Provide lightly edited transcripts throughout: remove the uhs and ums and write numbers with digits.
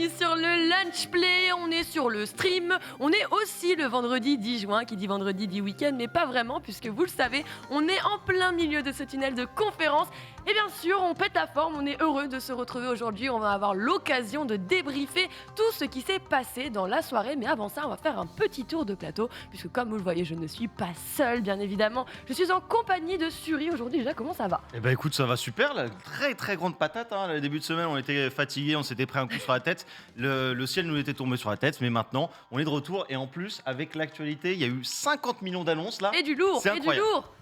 bienvenue sur le Lunch Play, on est sur le stream, on est aussi le vendredi 10 juin, qui dit vendredi dit week-end, mais pas vraiment, puisque vous le savez, on est en plein milieu de ce tunnel de conférences. Et bien sûr, on pète la forme, on est heureux de se retrouver aujourd'hui, on va avoir l'occasion de débriefer tout ce qui s'est passé dans la soirée. Mais avant ça, on va faire un petit tour de plateau, puisque comme vous le voyez, je ne suis pas seule, bien évidemment. Je suis en compagnie de Suri aujourd'hui. Déjà, comment ça va ? Eh ben écoute, ça va super, la très grande patate. Le début de semaine, on était fatigués, on s'était pris un coup sur la tête. Le ciel nous était tombé sur la tête, mais maintenant, on est de retour. Et en plus, avec l'actualité, il y a eu 50 millions d'annonces là. Et du lourd, C'est et du incroyable. lourd.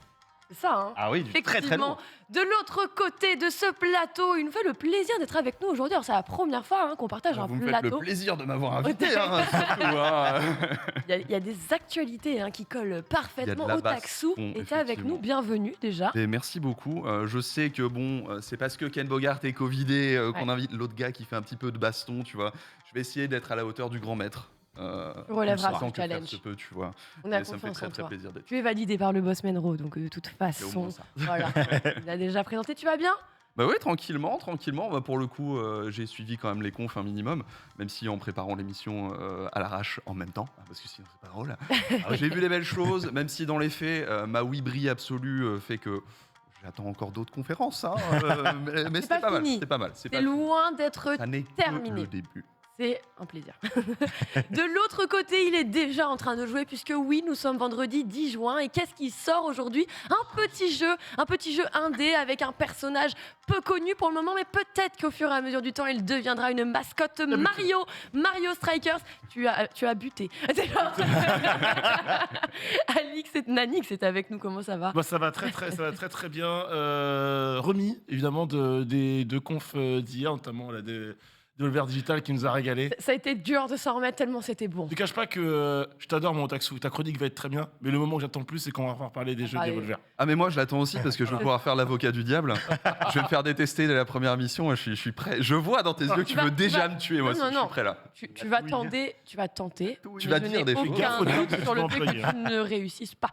C'est ça, hein. Ah oui, du très Effectivement. lourd. De l'autre côté de ce plateau, il nous fait le plaisir d'être avec nous aujourd'hui. Alors, c'est la première fois qu'on partage un Vous me faites plateau. le plaisir de m'avoir invité, surtout. Il y a des actualités qui collent parfaitement Il y a de au la Taxou. baston, Et t'es avec nous, effectivement. bienvenue déjà. Et merci beaucoup. Je sais que c'est parce que Ken Bogart est covidé qu'on Ouais. invite l'autre gars qui fait un petit peu de baston, tu vois. Je vais essayer d'être à la hauteur du grand maître. Tu relèveras autant ce que faire challenge. se peut, tu vois. On a Et ça me fait confiance en très toi. plaisir d'être. Tu es validé par le boss Menro, donc de toute C'est au façon, moins ça. voilà. Il a déjà présenté. Tu vas bien ? Bah oui, tranquillement. Bah, pour le coup, j'ai suivi quand même les confs un minimum, même si en préparant l'émission à l'arrache en même temps, parce que sinon c'est pas drôle. J'ai vu les belles choses, même si dans les faits, ma oui-brie absolue fait que j'attends encore d'autres conférences. Mais C'est c'était pas pas mal. fini. C'est pas mal. C'est pas loin d'être fini. Ça n'est terminé. que le début. C'est un plaisir. De l'autre côté, il est déjà en train de jouer puisque oui, nous sommes vendredi 10 juin et qu'est-ce qui sort aujourd'hui ? Un petit jeu indé avec un personnage peu connu pour le moment, mais peut-être qu'au fur et à mesure du temps, il deviendra une mascotte Mario Strikers. Tu as buté. Alix et Nanix est avec nous, comment ça va ? Bah, ça va très bien. Remis évidemment des deux confs d'hier, notamment de Volver Digital qui nous a régalé. Ça a été dur de s'en remettre tellement c'était bon. Je ne cache pas que je t'adore mon Taxou, ta chronique va être très bien, mais le moment que j'attends le plus c'est quand on va pouvoir parler des jeux parler- de Volver. Ah mais moi je l'attends aussi parce que je vais pouvoir faire l'avocat du diable. Je vais me faire détester dès la première mission. Je suis prêt. Je vois dans tes yeux que tu veux déjà me tuer. Moi, Non, je non. suis prêt là. Tu vas tenter. Tu vas mais dire je des n'ai choses. aucun Gaffe aux doute termes sur le que tu fait vas que employer. tu ne réussisses pas.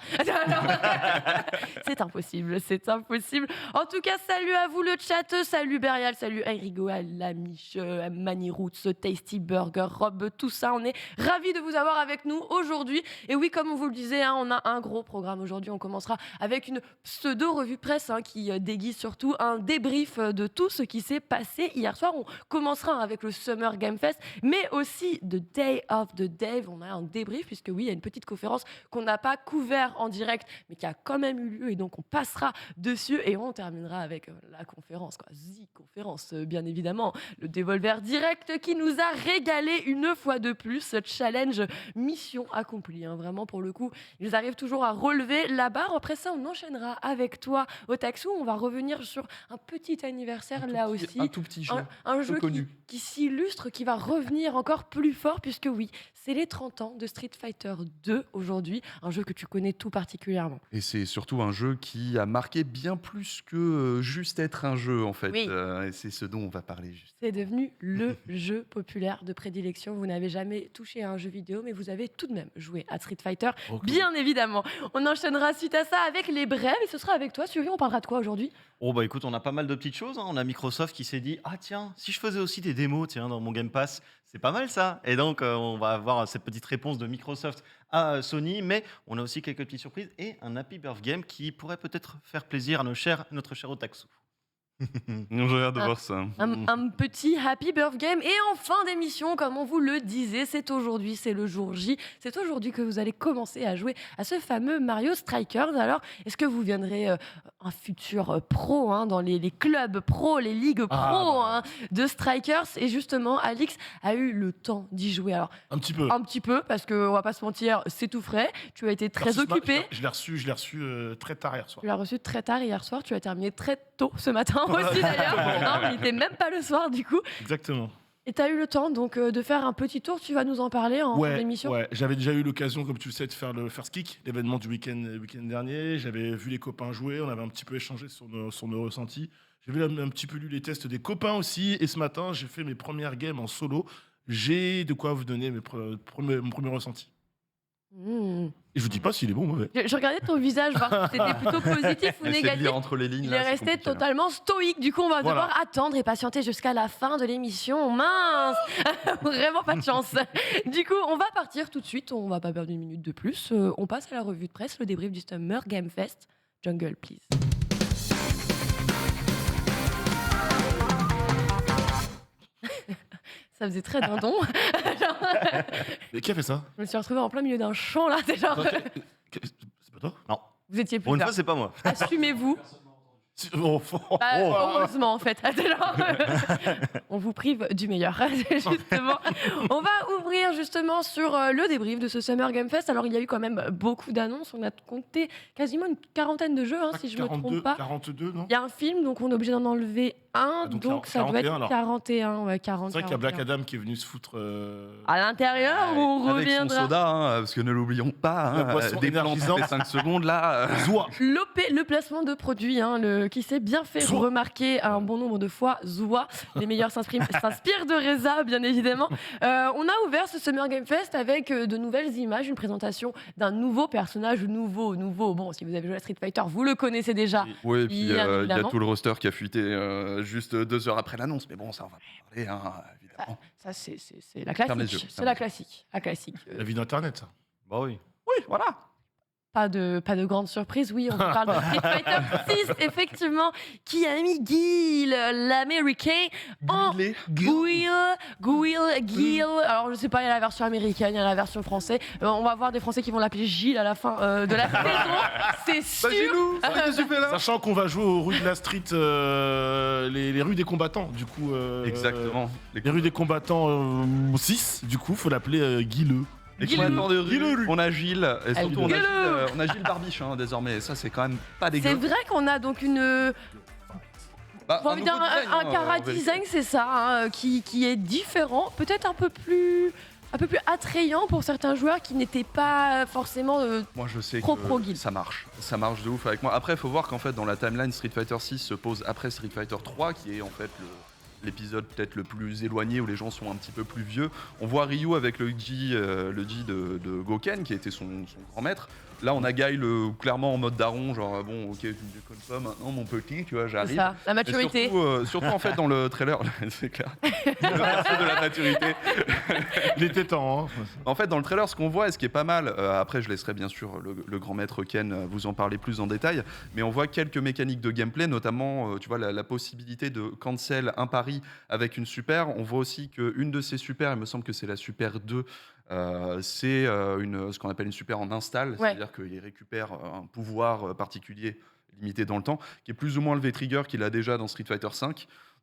C'est impossible. En tout cas, salut à vous le chat, salut Berial, salut Erigo, Alamiche, Mani Roots, Tasty Burger, Rob, tout ça. On est ravis de vous avoir avec nous aujourd'hui. Et oui, comme on vous le disait, on a un gros programme aujourd'hui. On commencera avec une pseudo-revue presse qui déguise surtout un débrief de tout ce qui s'est passé hier soir. On commencera avec le Summer Game Fest, mais aussi The Day of the Dev. On a un débrief, puisque oui, il y a une petite conférence qu'on n'a pas couvert en direct, mais qui a quand même eu lieu, et donc on passera dessus, et on terminera avec la conférence, The conférence, bien évidemment, le Devolver Direct qui nous a régalé une fois de plus. Challenge, mission accomplie, vraiment pour le coup. Ils arrivent toujours à relever la barre. Après ça, on enchaînera avec toi au Taxou. On va revenir sur un petit anniversaire là aussi. Un tout petit jeu. Un jeu connu. qui s'illustre, qui va revenir encore plus fort, puisque oui, c'est les 30 ans de Street Fighter 2 aujourd'hui, un jeu que tu connais tout particulièrement. Et c'est surtout un jeu qui a marqué bien plus que juste être un jeu, en fait. Oui. Et c'est ce dont on va parler juste. C'est devenu le jeu populaire de prédilection. Vous n'avez jamais touché à un jeu vidéo, mais vous avez tout de même joué à Street Fighter, bien évidemment. On enchaînera suite à ça avec les brèves, et ce sera avec toi. Suri, on parlera de quoi aujourd'hui ? Oh bah écoute, on a pas mal de petites choses. On a Microsoft qui s'est dit, ah tiens, si je faisais aussi des démos dans mon Game Pass, c'est pas mal ça. Et donc on va avoir cette petite réponse de Microsoft à Sony, mais on a aussi quelques petites surprises et un Happy Birth Game qui pourrait peut-être faire plaisir à notre cher Otaxou. J'ai hâte de voir ça. Un petit Happy Birth Game. Et en fin d'émission, comme on vous le disait, c'est aujourd'hui, c'est le jour J. C'est aujourd'hui que vous allez commencer à jouer à ce fameux Mario Strikers. Alors, est-ce que vous viendrez un futur pro dans les clubs pro, les ligues pro de Strikers? Et justement, Alix a eu le temps d'y jouer. Alors, Un petit peu. un petit peu, parce qu'on va pas se mentir, c'est tout frais. Tu as été très occupé. Je l'ai reçu très tard hier soir. Tu l'as reçu très tard hier soir. Tu as terminé très tôt ce matin aussi d'ailleurs. Il n'était même pas le soir du coup. Exactement. Et tu as eu le temps donc de faire un petit tour. Tu vas nous en parler en fin d'émission. Ouais, j'avais déjà eu l'occasion, comme tu le sais, de faire le First Kick, l'événement du week-end dernier. J'avais vu les copains jouer, on avait un petit peu échangé sur nos ressentis. J'avais un petit peu lu les tests des copains aussi. Et ce matin, j'ai fait mes premières games en solo. J'ai de quoi vous donner mon premier ressenti. Et je vous dis pas s'il est bon ou mauvais. Je regardais ton visage, voir si c'était plutôt positif ou Essaye de négatif. lire entre les lignes. Il là, est c'est resté compliqué, hein. totalement stoïque. Du coup, on va Voilà. devoir attendre et patienter jusqu'à la fin de l'émission. Mince. Vraiment pas de chance. Du coup, on va partir tout de suite. On va pas perdre une minute de plus. On passe à la revue de presse, le débrief du Summer Game Fest. Jungle, please. Ça faisait très dindon. Genre, Mais qui a fait ça? je me suis retrouvée en plein milieu d'un champ là. C'est genre, C'est pas toi? Non. vous étiez Pour plus une là. fois, c'est pas moi. Assumez-vous. Oh, Bah, heureusement en fait. Alors, on vous prive du meilleur. Justement, on va ouvrir justement sur le débrief de ce Summer Game Fest. Alors il y a eu quand même beaucoup d'annonces. On a compté quasiment une quarantaine de jeux, hein, si je ne me trompe pas. 42, non? Il y a un film, donc on est obligé d'en enlever un. Ah, donc donc ça doit 41, être alors. 41. Ouais, 40, C'est vrai qu'il y a Black 41. Adam qui est venu se foutre. À l'intérieur, on Avec son reviendra. soda, hein, parce que ne l'oublions pas, La boisson des plans toutes énergisante. les 5 secondes là. Zoua. Le placement de produit, hein, qui s'est bien fait Zoua. remarquer un bon nombre de fois. Zoua, les meilleurs s'inspirent de Reza, bien évidemment. On a ouvert ce Summer Game Fest avec de nouvelles images, une présentation d'un nouveau personnage, nouveau. Bon, si vous avez joué à Street Fighter, vous le connaissez déjà. Oui, et puis il y Bien a évidemment. tout le roster qui a fuité juste 2 heures après l'annonce. Mais bon, ça, on va pas parler, hein, évidemment. Ça, c'est la Ferme les classique. yeux, C'est ferme la les yeux. classique. La classique. La vie d'Internet, ça. Bah oui. Oui, voilà. Pas de grande surprise, oui, on vous parle de Street Fighter 6, effectivement, qui a mis Guile, l'américain, en Guile. Alors, je sais pas, il y a la version américaine, il y a la version française. On va voir des Français qui vont l'appeler Gilles à la fin de la saison, c'est Bah, sûr. Gilou, qu'est-ce que tu fais là? Sachant qu'on va jouer aux rues de la street, les rues des combattants, du coup. Exactement. Les rues des combattants 6, du coup, faut l'appeler Guileux. Les Gilou. combattants de rue, Gilou. on a Gilles, et surtout Gilou. on a Gilles Barbiche hein, désormais, et ça c'est quand même pas C'est dégueu. vrai qu'on a donc Bah, on va dire nouveau design, un hein, cara en vérité. design, c'est ça, hein, qui est différent, peut-être un peu plus attrayant pour certains joueurs qui n'étaient pas forcément Moi je sais Pro que Guild. ça marche de ouf avec moi. Après il faut voir qu'en fait dans la timeline Street Fighter 6 se pose après Street Fighter 3 qui est en fait l'épisode peut-être le plus éloigné où les gens sont un petit peu plus vieux. On voit Ryu avec le Ji de Goken qui était son grand maître. Là on a Guile clairement en mode daron, genre bon ok tu me déconnes pas maintenant mon petit, tu vois c'est j'arrive. ça, la Et maturité. surtout en fait dans le trailer, c'est clair, le perso de la maturité. Il était temps, hein. En fait, dans le trailer, ce qu'on voit, et ce qui est pas mal, après je laisserai bien sûr le grand maître Ken vous en parler plus en détail, mais on voit quelques mécaniques de gameplay, notamment tu vois, la possibilité de cancel un pari avec une super. On voit aussi qu'une de ces super, il me semble que c'est la super 2, c'est ce qu'on appelle une super en install, Ouais. c'est-à-dire qu'il récupère un pouvoir particulier limité dans le temps, qui est plus ou moins le V-Trigger qu'il a déjà dans Street Fighter V.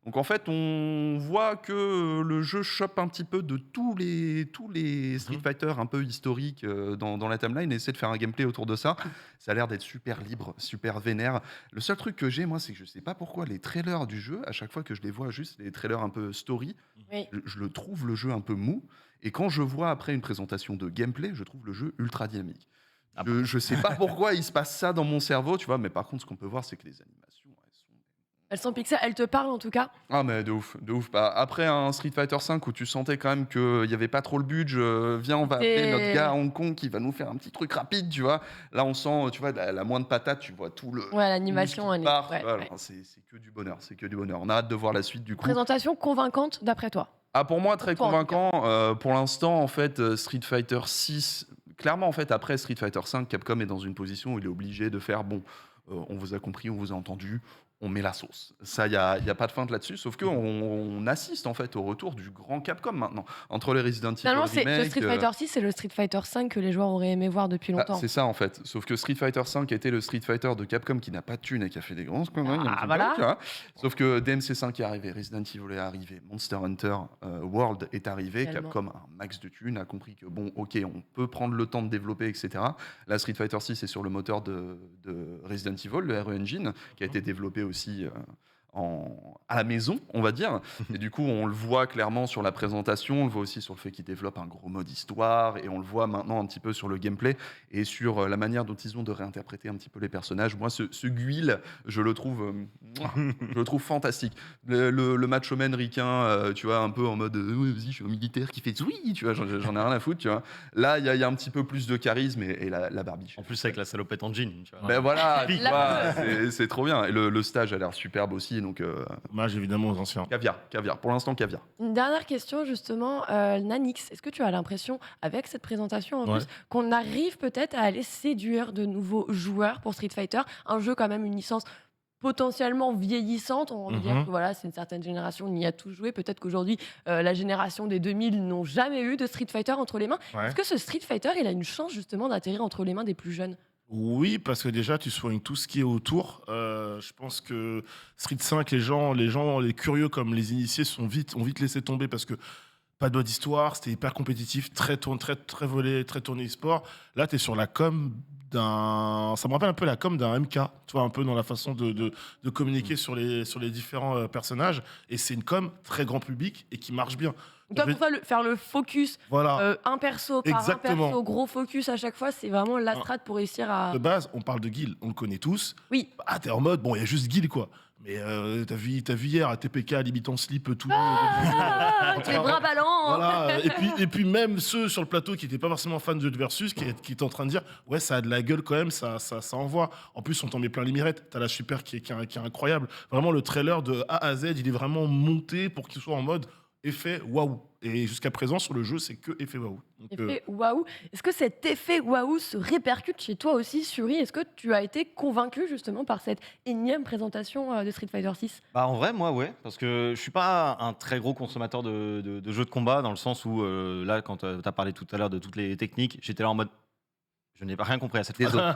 Donc en fait, on voit que le jeu chope un petit peu de tous les Street Fighter un peu historiques dans la timeline et essaie de faire un gameplay autour de ça. Ça a l'air d'être super libre, super vénère. Le seul truc que j'ai, moi, c'est que je sais pas pourquoi les trailers du jeu, à chaque fois que je les vois, juste les trailers un peu story, Oui. je le trouve le jeu un peu mou. Et quand je vois après une présentation de gameplay, je trouve le jeu ultra dynamique. Je sais pas pourquoi il se passe ça dans mon cerveau, tu vois, mais par contre, ce qu'on peut voir, c'est que les animations, elles sont... Elles sont pixels, elles te parlent en tout cas. Ah mais de ouf, de ouf. Bah, après un Street Fighter 5 où tu sentais quand même qu'il n'y avait pas trop le budget, viens on va appeler notre gars à Hong Kong qui va nous faire un petit truc rapide, tu vois. Là on sent, tu vois, la moindre patate, tu vois tout le... Ouais, l'animation, elle est. part, ouais, voilà, ouais. c'est que du bonheur, c'est que du bonheur. On a hâte de voir la suite du coup. Présentation convaincante d'après toi. Ah pour moi très Pour toi, en tout convaincant. Pour l'instant en fait Street Fighter 6, clairement en fait après Street Fighter 5, Capcom est dans une position où il est obligé de faire bon, on vous a compris, on vous a entendu. On met la sauce. Ça, il n'y a pas de feinte là-dessus, sauf qu'on assiste en fait au retour du grand Capcom maintenant. Entre les Resident Evil Finalement, c'est le remake, Street Fighter 6 et le Street Fighter 5 que les joueurs auraient aimé voir depuis bah, longtemps. c'est ça en fait. Sauf que Street Fighter 5 était le Street Fighter de Capcom qui n'a pas de thune et qui a fait des grosses conneries. Ah, un petit peu, voilà. tu vois. Sauf que DMC 5 est arrivé, Resident Evil est arrivé, Monster Hunter World est arrivé, Tellement. Capcom a un max de thunes, a compris que bon, ok, on peut prendre le temps de développer, etc. Là, Street Fighter 6 est sur le moteur de Resident Evil, le RE Engine, qui a été développé aussi à la maison, on va dire. Et du coup, on le voit clairement sur la présentation, on le voit aussi sur le fait qu'ils développent un gros mode histoire, et on le voit maintenant un petit peu sur le gameplay et sur la manière dont ils ont de réinterpréter un petit peu les personnages. Moi, ce Guile, je le trouve fantastique. Le macho-man ricain, tu vois, un peu en mode ouais, vas-y, je suis un militaire qui fait oui, tu vois, j'en ai rien à foutre, tu vois. Là, il y a un petit peu plus de charisme et la barbiche. En plus, avec la salopette en jean. Tu vois. Ben voilà, tu La vois, c'est trop bien. Et le stage a l'air superbe aussi, donc Hommage évidemment aux anciens. caviar. Pour l'instant, caviar. Une dernière question justement, Nanix, est-ce que tu as l'impression, avec cette présentation en Ouais. plus, qu'on arrive peut-être à aller séduire de nouveaux joueurs pour Street Fighter, un jeu quand même, une licence potentiellement vieillissante, on va dire Mhm. que voilà, c'est une certaine génération, on y a tous joué, peut-être qu'aujourd'hui, la génération des 2000 n'ont jamais eu de Street Fighter entre les mains. Ouais. Est-ce que ce Street Fighter, il a une chance justement d'atterrir entre les mains des plus jeunes? Oui, parce que déjà, tu soignes tout ce qui est autour. Je pense que Street 5, les curieux comme les initiés ont vite laissé tomber parce que pas de mode d'histoire, c'était hyper compétitif, très volé, très tourné e-sport. Là, tu es sur la com ça me rappelle un peu la com d'un MK, tu vois, un peu dans la façon de communiquer sur les différents personnages. Et c'est une com très grand public et qui marche bien. Donc toi, Je vais- pour toi, faire le focus, Voilà. un perso par Exactement. un perso, gros focus à chaque fois, c'est vraiment la strat pour réussir à... De base, on parle de Guile, on le connaît tous. Oui. Ah, t'es en mode, bon, il y a juste Guile, quoi. Mais t'as vu hier à TPK, limite en slip, tout. Avec les bras ballants. Voilà. Et puis même ceux sur le plateau qui n'étaient pas forcément fans de jeu de Versus, qui étaient en train de dire, ouais, ça a de la gueule quand même, ça envoie. En plus, on t'en met plein les mirettes. T'as la super qui est incroyable. Vraiment, le trailer de A à Z, il est vraiment monté pour qu'il soit en mode effet waouh. Et jusqu'à présent, sur le jeu, c'est que effet waouh. Donc, Effet waouh. Est-ce que cet effet waouh se répercute chez toi aussi, Suri? Est-ce que tu as été convaincu justement par cette énième présentation de Street Fighter 6? Bah, en vrai, moi, ouais, parce que je suis pas un très gros consommateur de jeux de combat, dans le sens où, là, quand tu as parlé tout à l'heure de toutes les techniques, j'étais là en mode. Je n'ai pas rien compris à cette phrase.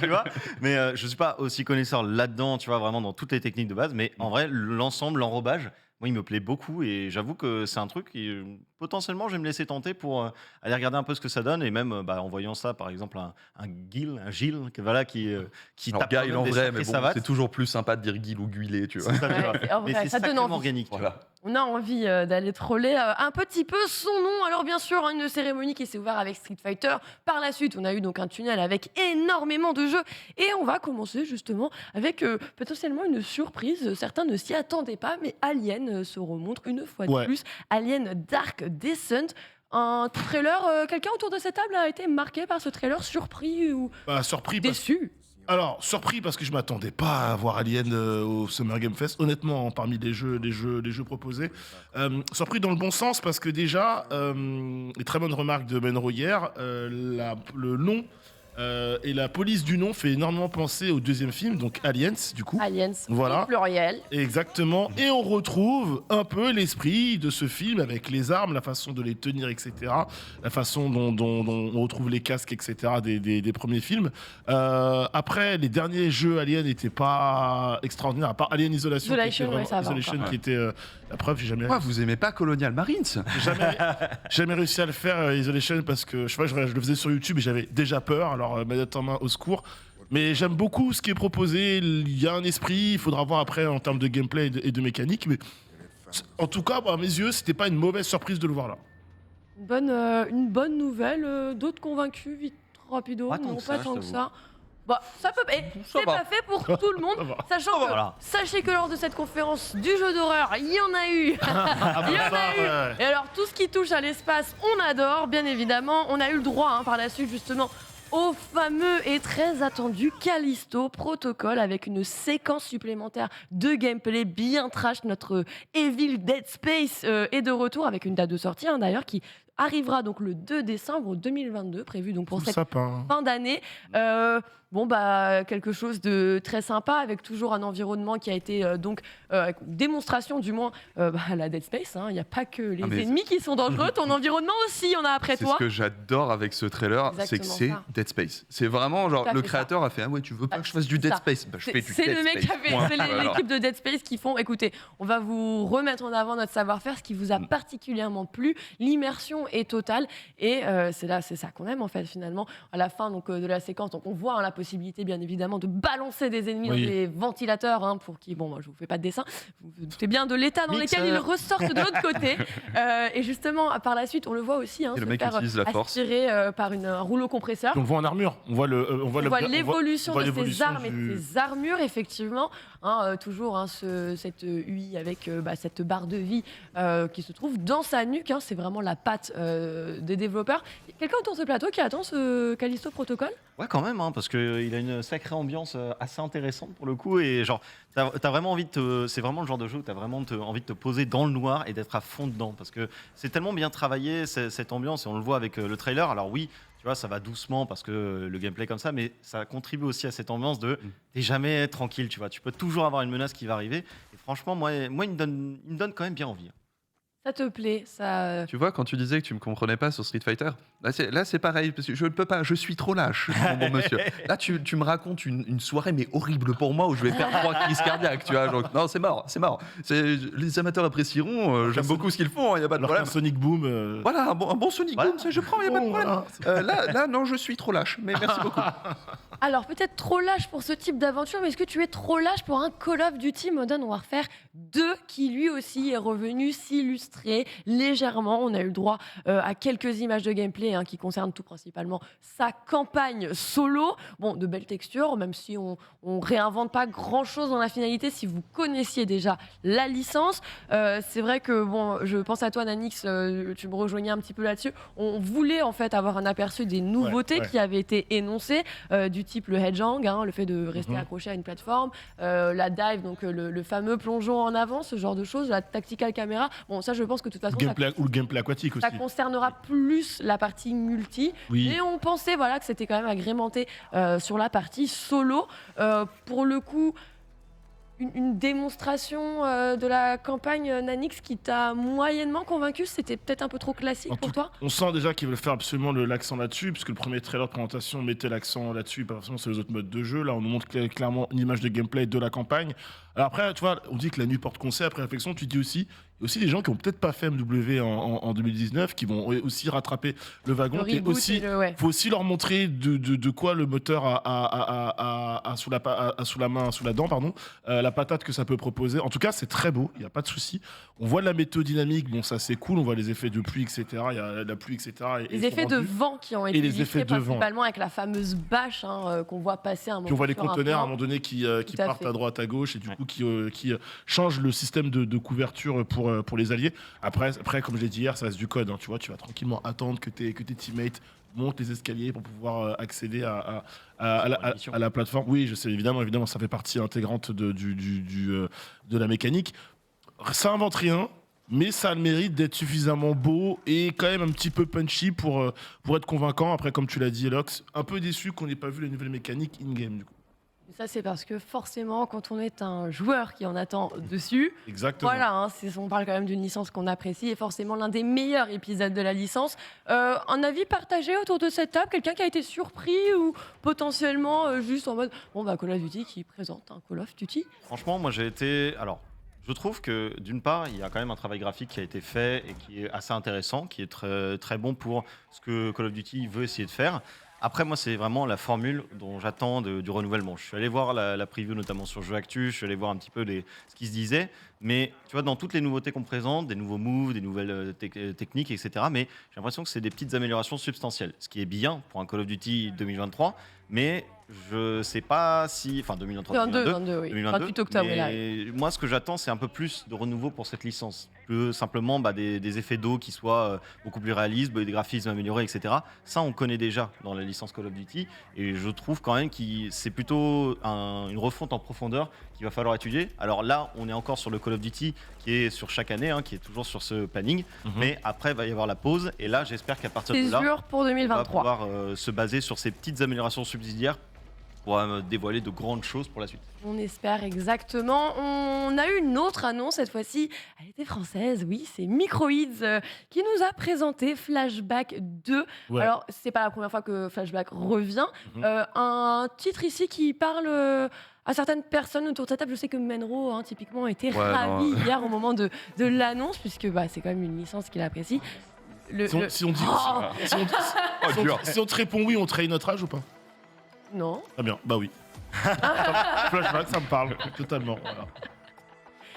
Tu vois, mais je suis pas aussi connaisseur là-dedans, tu vois, vraiment dans toutes les techniques de base. Mais en vrai, l'ensemble, l'enrobage, moi, il me plaît beaucoup et j'avoue que c'est un truc qui, potentiellement, je vais me laisser tenter pour aller regarder un peu ce que ça donne et même bah, en voyant ça, par exemple, un Gilles, voilà, qui Alors, tape Guile quand en même des vrai, sacrées mais bon, savates. c'est toujours plus sympa de dire Guile ou Guilé, tu vois. C'est ça, tu vois. Ouais, en Mais vrai, c'est ça donne sacrément envie. organique. tu vois. Voilà. On a envie d'aller troller un petit peu son nom. Alors bien sûr, une cérémonie qui s'est ouverte avec Street Fighter. Par la suite, on a eu donc un tunnel avec énormément de jeux. Et on va commencer justement avec potentiellement une surprise. Certains ne s'y attendaient pas, mais Alien se remontre une fois de Ouais. plus. Alien Dark Descent. Un trailer, quelqu'un autour de cette table a été marqué par ce trailer, surpris ou bah, surpris parce déçu? Alors, surpris parce que je m'attendais pas à voir Alien au Summer Game Fest, honnêtement, hein, parmi les jeux proposés. Surpris dans le bon sens parce que déjà, les très bonnes remarques de Benro hier, le nom et la police du nom fait énormément penser au deuxième film, donc Aliens, du coup. Aliens, Voilà. au pluriel. Exactement. Et on retrouve un peu l'esprit de ce film avec les armes, la façon de les tenir, etc. La façon dont on retrouve les casques, etc. des premiers films. Après, les derniers jeux Alien n'étaient pas extraordinaires, à part Alien Isolation. Isolation, ouais, ça va Isolation encore. qui était la preuve, j'ai jamais, Pourquoi vous aimez pas Colonial Marines? jamais réussi à le faire, Isolation, parce que je sais pas, je le faisais sur YouTube et j'avais déjà peur. Alors, manette en main, au secours. Mais j'aime beaucoup ce qui est proposé. Il y a un esprit. Il faudra voir après en termes de gameplay et de mécanique. Mais en tout cas, à mes yeux, c'était pas une mauvaise surprise de le voir là. Une bonne nouvelle. D'autres convaincus, vite, rapido? Pas tant Non, que pas ça, tant je que t'avoue. ça. Bah, ça peut. Ça C'est va. pas fait pour tout le monde. Ça va. Sachant que, Voilà. sachez que lors de cette conférence du jeu d'horreur, il y en a eu. Il y en a eu. Ouais. Et alors, tout ce qui touche à l'espace, on adore, bien évidemment. On a eu le droit, par la suite, justement, au fameux et très attendu Callisto Protocol avec une séquence supplémentaire de gameplay bien trash. Notre Evil Dead Space est de retour avec une date de sortie, d'ailleurs, qui arrivera donc le 2 décembre 2022, prévu donc pour Tout cette sapin. fin d'année. Quelque chose de très sympa avec toujours un environnement qui a été démonstration du moins la Dead Space. Il n'y a pas que les Ah, mais- ennemis qui sont dangereux, ton environnement aussi, il y en a après C'est toi. ce que j'adore avec ce trailer, c'est que Exactement c'est ça. Dead Space. C'est vraiment genre Tout à le fait créateur a fait ah ouais tu veux pas Ah, que je fasse du Dead ça. Space, bah, je fais du C'est Dead le mec Space. qui a fait, Point. c'est Voilà. l'équipe de Dead Space qui font. Écoutez, on va vous remettre en avant notre savoir-faire, ce qui vous a particulièrement plu. L'immersion est totale et c'est ça qu'on aime en fait finalement. À la fin donc de la séquence, donc on voit la possibilité bien évidemment de balancer des ennemis Oui. dans des ventilateurs pour qui, bon, moi, je vous fais pas de dessin, vous vous doutez bien de l'état dans lequel ils Mixeur. ressortent de l'autre côté. Et justement, par la suite, on le voit aussi Et se le mec faire utilise la force. aspirer par un rouleau compresseur. Puis on le voit en armure. On voit On voit l'évolution voit de ses l'évolution armes et de ses armures, effectivement. Toujours cette UI avec cette barre de vie qui se trouve dans sa nuque. C'est vraiment la patte des développeurs. Quelqu'un autour de ce plateau qui attend ce Callisto Protocol? Ouais, quand même, parce qu'il a une sacrée ambiance assez intéressante pour le coup. Et genre, t'as vraiment envie c'est vraiment le genre de jeu où t'as vraiment envie de te poser dans le noir et d'être à fond dedans. Parce que c'est tellement bien travaillé, cette ambiance, et on le voit avec le trailer. Alors oui, tu vois, ça va doucement parce que le gameplay est comme ça, mais ça contribue aussi à cette ambiance de t'es jamais tranquille, tu vois. Tu peux toujours avoir une menace qui va arriver. Et franchement, moi il me donne quand même bien envie. Ça te plaît, ça... Tu vois, quand tu disais que tu me comprenais pas sur Street Fighter, là c'est pareil, parce que je ne peux pas, je suis trop lâche, mon bon monsieur. Là, tu me racontes une soirée, mais horrible pour moi, où je vais faire 3 crises cardiaques, tu vois. Donc, non, c'est mort. Les amateurs apprécieront, j'aime beaucoup ce qu'ils font, il n'y a pas de Alors problème. qu'un Sonic Boom. Voilà, un bon Sonic Voilà. Boom, ça, je prends, il n'y a pas de Bon, problème. voilà. Là, non, je suis trop lâche, mais merci beaucoup. Alors, peut-être trop lâche pour ce type d'aventure, mais est-ce que tu es trop lâche pour un Call of Duty Modern Warfare 2 qui, lui aussi, est revenu s'illustrer légèrement? On a eu le droit à quelques images de gameplay qui concernent tout principalement sa campagne solo. Bon, de belles textures, même si on réinvente pas grand-chose dans la finalité si vous connaissiez déjà la licence. C'est vrai que, bon, je pense à toi, Nanix, tu me rejoignais un petit peu là-dessus. On voulait en fait avoir un aperçu des nouveautés Ouais. qui avaient été énoncées, du type le headgang, le fait de rester accroché à une plateforme, la dive, donc le fameux plongeon en avant, ce genre de choses, la tactical caméra. Bon, ça, je pense que de toute façon, Ou le gameplay aquatique aussi. ça concernera plus la partie multi. Oui. Et on pensait que c'était quand même agrémenté sur la partie solo. Pour le coup, une démonstration de la campagne Nanix qui t'a moyennement convaincu? C'était peut-être un peu trop classique pour toi? On sent déjà qu'ils veulent faire absolument l'accent là-dessus, puisque le premier trailer de présentation mettait l'accent là-dessus, pas forcément sur les autres modes de jeu. Là, on nous montre clairement une image de gameplay de la campagne. Alors après, tu vois, on dit que la nuit porte conseil. Après réflexion, tu dis aussi, il y a aussi des gens qui n'ont peut-être pas fait MW en 2019, qui vont aussi rattraper le wagon. Le reboot aussi, et ouais. faut aussi leur montrer de quoi le moteur a sous la main, sous la dent, pardon, la patate que ça peut proposer. En tout cas, c'est très beau, il n'y a pas de souci. On voit de la météo dynamique, bon, ça c'est cool, on voit les effets de pluie, etc. Il y a la pluie, etc. Les effets de vent qui ont été les effets illustrés de vent. principalement avec la fameuse bâche qu'on voit passer un moment. Puis on voit les sur un conteneurs à un plan. moment donné qui Tout à partent fait. à droite, à gauche, et du coup qui changent le système de couverture pour les alliés. Après, comme je l'ai dit hier, ça reste du code. Tu vois, tu vas tranquillement attendre que tes teammates montent les escaliers pour pouvoir accéder à la plateforme. Oui, je sais, évidemment, ça fait partie intégrante de la mécanique. Ça invente rien, mais ça a le mérite d'être suffisamment beau et quand même un petit peu punchy pour être convaincant. Après, comme tu l'as dit, Elox, un peu déçu qu'on n'ait pas vu les nouvelles mécaniques in-game, du coup. Ça, c'est parce que forcément, quand on est un joueur qui en attend dessus, Exactement. voilà, on parle quand même d'une licence qu'on apprécie et forcément l'un des meilleurs épisodes de la licence. Un avis partagé autour de cette table? Quelqu'un qui a été surpris ou potentiellement juste en mode Call of Duty qui présente un Call of Duty? Franchement, moi j'ai été. Alors, je trouve que d'une part, il y a quand même un travail graphique qui a été fait et qui est assez intéressant, qui est très, très bon pour ce que Call of Duty veut essayer de faire. Après, moi, c'est vraiment la formule dont j'attends du renouvellement. Je suis allé voir la preview, notamment sur Jeux Actu, je suis allé voir un petit peu ce qui se disait. Mais tu vois, dans toutes les nouveautés qu'on présente, des nouveaux moves, des nouvelles techniques, etc., mais j'ai l'impression que c'est des petites améliorations substantielles. Ce qui est bien pour un Call of Duty 2023, mais je sais pas si. Enfin, 2023, 22, oui. 2022, 28 octobre, là. mais moi, ce que j'attends, c'est un peu plus de renouveau pour cette licence. Que simplement des effets d'eau qui soient beaucoup plus réalistes, des graphismes améliorés, etc. Ça, on connaît déjà dans la licence Call of Duty. Et je trouve quand même que c'est plutôt une refonte en profondeur qu'il va falloir étudier. Alors là, on est encore sur le Call of Duty qui est sur chaque année, qui est toujours sur ce planning. Mais après, il va y avoir la pause. Et là, j'espère qu'à partir C'est de là, sûr pour on va 2023. pouvoir se baser sur ces petites améliorations subsidiaires pour dévoiler de grandes choses pour la suite. On espère exactement. On a eu une autre annonce cette fois-ci. Elle était française, oui, c'est Microids qui nous a présenté Flashback 2. Ouais. Alors, c'est pas la première fois que Flashback revient. Un titre ici qui parle à certaines personnes autour de cette table. Je sais que Menro, typiquement, était ravi hier au moment de l'annonce, puisque c'est quand même une licence qu'il apprécie. Si on te répond oui, on trahit notre âge ou pas? Non. Très bien, bah oui. Flashback, ça me parle totalement. Voilà.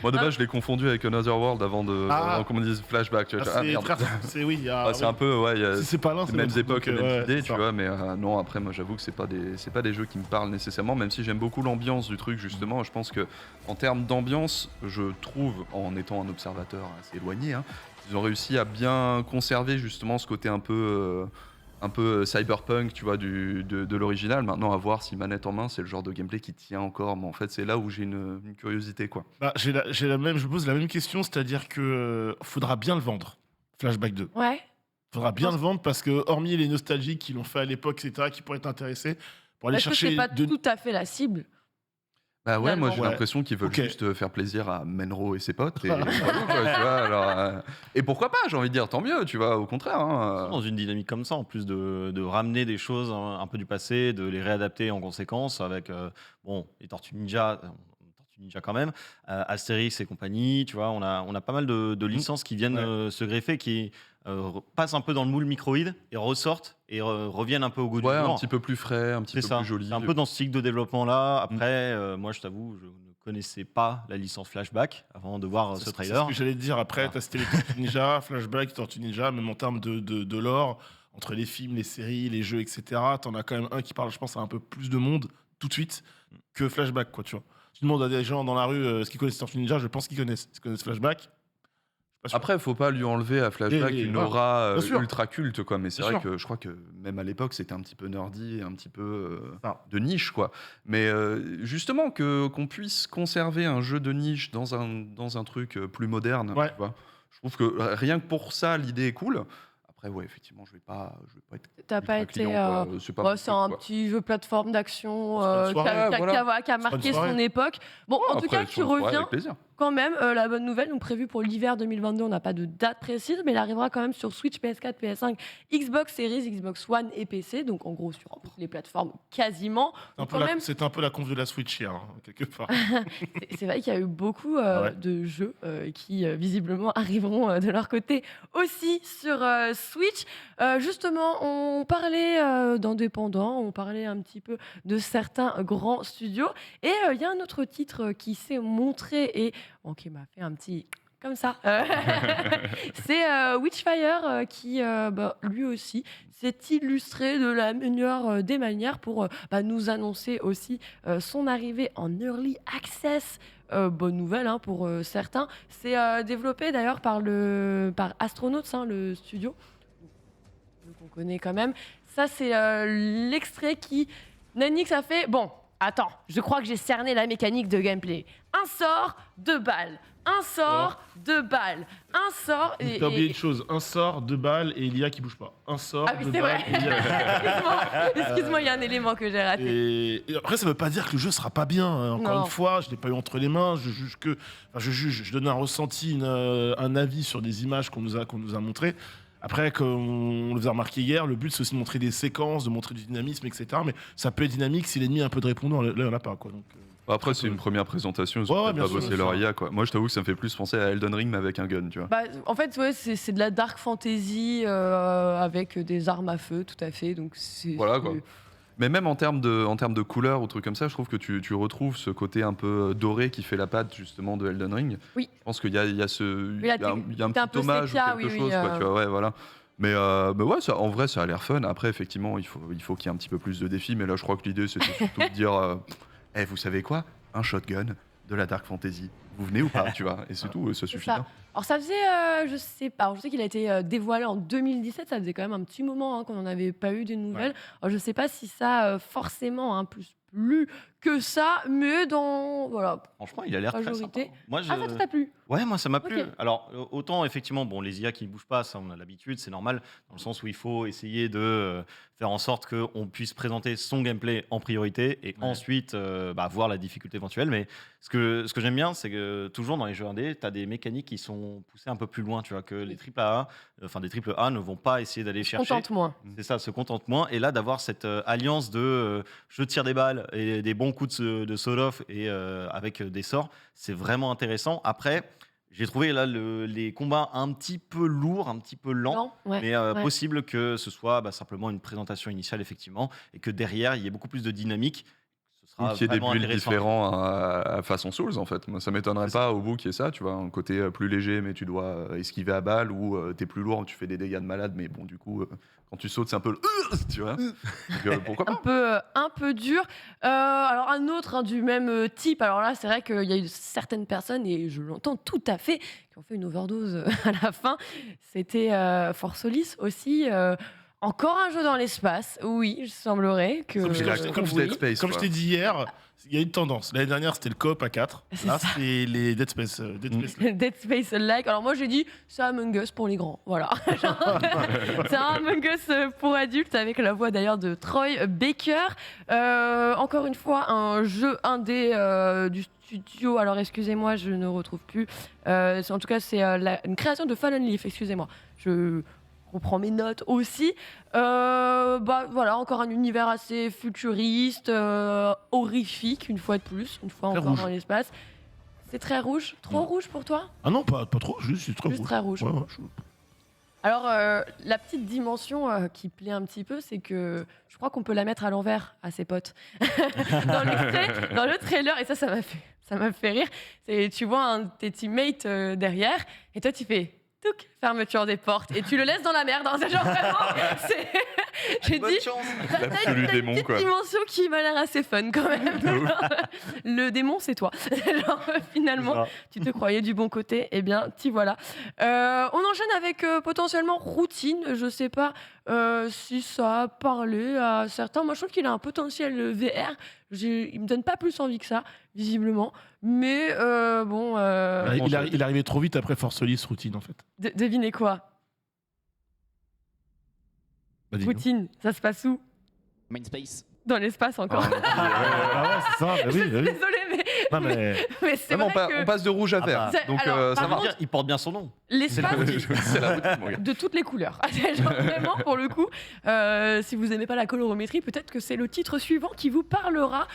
Moi de base je l'ai confondu avec Another World avant Ah. qu'on me dise flashback. Tu vois, Ah, merde. c'est oui, il y a. Ouais, c'est un peu il y a Si c'est pas l'un, les c'est mêmes l'autre. époques, les Donc, mêmes ouais, idées, c'est tu ça. vois, mais non, après, moi, j'avoue que c'est pas des jeux qui me parlent nécessairement, même si j'aime beaucoup l'ambiance du truc, justement. Je pense que, en termes d'ambiance, je trouve, en étant un observateur assez éloigné, hein, ils ont réussi à bien conserver, justement, ce côté un peu cyberpunk, tu vois, de l'original. Maintenant, à voir si manette en main, c'est le genre de gameplay qui tient encore, mais en fait, c'est là où j'ai une curiosité, quoi. Bah, je pose la même question, c'est-à-dire que faudra bien le vendre, Flashback 2. Ouais. Faudra bien le vendre parce que, hormis les nostalgiques qui l'ont fait à l'époque, etc., qui pourraient être intéressés, pour aller Est-ce que chercher. c'est pas tout à fait la cible? Bah ouais, moi j'ai Ouais. l'impression qu'ils veulent Ok. juste faire plaisir à Menro et ses potes. Et, voilà, quoi, tu vois, alors, et pourquoi pas, j'ai envie de dire, tant mieux, tu vois, au contraire. Hein. Dans une dynamique comme ça, en plus de ramener des choses un peu du passé, de les réadapter en conséquence avec bon, les Tortues Ninja quand même, Astérix et compagnie, tu vois, on a pas mal de licences qui viennent se greffer, qui passent un peu dans le moule microïde et ressortent et reviennent un peu au goût du Ouais, un jour. petit peu plus frais, un petit C'est peu ça, plus joli. c'est un peu dans ce cycle de développement-là. Après, moi, je t'avoue, je ne connaissais pas la licence Flashback avant de voir ce C'est trailer. ce que j'allais te dire. Après, Voilà. t'as cité les Tortues Ninja, Flashback, Tortues Ninja, même en termes de lore, entre les films, les séries, les jeux, etc., t'en as quand même un qui parle, je pense, à un peu plus de monde tout de suite que Flashback, quoi, tu vois. Tu demandes à des gens dans la rue ce qu'ils connaissent Tortues Ninja, je pense qu'ils connaissent. Ils connaissent Flashback. Pas sûr. Après, faut pas lui enlever à Flashback Et une voilà. aura Bien sûr. ultra culte, quoi. Mais c'est Bien vrai sûr. que je crois que même à l'époque, c'était un petit peu nerdy et un petit peu Ah. de niche, quoi. Mais justement, qu'on puisse conserver un jeu de niche dans un truc plus moderne, Ouais. tu vois. Je trouve que rien que pour ça, l'idée est cool. Après, ouais, effectivement, je vais pas être. T'as pas ultra été. client, quoi. C'est pas mon C'est truc, un quoi. petit jeu plateforme d'action C'est pas une soirée, qui a pas une marqué soirée. son époque. Bon, en tout Après, cas, qui sur une soirée, revient avec plaisir. quand même. La bonne nouvelle, donc prévue pour l'hiver 2022, on n'a pas de date précise, mais il arrivera quand même sur Switch, PS4, PS5, Xbox Series, Xbox One et PC. Donc en gros, sur toutes les plateformes quasiment. Donc, quand même, C'est un peu la conf de la Switch hier, hein, quelque part. c'est vrai qu'il y a eu beaucoup Ouais. de jeux qui visiblement arriveront de leur côté aussi sur Switch. Justement, on parlait d'indépendants, on parlait un petit peu de certains grands studios. Et il y a un autre titre qui s'est montré et qui m'a fait un petit comme ça. C'est Witchfire qui, lui aussi, s'est illustré de la meilleure des manières pour nous annoncer aussi son arrivée en Early Access. Bonne nouvelle hein, pour certains. C'est développé d'ailleurs par Astronauts, hein, le studio qu'on connaît quand même. Ça, c'est l'extrait qui... Nanix a fait... Bon, attends, je crois que j'ai cerné la mécanique de gameplay. Un sort, 2 balles. Un sort, 2 balles. Un sort... T'as oublié une chose, un sort, 2 balles et Elia qui bouge pas. Un sort, Ah oui, 2 c'est balles vrai. et Elia. Excuse-moi, il y a un élément que j'ai raté. Et après, ça veut pas dire que le jeu sera pas bien. Hein. Encore Non. une fois, je l'ai pas eu entre les mains. Je juge que, enfin, je donne un ressenti, un avis sur des images qu'on nous a montrées. Après, comme on le faisait remarquer hier, le but c'est aussi de montrer des séquences, de montrer du dynamisme, etc. Mais ça peut être dynamique si l'ennemi a un peu de répondant. Là, il n'y en a pas, quoi. Donc, Après, c'est une première présentation, ils ont Ouais, peut-être bien pas sûr, bossé bien leur sûr. IA, quoi. Moi, je t'avoue que ça me fait plus penser à Elden Ring, mais avec un gun, tu vois. En fait, ouais, c'est de la dark fantasy avec des armes à feu, tout à fait. Donc Voilà, quoi. Mais même en termes de couleurs ou trucs comme ça, je trouve que tu retrouves ce côté un peu doré qui fait la patte justement de Elden Ring. Oui. Je pense qu'il y a un t'es un petit peu hommage ou sépia, quelque oui, chose, oui, quoi, tu vois, ouais, voilà. Mais ouais, en vrai, ça a l'air fun. Après, effectivement, il faut qu'il y ait un petit peu plus de défis. Mais là, je crois que l'idée, c'était surtout de dire vous savez quoi? Un shotgun, de la dark fantasy. Vous venez ou pas, tu vois? Et c'est tout, ça suffit ça. bien. Alors ça faisait, je sais pas, alors, je sais qu'il a été dévoilé en 2017, ça faisait quand même un petit moment hein, qu'on n'en avait pas eu des nouvelles. Alors je sais pas si ça forcément plus que ça, mais dans voilà. Franchement, il a l'air très Majorité. sympa. Moi, Ah ça t'a plu? Ouais, moi ça m'a plu. Ok. Alors autant effectivement, bon, les IA qui ne bougent pas, ça on a l'habitude, c'est normal, dans le sens où il faut essayer de faire en sorte qu'on puisse présenter son gameplay en priorité et ensuite voir la difficulté éventuelle. Mais ce que j'aime bien, c'est que toujours dans les jeux indés, tu as des mécaniques qui sont poussées un peu plus loin, tu vois, que les AAA, enfin des AAA ne vont pas essayer d'aller chercher. Contente moins. C'est ça, se contente moins. Et là, d'avoir cette alliance de je tire des balles et des bons coups de solo et avec des sorts, c'est vraiment intéressant. Après, J'ai trouvé là les combats un petit peu lourds, un petit peu lents. Non, ouais. Mais Ouais. possible que ce soit simplement une présentation initiale, effectivement, et que derrière, il y ait beaucoup plus de dynamique. Ce Ou sera qu'il y ait des vraiment builds intéressant. différents à façon Souls en fait. Moi, ça m'étonnerait C'est ça. pas au bout qu'il y ait ça, tu vois, un côté plus léger mais tu dois esquiver à balle ou t'es plus lourd, tu fais des dégâts de malade mais bon du coup quand tu sautes c'est un peu le tu vois. Donc, pourquoi pas. Un peu dur. Alors un autre du même type. Alors là, c'est vrai qu'il y a eu certaines personnes, et je l'entends tout à fait, qui ont fait une overdose à la fin. C'était For Solis aussi. Encore un jeu dans l'espace. Oui, il semblerait que. Comme je la t'ai- comme oui. Dead Space. Comme je quoi. t'ai dit hier, il y a une tendance. L'année dernière, c'était le coop à 4. C'est Là, ça. c'est les Dead Space. Dead Space-like. Alors moi j'ai dit c'est Among Us pour les grands. Voilà. C'est un Among Us pour adultes avec la voix d'ailleurs de Troy Baker. Encore une fois un jeu indé du studio. Alors excusez-moi, je ne retrouve plus. En tout cas c'est une création de Fallen Leaf. Excusez-moi. Je reprends mes notes aussi. Voilà, encore un univers assez futuriste, horrifique une fois de plus, une fois Très encore rouge. dans l'espace. C'est très rouge, trop rouge pour toi? Ah non, pas trop, juste c'est très Juste rouge. très rouge. Ouais, ouais, Alors, la petite dimension qui plaît un petit peu, c'est que je crois qu'on peut la mettre à l'envers à ses potes. Dans le trailer, et ça m'a fait rire. Tu vois un de tes teammates derrière, et toi, tu fais touc, fermeture des portes, et tu le laisses dans la merde. Hein, c'est genre vraiment. J'ai dit. T'as L'absolu une démon petite quoi. dimension qui m'a l'air assez fun quand même. Le démon, c'est toi. Genre, finalement, tu te croyais du bon côté, eh bien, t'y voilà. On enchaîne avec potentiellement Routine. Je sais pas si ça a parlé à certains. Moi, je trouve qu'il a un potentiel VR. Il me donne pas plus envie que ça, visiblement. Mais bon. Il est arrivé trop vite après Force Solis Routine en fait. Devinez quoi? Bah, dis-nous. Routine, ça se passe où? Mindspace. Dans l'espace encore. Ah ouais, c'est ça. Bah oui, bah oui. Désolée, Non, mais mais c'est Vraiment, vrai que on passe de rouge à vert. bah. Donc Alors, ça par va. contre, Il porte bien son nom. l'espace C'est la routine, mon gars. de toutes les couleurs. Genre, vraiment, pour le coup, si vous n'aimez pas la colorométrie, peut-être que c'est le titre suivant qui vous parlera.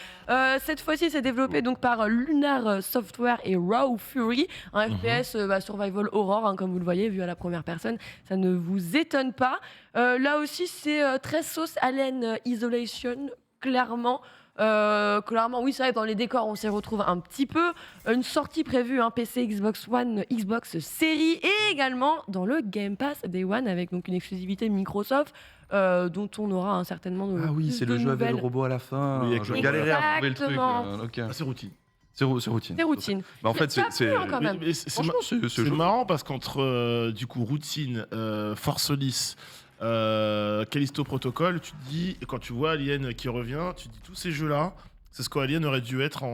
Cette fois-ci, c'est développé donc par Lunar Software et Raw Fury, un FPS survival horror, hein, comme vous le voyez, vu à la première personne. Ça ne vous étonne pas. Là aussi, c'est très sauce Alien Isolation, clairement. Clairement, oui, c'est vrai, dans les décors, on s'y retrouve un petit peu. Une sortie prévue, PC, Xbox One, Xbox Series, et également dans le Game Pass Day One, avec donc une exclusivité Microsoft, dont on aura certainement Ah oui, plus c'est de le jeu avec le nouvelles. robot à la fin. Oui, avec Je le- galérais à trouver le truc. Exactement. Ok. c'est Routine. C'est routine. C'est routine. Mais en fait, Ça c'est. pue, hein, quand même. Mais c'est Franchement, c'est c'est joli. marrant parce qu'entre du coup Routine, Force Solis, Callisto Protocol, tu te dis, quand tu vois Alien qui revient, tu te dis tous ces jeux-là, c'est ce qu'Alien aurait dû être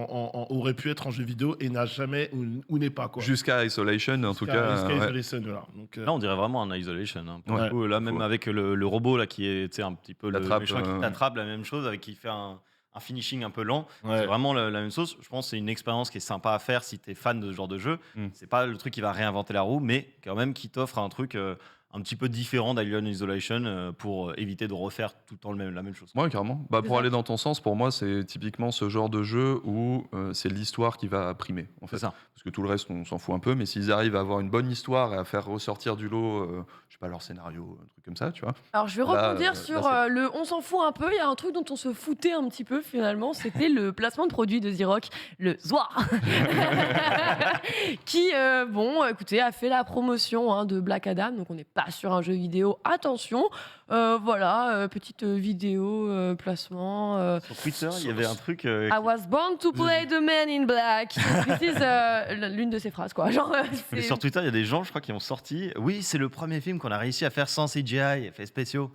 aurait pu être en jeu vidéo et n'a jamais ou n'est pas quoi. Jusqu'à Isolation, en tout Jusqu'à- cas. jusqu'à ouais. Isolation, voilà. Donc, Là, on dirait vraiment un Isolation. Hein. Pour le Ouais. coup, là, même Ouais. avec le robot là, qui est un petit peu le T'attrape, méchant qui t'attrape, la même chose, avec qui fait un finishing un peu lent. ouais. C'est vraiment la même chose. Je pense que c'est une expérience qui est sympa à faire si tu es fan de ce genre de jeu. Mm. C'est pas le truc qui va réinventer la roue, mais quand même qui t'offre un truc un petit peu différent d'Alien Isolation pour éviter de refaire tout le temps la même chose. Ouais, carrément. Bah, pour ça. aller dans ton sens, pour moi, c'est typiquement ce genre de jeu où c'est l'histoire qui va primer. En fait. C'est ça. Parce que tout le reste, on s'en fout un peu. Mais s'ils arrivent à avoir une bonne histoire et à faire ressortir du lot, je sais pas, leur scénario, un truc comme ça, tu vois. Alors, je vais Là, rebondir là, sur c'est- le on s'en fout un peu. Il y a un truc dont on se foutait un petit peu finalement, c'était le placement de produit de Z-Rock, le Zoar, qui, écoutez, a fait la promotion de Black Adam. Donc, on n'est pas sur un jeu vidéo. Attention, voilà, petite vidéo placement. Sur Twitter, il y avait un truc. I was born to play the man in black. This is l'une de ces phrases, quoi. Genre, Mais c'est- sur Twitter, il y a des gens, je crois, qui ont sorti. Oui, c'est le premier film qu'on a réussi à faire sans CGI, effets spéciaux.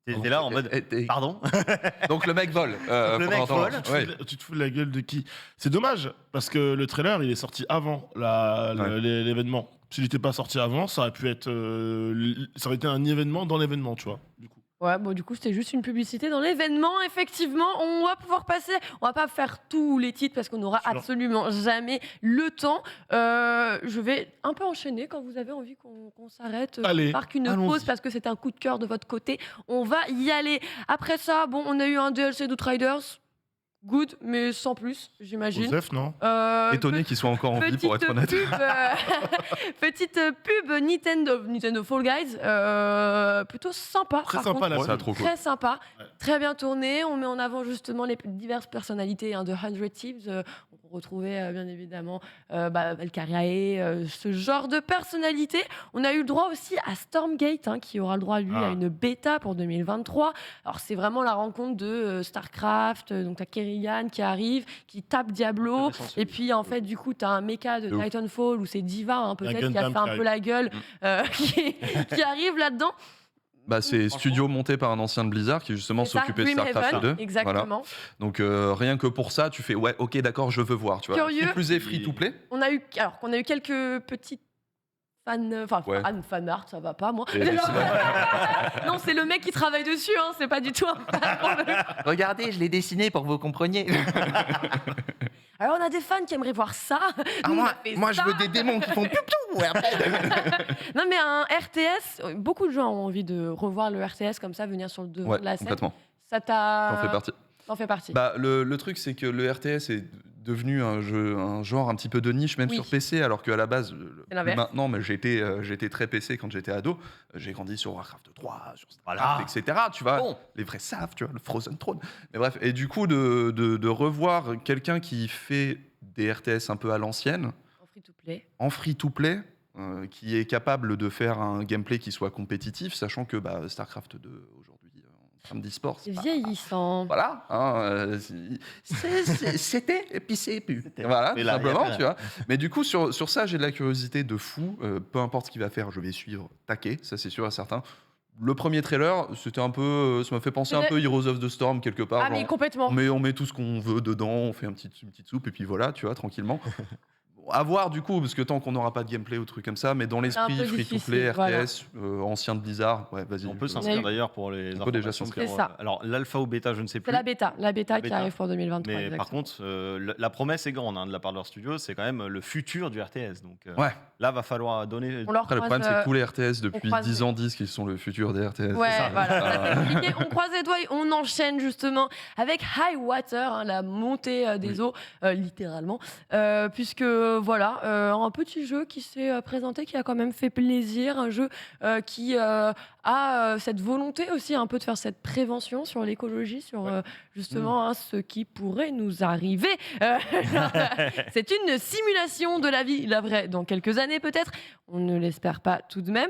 T'es là en mode. Pardon. Donc le mec vole. Le mec pendant un vole. temps. Tu te Ouais. fous de- tu te fous de la gueule de qui? C'est dommage parce que le trailer il est sorti avant Ouais. l'événement. S'il n'était pas sorti avant, ça aurait pu être ça aurait été un événement dans l'événement, tu vois. Du coup. Ouais, bon, du coup, c'était juste une publicité dans l'événement. Effectivement, on va pouvoir passer. On va pas faire tous les titres parce qu'on n'aura Sûr. absolument jamais le temps. Je vais un peu enchaîner quand vous avez envie qu'on s'arrête. Allez, qu'on marque une allons-y. pause parce que c'est un coup de cœur de votre côté. On va y aller. Après ça, bon, on a eu un DLC d'Outriders. good, mais sans plus, j'imagine. Joseph, non? Étonné qu'ils soient encore en vie, pour être honnête. Petite pub Nintendo Fall Guys, plutôt sympa. Très par sympa contre. la Ça, pub. trop cool. Très sympa, Ouais. très bien tourné. On met en avant justement les diverses personnalités de 100 Thieves. On retrouvait bien évidemment Valkyriae, ce genre de personnalité. On a eu le droit aussi à Stormgate, qui aura le droit, lui, à une bêta pour 2023. Alors, c'est vraiment la rencontre de StarCraft. Donc, tu as Kerrigan qui arrive, qui tape Diablo. Intéressant, celui-là. Et puis, en fait, du coup, tu as un mecha de De ouf. Titanfall où c'est Diva, Il y a peut-être, qui a Gundam fait un qui peu la gueule, qui arrive là-dedans. Bah, c'est studio monté par un ancien de Blizzard qui justement C'est ça, s'occupait de StarCraft 2. Dreamhaven, exactement. Voilà. Donc rien que pour ça, tu fais ouais, ok, d'accord, je veux voir. Tu vois. Curieux. Qui plus est free to play. On a eu quelques petites Ouais. fan art, ça va pas moi. Et Non, c'est le mec qui travaille dessus, c'est pas du tout un fan pour le- Regardez, je l'ai dessiné pour que vous compreniez. Alors on a des fans qui aimeraient voir ça. Ah, Nous, on moi, a fait moi je ça. veux des démons qui font piou-piou. Et après, Non mais un RTS, beaucoup de gens ont envie de revoir le RTS comme ça, venir sur le devant Ouais, de la scène. complètement. Ça t'a. J'en fais partie. T'en fais partie. Bah, le truc, c'est que le RTS est devenu un genre un petit peu de niche, même Oui. sur PC, alors qu'à la base, C'est l'inverse. maintenant, mais j'étais très PC quand j'étais ado. J'ai grandi sur Warcraft 3, sur Starcraft, Voilà. etc. Tu vois, Bon. les vrais savent, tu vois, le Frozen Throne. Mais bref, et du coup, de revoir quelqu'un qui fait des RTS un peu à l'ancienne, En free to play. en free-to-play, qui est capable de faire un gameplay qui soit compétitif, sachant que StarCraft 2, aujourd'hui, en termes d'e-sport, C'est pas- vieillissant. Voilà, c'était et puis c'est plus. Voilà, Mais tout là, simplement, y a- tu vois. Mais du coup, sur ça, j'ai de la curiosité de fou. Peu importe ce qu'il va faire, je vais suivre taquet, ça c'est sûr et certain. Le premier trailer, c'était un peu, ça m'a fait penser un peu Heroes of the Storm quelque part. Ah mais genre, complètement. on met tout ce qu'on veut dedans, on fait une petite soupe et puis voilà, tu vois, tranquillement. Bon, à voir du coup, parce que tant qu'on n'aura pas de gameplay ou truc comme ça, mais dans l'esprit peu free-to-play, difficile, voilà. RTS, ancien de Blizzard, ouais, vas-y. On peut On a s'inscrire eu- d'ailleurs pour les On peut déjà informations s'inscrire. pour, C'est ça. alors l'alpha ou bêta, je ne sais plus. C'est la bêta qui bêta. arrive pour 2023. Mais exactement. par contre, la promesse est grande de la part de leur studio, c'est quand même le futur du RTS. Donc Ouais. là, va falloir donner. On leur Après, le croise, problème, c'est que tous les RTS depuis croise 10 ans disent qu'ils sont le futur des RTS. Ouais, ça. voilà, ça, c'est compliqué. On croise les doigts et on enchaîne justement avec High Water, la montée des eaux, littéralement, puisque voilà, un petit jeu qui s'est présenté, qui a quand même fait plaisir, un jeu qui a cette volonté aussi un peu de faire cette prévention sur l'écologie, sur justement ce qui pourrait nous arriver. C'est une simulation de la vie, la vraie, dans quelques années peut-être. On ne l'espère pas tout de même.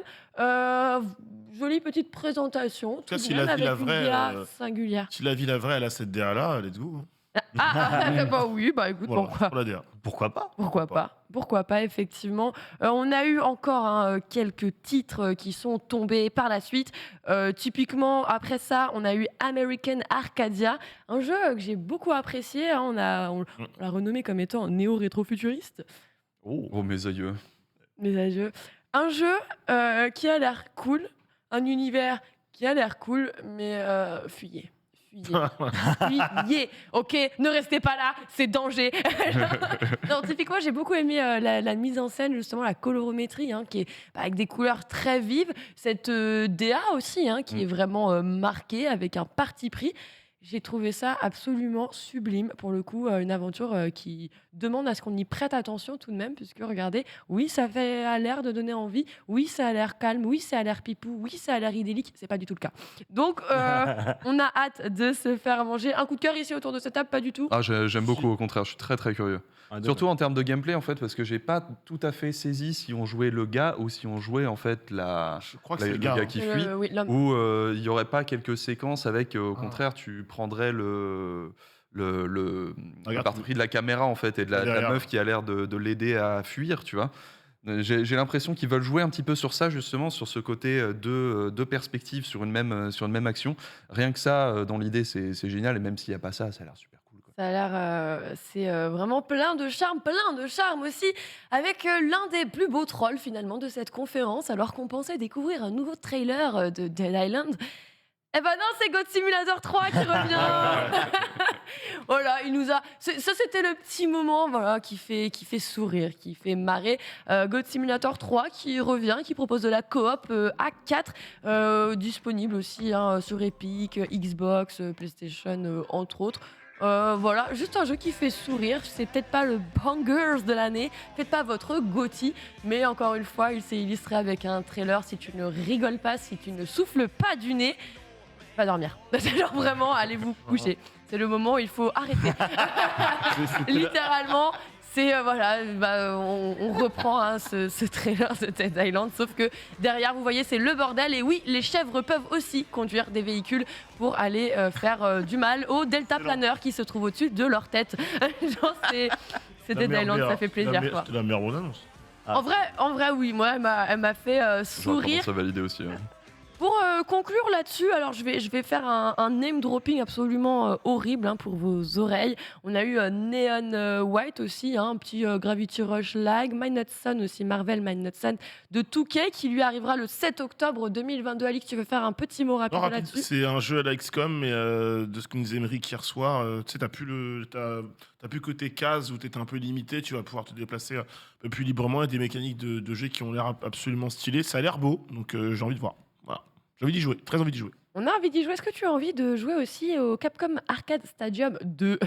Jolie petite présentation, tout cas, de si même, la vie, avec la une vraie, DA singulière. Si la vie la vraie, elle a cette DA là, let's go. Oui, écoute, Voilà, pourquoi pour la DA. Pourquoi pas Pourquoi pas, effectivement. On a eu encore quelques titres qui sont tombés par la suite. Typiquement, après ça, on a eu American Arcadia, un jeu que j'ai beaucoup apprécié. On l'a renommé comme étant néo-rétro-futuriste. Oh, mes aïeux. Mes adieux. Un jeu qui a l'air cool, un univers qui a l'air cool, mais fuyez. Fuyez. Ok, ne restez pas là, c'est danger. Non, typiquement, j'ai beaucoup aimé la mise en scène, justement, la colorométrie, qui est avec des couleurs très vives. Cette DA aussi, qui est vraiment marquée avec un parti pris. J'ai trouvé ça absolument sublime. Pour le coup, une aventure qui demande à ce qu'on y prête attention tout de même, puisque regardez, oui, ça a l'air de donner envie, oui, ça a l'air calme, oui, ça a l'air pipou, oui, ça a l'air idyllique. C'est pas du tout le cas. Donc, on a hâte de se faire manger. Un coup de cœur ici autour de cette table, pas du tout. Ah, j'aime beaucoup, au contraire, je suis très très curieux. Un, deux, Surtout en termes de gameplay, en fait, parce que j'ai pas tout à fait saisi si on jouait le gars ou si on jouait en fait Je crois que c'est le le gars. gars hein. qui fuit. Oui, l'homme. Ou il n'y aurait pas quelques séquences avec, au contraire, tu prendrais le Regarde, parti pris de la caméra en fait et de la derrière. meuf qui a l'air de l'aider à fuir, tu vois. J'ai l'impression qu'ils veulent jouer un petit peu sur ça, justement, sur ce côté deux perspectives sur une même action. Rien que ça, dans l'idée, c'est génial. Et même s'il n'y a pas ça, ça a l'air super cool, quoi. Ça a l'air, c'est vraiment plein de charme aussi, avec l'un des plus beaux trolls finalement de cette conférence, alors qu'on pensait découvrir un nouveau trailer de Dead Island. Eh ben non, c'est God Simulator 3 qui revient. Voilà, il nous a. Ça, c'était le petit moment, voilà, qui fait sourire, qui fait marrer. God Simulator 3 qui revient, qui propose de la coop à 4, disponible aussi sur Epic, Xbox, PlayStation, entre autres. Voilà, juste un jeu qui fait sourire. C'est peut-être pas le bangers de l'année, peut-être pas votre GOTY, mais encore une fois, il s'est illustré avec un trailer. Si tu ne rigoles pas, si tu ne souffles pas du nez, va dormir. C'est genre vraiment, allez vous coucher. C'est le moment où il faut arrêter. Littéralement, c'est voilà, on reprend hein, ce trailer de Dead Island, sauf que derrière, vous voyez, c'est le bordel. Et oui, les chèvres peuvent aussi conduire des véhicules pour aller faire du mal aux deltaplaneurs qui se trouvent au-dessus de leur tête. Genre, c'est Dead Island, ça fait plaisir. Quoi. C'était la meilleure bande-annonce. Ah. En vrai, oui, moi, elle m'a fait J'aurais sourire. tendance à valider aussi. Hein. Pour conclure là-dessus, alors je vais faire un name dropping absolument horrible hein, pour vos oreilles. On a eu Neon White aussi, hein, un petit Gravity Rush lag, Midnight Sun aussi, Marvel Midnight Sun de 2K qui lui arrivera le 7 octobre 2022. Alix, tu veux faire un petit mot rapide Non, là-dessus? c'est un jeu à la XCOM, mais de ce que nous disait Emeric hier soir, tu sais, t'as plus côté case où t'étais un peu limité, tu vas pouvoir te déplacer un peu plus librement et des mécaniques de jeu qui ont l'air absolument stylées. Ça a l'air beau, donc j'ai envie de voir. Voilà. J'ai envie d'y jouer, très envie d'y jouer. On a envie d'y jouer. Est-ce que tu as envie de jouer aussi au Capcom Arcade Stadium 2?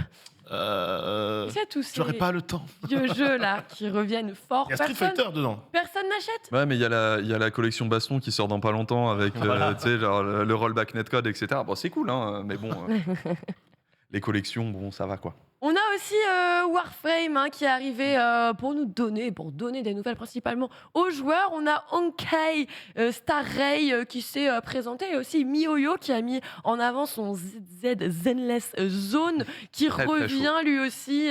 C'est tous ces J'aurais pas le temps. vieux jeux là qui reviennent fort. Il y a Street Fighter dedans. Personne n'achète. Ouais, mais il y a la collection Baston qui sort dans pas longtemps avec Voilà. tu sais, genre, le rollback netcode, etc. Bon, c'est cool, hein, mais bon, les collections, bon, ça va quoi. On a aussi Warframe hein, qui est arrivé pour donner des nouvelles principalement aux joueurs. On a Honkai Star Rail qui s'est présenté et aussi MiHoYo qui a mis en avant son ZZ Zenless Zone qui Très revient lui aussi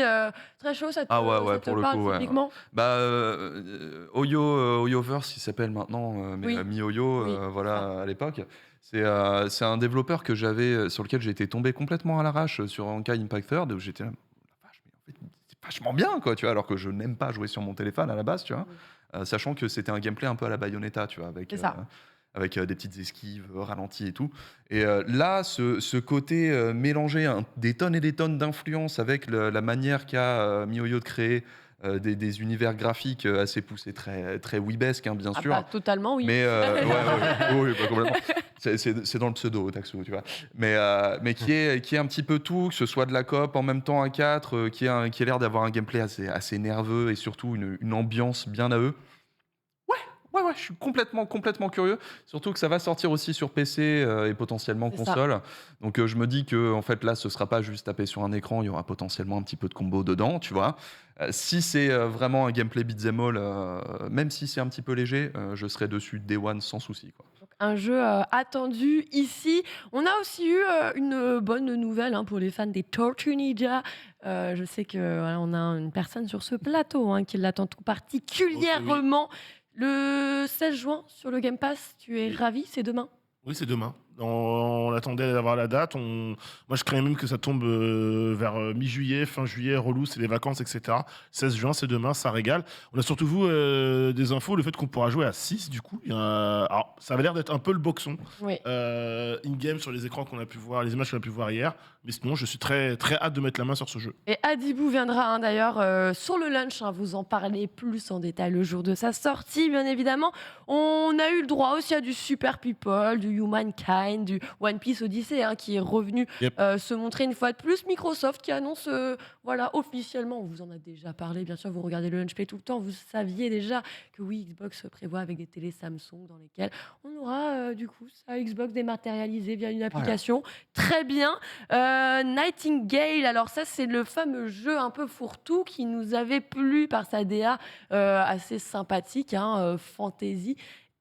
très chaud. Ça te, Ah ouais, ça te pour le parle coup, ouais. typiquement Bah, Oyoverse, il s'appelle maintenant, mais Oui. MiHoYo, Oui, voilà, à l'époque. C'est un développeur que sur lequel j'ai été tombé complètement à l'arrache sur Honkai Impact Third, où j'étais là, la vache, mais en fait, c'est vachement bien, quoi, tu vois, alors que je n'aime pas jouer sur mon téléphone à la base, tu vois, sachant que c'était un gameplay un peu à la Bayonetta, tu vois, avec, C'est ça. avec des petites esquives ralenties et tout. Et là, ce côté mélanger des tonnes et des tonnes d'influence avec la manière qu'a MiHoYo de créer des univers graphiques assez poussés, très weebesque, hein, bien Ah sûr. bah, totalement oui. Mais oui, bah, complètement. C'est dans le pseudo, Taxo, tu vois. Mais qui est un petit peu tout, que ce soit de la coop en même temps à 4, qui a l'air d'avoir un gameplay assez nerveux et surtout une ambiance bien à eux. Ouais, je suis complètement curieux. Surtout que ça va sortir aussi sur PC et potentiellement C'est ça. console. Donc je me dis que en fait là, ce sera pas juste taper sur un écran, il y aura potentiellement un petit peu de combo dedans, tu vois. Si c'est vraiment un gameplay beat'em all, même si c'est un petit peu léger, je serai dessus day one sans souci, quoi. Un jeu attendu ici. On a aussi eu une bonne nouvelle hein, pour les fans des Tortue Ninja. Je sais que voilà, on a une personne sur ce plateau hein, qui l'attend tout particulièrement. Le 16 juin sur le Game Pass, tu es ravi, c'est demain. Oui, c'est demain. On attendait d'avoir la date. Moi, je craignais même que ça tombe vers mi-juillet, fin juillet, relou, c'est les vacances, etc. 16 juin, c'est demain, ça régale. On a surtout, vous, des infos, le fait qu'on pourra jouer à 6, du coup. Alors, ça avait l'air d'être un peu le boxon. Oui. In-game sur les écrans qu'on a pu voir, les images qu'on a pu voir hier. Mais sinon, je suis très, très hâte de mettre la main sur ce jeu. Et Adibou viendra hein, d'ailleurs sur le lunch, hein, vous en parlez plus en détail le jour de sa sortie, bien évidemment. On a eu le droit aussi à du Super People, du Humankind, du One Piece Odyssey hein, qui est revenu Yep. se montrer une fois de plus. Microsoft qui annonce voilà, officiellement, on vous en a déjà parlé, bien sûr, vous regardez le lunch play tout le temps, vous saviez déjà que oui, Xbox prévoit avec des télés Samsung dans lesquelles on aura du coup sa Xbox dématérialisée via une application. Très bien. Nightingale, alors ça c'est le fameux jeu un peu fourre-tout qui nous avait plu par sa DA assez sympathique, hein, fantasy,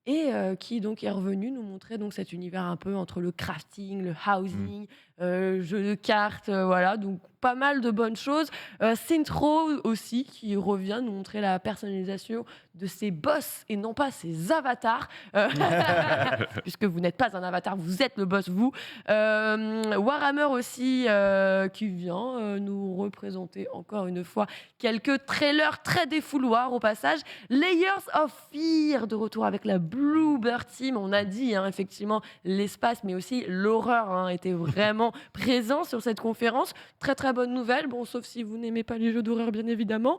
et qui donc est revenu nous montrer donc cet univers un peu entre le crafting, le housing, jeu de cartes, voilà, donc pas mal de bonnes choses. Saints Row aussi qui revient nous montrer la personnalisation de ses boss et non pas ses avatars, puisque vous n'êtes pas un avatar, vous êtes le boss vous. Warhammer aussi qui vient nous représenter encore une fois quelques trailers très défouloirs au passage. Layers of Fear de retour avec la Bluebird Team. On a dit hein, effectivement l'espace mais aussi l'horreur hein, était vraiment présent sur cette conférence. Très très bonne nouvelle, bon sauf si vous n'aimez pas les jeux d'horreur bien évidemment.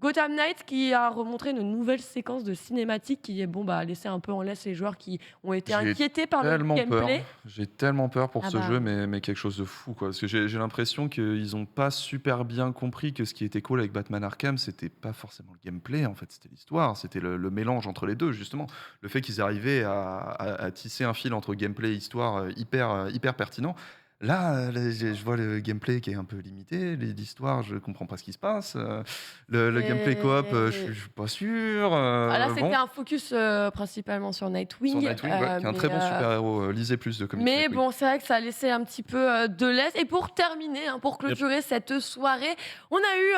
Gotham Knights qui a remontré une nouvelle séquence de cinématique qui a laissé un peu en laisse les joueurs qui ont été J'ai inquiétés par le tellement peur. gameplay. J'ai tellement peur pour Ah ce bah. jeu, mais quelque chose de fou, quoi. Parce que j'ai l'impression qu'ils n'ont pas super bien compris que ce qui était cool avec Batman Arkham, c'était pas forcément le gameplay, en fait, c'était l'histoire, c'était le mélange entre les deux, justement. Le fait qu'ils arrivaient à tisser un fil entre gameplay et histoire hyper pertinent. Là, je vois le gameplay qui est un peu limité, l'histoire, je comprends pas ce qui se passe. Le gameplay coop, je suis pas sûr. Là, bon. c'était un focus principalement sur Nightwing. Sur Nightwing, ouais, qui est un très bon super-héros. Lisez plus de comics. Mais Nightwing. bon, c'est vrai que ça a laissé un petit peu de laisse. Et pour terminer, pour clôturer cette soirée, on a eu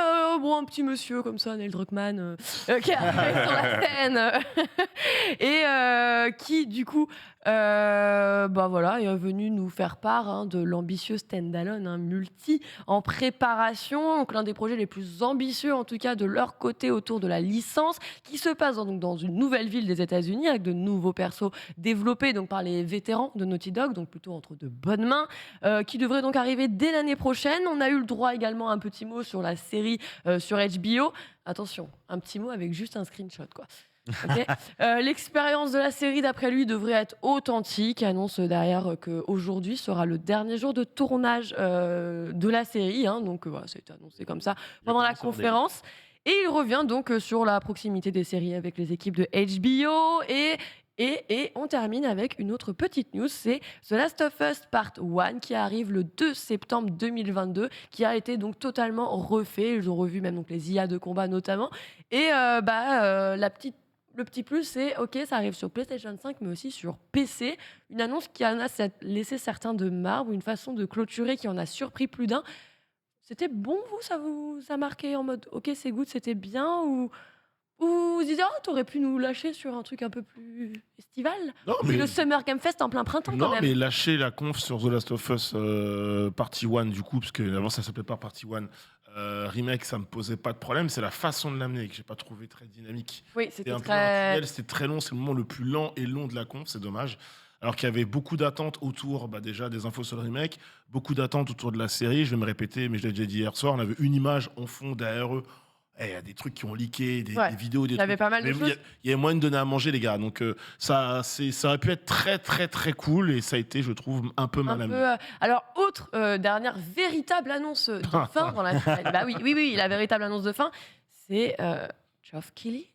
un petit monsieur comme ça, Neil Druckmann, qui est arrivé sur la scène et qui, du coup, est venu nous faire part de l'ambitieux standalone multi en préparation. Donc, l'un des projets les plus ambitieux, en tout cas de leur côté, autour de la licence, qui se passe donc dans une nouvelle ville des États-Unis avec de nouveaux persos développés donc par les vétérans de Naughty Dog, donc plutôt entre de bonnes mains, qui devrait donc arriver dès l'année prochaine. On a eu le droit également à un petit mot sur la série sur HBO. Attention, un petit mot avec juste un screenshot, quoi. Okay. L'expérience de la série, d'après lui, devrait être authentique. Annonce derrière qu'aujourd'hui sera le dernier jour de tournage de la série. Donc voilà, ça a été annoncé comme ça pendant la conférence. Et il revient donc sur la proximité des séries avec les équipes de HBO. Et on termine avec une autre petite news, c'est The Last of Us Part 1 qui arrive le 2 septembre 2022, qui a été donc totalement refait. Ils ont revu même donc les IA de combat notamment. Et le petit plus, c'est OK, ça arrive sur PlayStation 5, mais aussi sur PC. Une annonce qui en a laissé certains de marbre, une façon de clôturer qui en a surpris plus d'un. C'était bon, ça vous a marqué en mode OK, c'est good, c'était bien, ou vous disiez, t'aurais pu nous lâcher sur un truc un peu plus estival? Non, C'est mais le Summer Game Fest en plein printemps quand non, même. mais lâcher la conf sur The Last of Us Partie 1, du coup, parce que avant ça s'appelait pas Partie 1. Remake, ça me posait pas de problème. C'est la façon de l'amener que j'ai pas trouvé très dynamique. Oui, C'était c'était un peu très... intuitif, c'était très long. C'est le moment le plus lent et long de la conf. C'est dommage. Alors qu'il y avait beaucoup d'attentes autour, déjà des infos sur le remake, beaucoup d'attentes autour de la série. Je vais me répéter, mais je l'ai déjà dit hier soir. On avait une image en fond derrière eux. Il y a des trucs qui ont leaké, des vidéos, des Il y avait trucs. pas mal de Mais choses. il y a moyen de donner à manger, les gars. Donc ça aurait pu être très, très, très cool. Et ça a été, je trouve, un peu mal amené. Alors, autre dernière véritable annonce de fin dans la... Bah oui, la véritable annonce de fin, c'est Geoff Keighley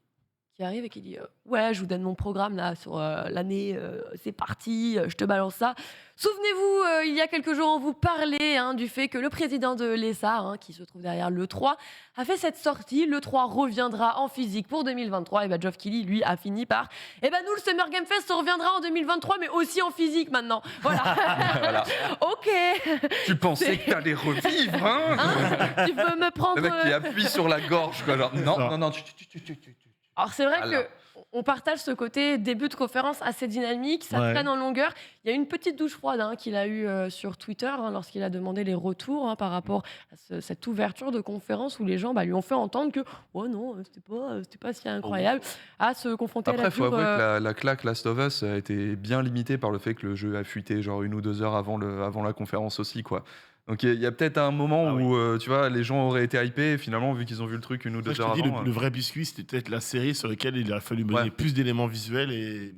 qui arrive et qui dit ouais, je vous donne mon programme là sur l'année, c'est parti, je te balance ça. Souvenez-vous, il y a quelques jours, on vous parlait du fait que le président de l'ESA, qui se trouve derrière l'E3, a fait cette sortie. L'E3 reviendra en physique pour 2023. Et Geoff Keighley, lui, a fini par nous, le Summer Game Fest reviendra en 2023, mais aussi en physique maintenant. Voilà. Voilà. Ok. Tu pensais que t'allais revivre, hein, Tu veux me prendre... Le mec qui appuie sur la gorge, quoi. Genre, non, tu. Alors c'est vrai Alors. qu'on partage ce côté début de conférence assez dynamique, ça traîne en longueur. Il y a une petite douche froide qu'il a eue sur Twitter lorsqu'il a demandé les retours par rapport à cette ouverture de conférence où les gens lui ont fait entendre que oh non, c'était pas si incroyable à se confronter Après, à la il faut pure, avouer que la claque Last of Us a été bien limitée par le fait que le jeu a fuité genre 1 ou 2 heures avant la conférence aussi, quoi. Donc il y a peut-être un moment où tu vois, les gens auraient été hypés et finalement, vu qu'ils ont vu le truc 1 ou 2 heures Je te dis, avant. le vrai biscuit, c'était peut-être la série sur laquelle il a fallu donner plus d'éléments visuels. Et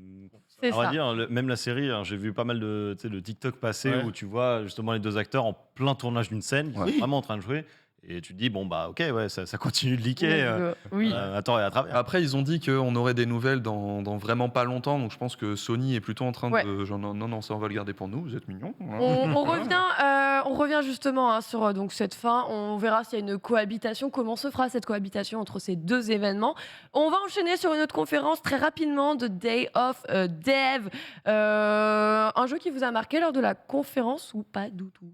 c'est On va ça. dire, même la série, j'ai vu pas mal de TikTok passer où tu vois justement les deux acteurs en plein tournage d'une scène, ils sont vraiment en train de jouer. Et tu te dis, bon, ok, ça continue de leaker. Oui. Attends, et à travers. Après, ils ont dit qu'on aurait des nouvelles dans vraiment pas longtemps, donc je pense que Sony est plutôt en train de. Genre, non, ça on va le garder pour nous, vous êtes mignons. On revient justement sur donc cette fin. On verra s'il y a une cohabitation. Comment se fera cette cohabitation entre ces deux événements? On va enchaîner sur une autre conférence très rapidement de Day of Dev. Un jeu qui vous a marqué lors de la conférence ou pas du tout?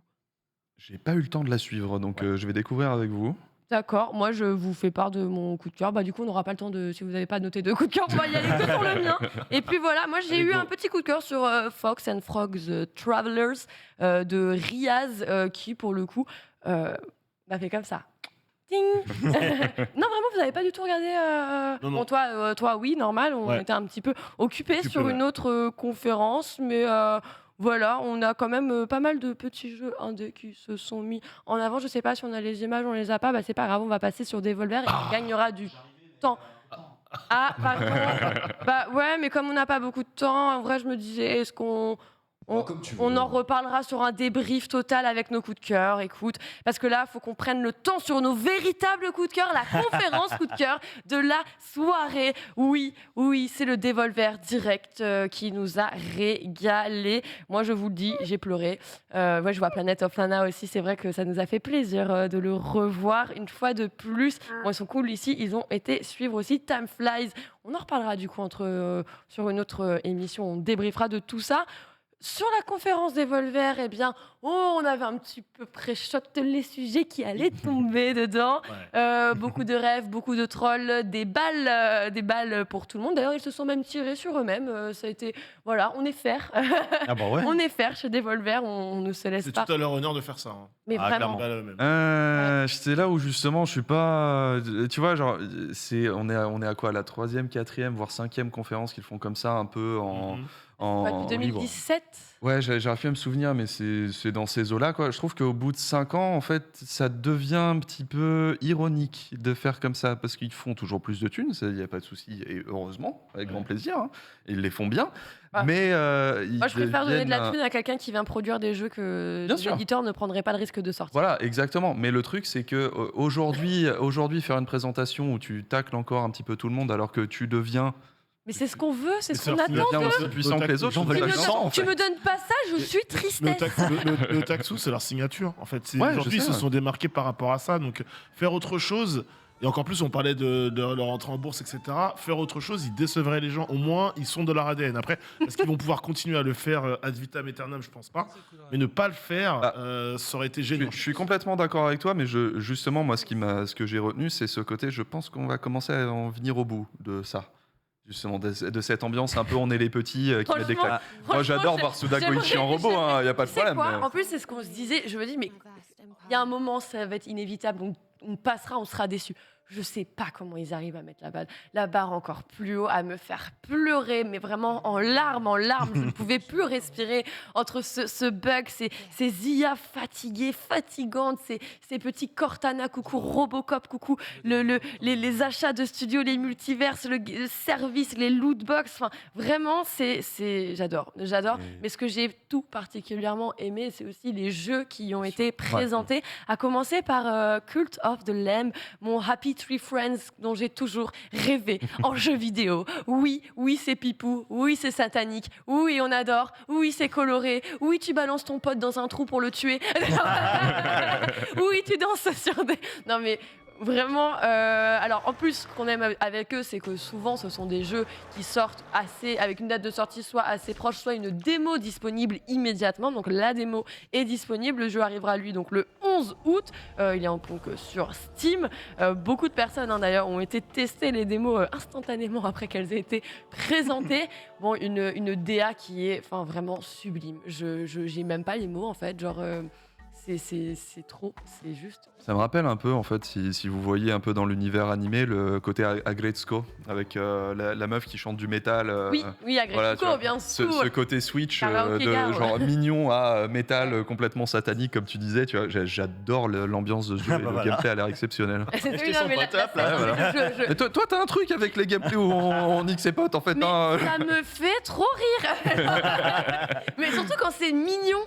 J'ai pas eu le temps de la suivre, donc je vais découvrir avec vous. D'accord, moi je vous fais part de mon coup de cœur. Du coup, on n'aura pas le temps de. Si vous n'avez pas noté de coup de cœur, on va y aller que sur le mien. Et puis voilà, moi j'ai eu un petit coup de cœur sur Fox and Frogs Travelers de Riaz qui, pour le coup, m'a fait comme ça. Ting. Non, vraiment, vous n'avez pas du tout regardé Non. Bon, toi, oui, normal. On était un petit peu occupés sur une autre conférence, mais. voilà, on a quand même pas mal de petits jeux indés qui se sont mis en avant. Je sais pas si on a les images, on les a pas. Bah, c'est pas grave, on va passer sur Devolver et on gagnera du temps. Ah, pardon. Bah ouais, mais comme on n'a pas beaucoup de temps, en vrai, je me disais, est-ce qu'on on en reparlera sur un débrief total avec nos coups de cœur, écoute. Parce que là, il faut qu'on prenne le temps sur nos véritables coups de cœur, la conférence coup de cœur de la soirée. Oui, c'est le Devolver Direct qui nous a régalé. Moi, je vous le dis, j'ai pleuré. Je vois Planet of Lana aussi. C'est vrai que ça nous a fait plaisir de le revoir une fois de plus. Bon, ils sont cool ici. Ils ont été suivre aussi Time Flies. On en reparlera du coup sur une autre émission. On débriefera de tout ça. Sur la conférence Devolver, eh bien, on avait un petit peu pré-shoté les sujets qui allaient tomber dedans. Beaucoup de rêves, beaucoup de trolls, des balles pour tout le monde. D'ailleurs, ils se sont même tirés sur eux-mêmes. Ça a été, voilà, on est fair. Ah bah ouais. On est fair chez Devolver, on ne se laisse C'est pas. tout à leur honneur de faire ça. Mais vraiment. clairement. C'est là où justement je suis pas. Tu vois, genre, on est à quoi, la 3e, 4e, voire 5e conférence qu'ils font comme ça, un peu en. Depuis 2017. Ouais, j'arrive plus à me souvenir, mais c'est dans ces eaux-là, quoi. Je trouve qu'au bout de 5 ans, en fait, ça devient un petit peu ironique de faire comme ça, parce qu'ils font toujours plus de thunes, il n'y a pas de souci, et heureusement, avec grand plaisir, hein. Ils les font bien. Ah. Mais Moi, je préfère donner de la deviennent thune à quelqu'un qui vient produire des jeux que Bien les sûr. éditeurs ne prendraient pas le risque de sortir. Voilà, exactement. Mais le truc, c'est que aujourd'hui, faire une présentation où tu tacles encore un petit peu tout le monde, alors que tu deviens Mais c'est ce qu'on veut, c'est ce Mais qu'on ça attend. bien Taxou, aussi puissant que les autres. j'en je veux trouve le ça sang, gênant. en Tu fait. me donnes pas ça, je suis tristesse. Le Taxou, c'est leur signature. En fait, Ouais, aujourd'hui, je ils sais, se sont démarqués par rapport à ça. Donc, faire autre chose, et encore plus, on parlait de leur entrée en bourse, etc. Faire autre chose, ils décevraient les gens. Au moins, ils sont de leur ADN. Après, est-ce qu'ils vont pouvoir continuer à le faire ad vitam aeternam? Je pense pas. Mais ne pas le faire, ça aurait été gênant. Je suis complètement d'accord avec toi, mais justement, moi, ce que j'ai retenu, c'est ce côté. Je pense qu'on va commencer à en venir au bout de ça. Justement, de cette ambiance un peu, on est les petits qui mettent des claques. Moi, j'adore voir Suda Goichi en robot, il n'y a pas de Tu sais problème. quoi mais- En plus, c'est ce qu'on se disait. Je me dis, mais il y a un moment, ça va être inévitable. Donc, on passera, on sera déçus. Je sais pas comment ils arrivent à mettre la barre encore plus haut, à me faire pleurer, mais vraiment en larmes. Je ne pouvais plus respirer entre ce bug, ces IA fatiguées, fatigantes, ces petits Cortana, coucou, Robocop, coucou, les achats de studios, les multiverses, le service, les lootbox. Enfin, vraiment, j'adore. Mais ce que j'ai tout particulièrement aimé, c'est aussi les jeux qui ont été présentés, à commencer par Cult of the Lamb, mon Happy Tree Friends dont j'ai toujours rêvé en jeu vidéo. Oui, c'est pipou. Oui, c'est satanique. Oui, on adore. Oui, c'est coloré. Oui, tu balances ton pote dans un trou pour le tuer. Oui, tu danses sur des... Non, mais... Vraiment, alors en plus, ce qu'on aime avec eux, c'est que souvent ce sont des jeux qui sortent avec une date de sortie soit assez proche, soit une démo disponible immédiatement. Donc la démo est disponible, le jeu arrivera lui donc le 11 août. Il est donc sur Steam. Beaucoup de personnes d'ailleurs ont été tester les démos instantanément après qu'elles aient été présentées. Bon, une DA qui est vraiment sublime. J'ai même pas les mots en fait, genre... C'est trop, c'est juste. Ça me rappelle un peu, en fait, si vous voyez un peu dans l'univers animé, le côté Agretsuko, avec la meuf qui chante du métal. Oui, voilà, tu Agretsuko, vois, bien sûr. ce côté switch Karaoke de girl. genre mignon à métal complètement satanique, comme tu disais. Tu vois, j'adore l'ambiance de ce jeu et le voilà. gameplay a l'air exceptionnel. Acheter son portable, là, voilà. Mais toi, t'as un truc avec les gameplays où on nique ses potes, en fait. Mais hein. ça me fait trop rire. Mais surtout quand c'est mignon.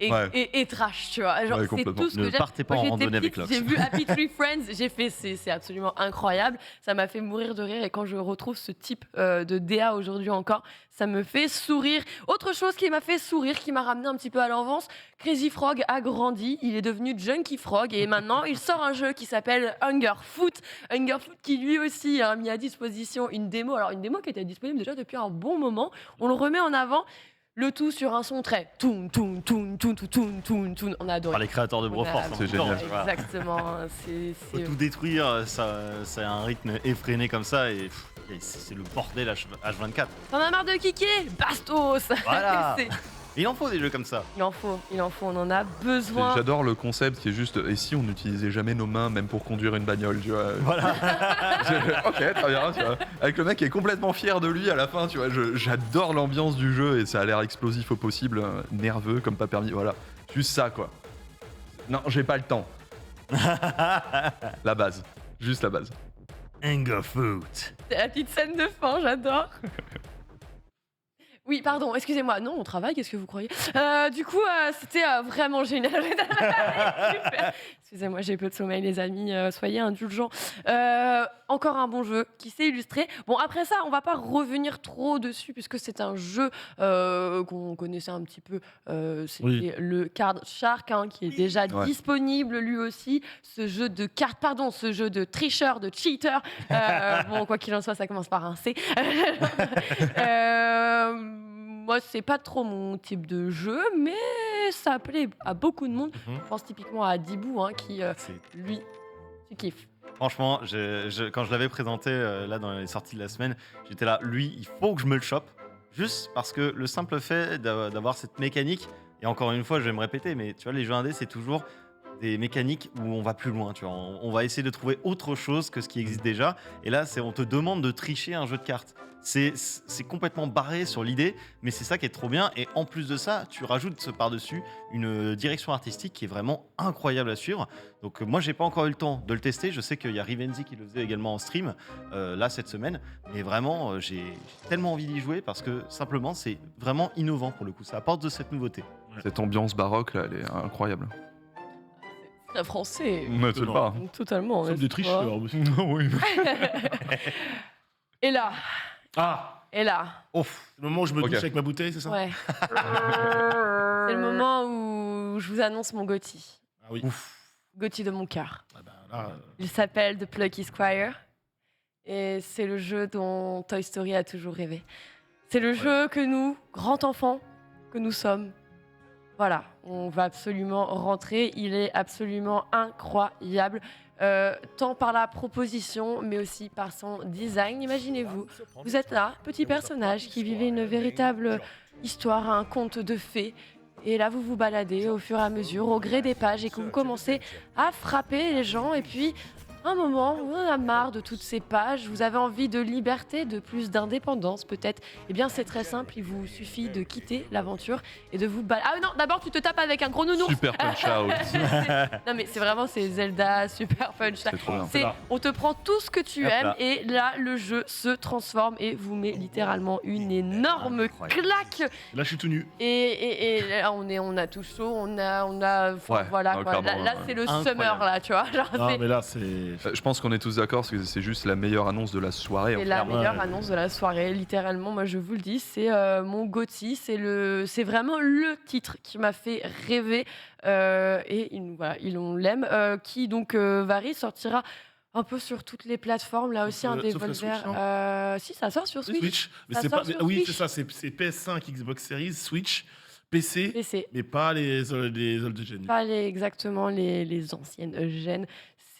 Et trash, tu vois. Genre, Ouais, c'est complètement. tout ce que Ne j'aime. partez pas Moi, en j'étais randonnée avec petite, Lox. J'ai vu Happy Tree Friends, j'ai fait, c'est absolument incroyable. Ça m'a fait mourir de rire. Et quand je retrouve ce type de DA aujourd'hui encore, ça me fait sourire. Autre chose qui m'a fait sourire, qui m'a ramené un petit peu à l'enfance, Crazy Frog a grandi. Il est devenu Junkie Frog. Et maintenant, il sort un jeu qui s'appelle Hunger Foot. Hunger Foot qui lui aussi a mis à disposition une démo. Alors, une démo qui était disponible déjà depuis un bon moment. On le remet en avant. Le tout sur un son très toun. On a adoré. Par les créateurs de Broforce. On a- C'est génial. Exactement. Faut tout détruire, ça a un rythme effréné comme ça et c'est le bordel H24. T'en as marre de kicker? Bastos. Voilà. C'est- Et il en faut des jeux comme ça. Il en faut, on en a besoin. J'adore le concept qui est juste, et si on n'utilisait jamais nos mains même pour conduire une bagnole, tu vois. Voilà. Ok, très bien, tu vois. Avec le mec qui est complètement fier de lui à la fin, tu vois. J'adore l'ambiance du jeu et ça a l'air explosif au possible, nerveux comme pas permis, voilà. Juste ça, quoi. Non, j'ai pas le temps. La base, juste la base. Anger Foot. C'est la petite scène de fin, j'adore. Oui, pardon, excusez-moi. Non, on travaille, qu'est-ce que vous croyez? Du coup, c'était vraiment génial. Super. Excusez-moi, j'ai peu de sommeil, les amis. Soyez indulgents. Encore un bon jeu qui s'est illustré. Bon, après ça, on va pas revenir trop dessus puisque c'est un jeu qu'on connaissait un petit peu. C'était le Card Shark qui est déjà disponible lui aussi. Ce jeu de cartes, pardon, ce jeu de tricheur, de cheater. Bon, quoi qu'il en soit, ça commence par un C. Moi, c'est pas trop mon type de jeu, mais ça plaît à beaucoup de monde. Je pense typiquement à Dibou, qui, lui, tu kiffes. Franchement, quand je l'avais présenté là dans les sorties de la semaine, j'étais là, lui, il faut que je me le chope. Juste parce que le simple fait d'avoir cette mécanique, et encore une fois, je vais me répéter, mais tu vois, les jeux indés, c'est toujours des mécaniques où on va plus loin, tu vois. On va essayer de trouver autre chose que ce qui existe déjà. Et là, on te demande de tricher un jeu de cartes. C'est complètement barré sur l'idée, mais c'est ça qui est trop bien. Et en plus de ça, tu rajoutes par-dessus une direction artistique qui est vraiment incroyable à suivre. Donc moi, j'ai pas encore eu le temps de le tester. Je sais qu'il y a Rivenzi qui le faisait également en stream là cette semaine. Mais vraiment, j'ai tellement envie d'y jouer parce que simplement, c'est vraiment innovant pour le coup. Ça apporte de cette nouveauté. Cette ambiance baroque là, elle est incroyable. Très français. Mais tu le pas. Totalement. Comme des tricheurs. Oui. Et là. Ah, Et là. Ouf. c'est le moment où je me Ok. douche avec ma bouteille, c'est ça? Ouais. C'est le moment où je vous annonce mon Gotti. Ah oui. Gotti de mon cœur. Ah bah, là, Il s'appelle The Plucky Squire. Et c'est le jeu dont Toy Story a toujours rêvé. C'est le jeu que nous, grands enfants, que nous sommes, voilà, on va absolument rentrer. Il est absolument incroyable, tant par la proposition, mais aussi par son design. Imaginez-vous, vous êtes là, petit personnage qui vivait une véritable histoire, un conte de fées. Et là, vous vous baladez au fur et à mesure, au gré des pages, et que vous commencez à frapper les gens. Et puis, un moment où on a marre de toutes ces pages, vous avez envie de liberté, de plus d'indépendance peut-être. Eh bien, c'est très simple, il vous suffit de quitter l'aventure et de vous balader. Ah non, d'abord, tu te tapes avec un gros nounours. Super punch out. Non mais c'est vraiment, c'est Zelda, Super Punch. C'est trop bien. C'est, on te prend tout ce que tu Hop aimes là. et là, le jeu se transforme et vous met littéralement une énorme Incroyable. claque. là, je suis tout nu. Et là, on a tout chaud, on a Ouais, voilà non, quoi. clairement, Là, ouais. c'est le Incroyable. summer là, tu vois. Genre, Non, c'est mais là, c'est. Je pense qu'on est tous d'accord parce que c'est juste la meilleure annonce de la soirée. c'est en la fait. meilleure Ouais. annonce de la soirée, littéralement. Moi, je vous le dis, c'est mon Gotti, c'est vraiment le titre qui m'a fait rêver. Et voilà, on l'aime. Qui donc varie, sortira un peu sur toutes les plateformes. Là aussi, un Sauf la Devolver. Switch, non Si, ça sort sur Switch. Mais Ça c'est sort pas. sur Oui, Switch. c'est ça. C'est PS5, Xbox Series, Switch, PC, PC. mais pas les old gen. Pas exactement les anciennes gènes.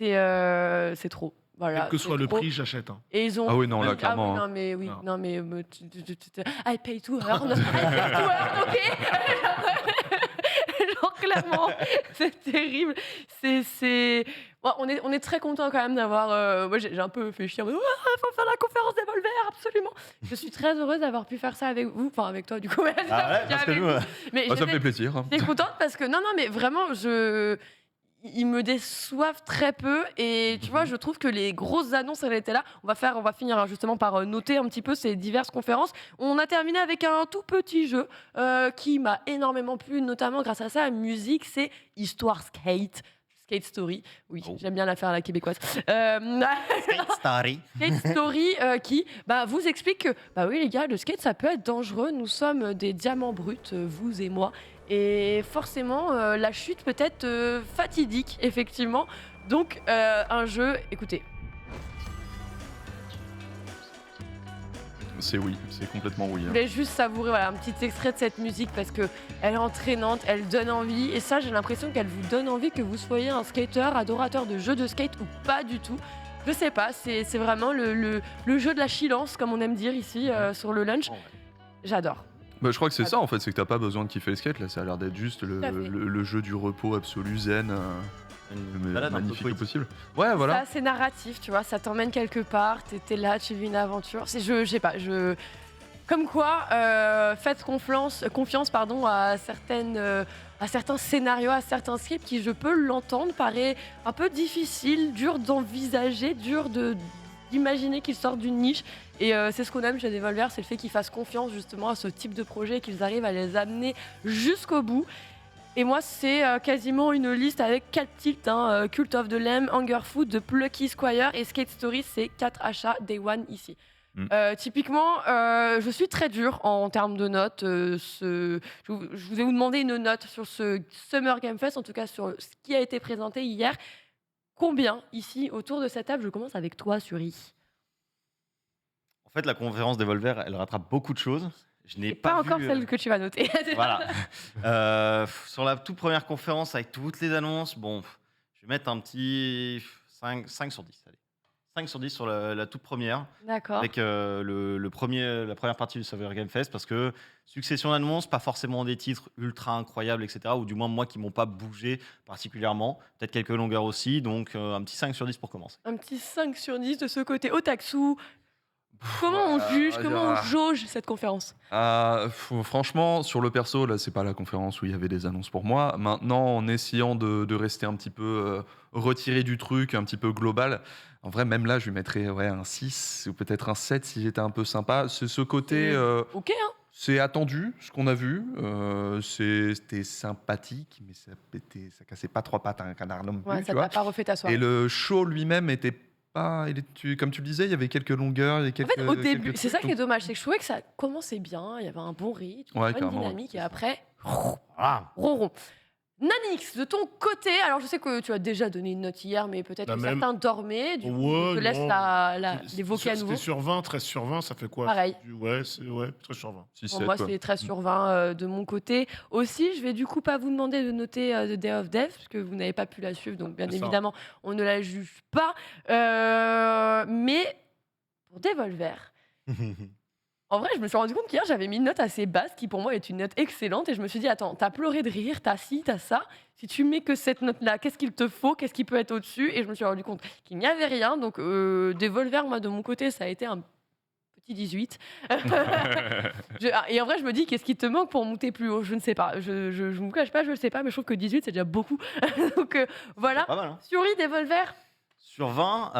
C'est trop. Voilà, Quel que c'est soit le trop. prix, j'achète. Hein. Et ils ont. Ah oui, non, là, Ah clairement. oui, hein. non, mais oui, Non. non, mais. I pay to earn. I pay to earn, ok. Genre, clairement, c'est terrible. Bon, on est très content quand même d'avoir. Moi, j'ai un peu fait chier en mode, il faut faire la conférence des Volver, absolument. Je suis très heureuse d'avoir pu faire ça avec vous, enfin avec toi, du coup. mais Ah ouais, parce que avec nous, vous. Mais Ah, ça me j'étais- fait plaisir. hein. J'étais contente parce que non, mais vraiment, ils me déçoivent très peu et tu vois, je trouve que les grosses annonces, elles étaient là. On va finir justement par noter un petit peu ces diverses conférences. On a terminé avec un tout petit jeu qui m'a énormément plu, notamment grâce à sa musique, c'est Histoire Skate. Skate Story, oui, Oh. j'aime bien la faire à la québécoise. Skate Story. Skate Story qui vous explique que, bah oui les gars, le skate ça peut être dangereux, nous sommes des diamants bruts, vous et moi, et forcément la chute peut être fatidique, effectivement. Donc un jeu, écoutez, C'est oui, c'est complètement oui. je hein. voulais juste savourer voilà, un petit extrait de cette musique parce que elle est entraînante, elle donne envie, et ça j'ai l'impression qu'elle vous donne envie que vous soyez un skater, adorateur de jeux de skate ou pas du tout. Je sais pas, c'est vraiment le jeu de la chillance, comme on aime dire ici sur le lunch. J'adore. Bah, je crois que c'est ça en fait, c'est que t'as pas besoin de kiffer le skate, là ça a l'air d'être juste Tout à fait. le jeu du repos absolu zen, Une mais balade un peu magnifique au poétique. possible. Ouais, voilà. C'est narratif, tu vois, ça t'emmène quelque part, t'es là, tu vis une aventure. Je sais pas, comme quoi, faites confiance pardon, à certains scénarios, à certains scripts qui, je peux l'entendre, paraît un peu difficile, dur d'envisager, d'imaginer qu'ils sortent d'une niche. Et c'est ce qu'on aime chez Devolver, c'est le fait qu'ils fassent confiance justement à ce type de projet, qu'ils arrivent à les amener jusqu'au bout. Et moi, c'est quasiment une liste avec 4 titres, hein, Cult of the Lamb, Hunger Food, The Plucky Squire et Skate Story, c'est 4 achats Day One ici. Typiquement, je suis très dur en termes de notes. Je vais vous demander une note sur ce Summer Game Fest, en tout cas sur ce qui a été présenté hier. Combien ici, autour de cette table? Je commence avec toi, Suri. En fait, la conférence Devolver, elle rattrape beaucoup de choses. Je n'ai Et pas pas vu, encore celle que tu vas noter. Voilà. Sur la toute première conférence avec toutes les annonces, bon, je vais mettre un petit 5 sur 10. Allez. 5 sur 10 sur la toute première, D'accord. avec la première partie du Summer Game Fest, parce que succession d'annonces, pas forcément des titres ultra incroyables, etc., ou du moins moi qui m'ont pas bougé particulièrement, peut-être quelques longueurs aussi, donc un petit 5 sur 10 pour commencer. Un petit 5 sur 10 de ce côté. Otaksu, comment on juge, comment on jauge cette conférence? Franchement, sur le perso, là, c'est pas la conférence où il y avait des annonces pour moi. Maintenant, en essayant de rester un petit peu retiré du truc, un petit peu global, en vrai, même là, je lui mettrais un 6 ou peut-être un 7 si j'étais un peu sympa. C'est ce côté. Ok, hein. C'est attendu, ce qu'on a vu. C'était sympathique, mais ça cassait pas trois pattes à un canard non plus. Ouais, tu ça vois. t'a pas refait ta soirée. Et le show lui-même était pas. Comme tu le disais, il y avait quelques longueurs. En fait, au début, quelques c'est ça trucs, qui est donc- dommage, c'est que je trouvais que ça commençait bien, il y avait un bon rythme, Ouais, une bonne carrément, dynamique, ouais, et c'est après, Ah, ronron. Nanix, de ton côté, alors je sais que tu as déjà donné une note hier, mais peut-être La que même. certains dormaient, du coup, Ouais, je te laisse non. l'évoquer à nouveau. C'était sur 20, 13 sur 20, ça fait quoi? Pareil. Ouais, 13 sur 20. 6, Pour 7, moi, quoi. c'est 13 sur 20 de mon côté. Aussi, je vais du coup pas vous demander de noter The Day of Death, parce que vous n'avez pas pu la suivre, donc bien C'est ça. évidemment, on ne la juge pas. Mais pour Devolver, en vrai, je me suis rendu compte qu'hier, j'avais mis une note assez basse, qui pour moi est une note excellente, et je me suis dit, attends, t'as pleuré de rire, t'as ci, t'as ça. Si tu mets que cette note-là, qu'est-ce qu'il te faut? Qu'est-ce qui peut être au-dessus? Et je me suis rendu compte qu'il n'y avait rien. Donc, Devolver, moi, de mon côté, ça a été un petit 18. Et en vrai, je me dis, qu'est-ce qui te manque pour monter plus haut? Je ne sais pas. Je ne vous cache pas, je ne sais pas, mais je trouve que 18, c'est déjà beaucoup. Donc, voilà. pas mal, hein. Suri, Devolver. Sur 20,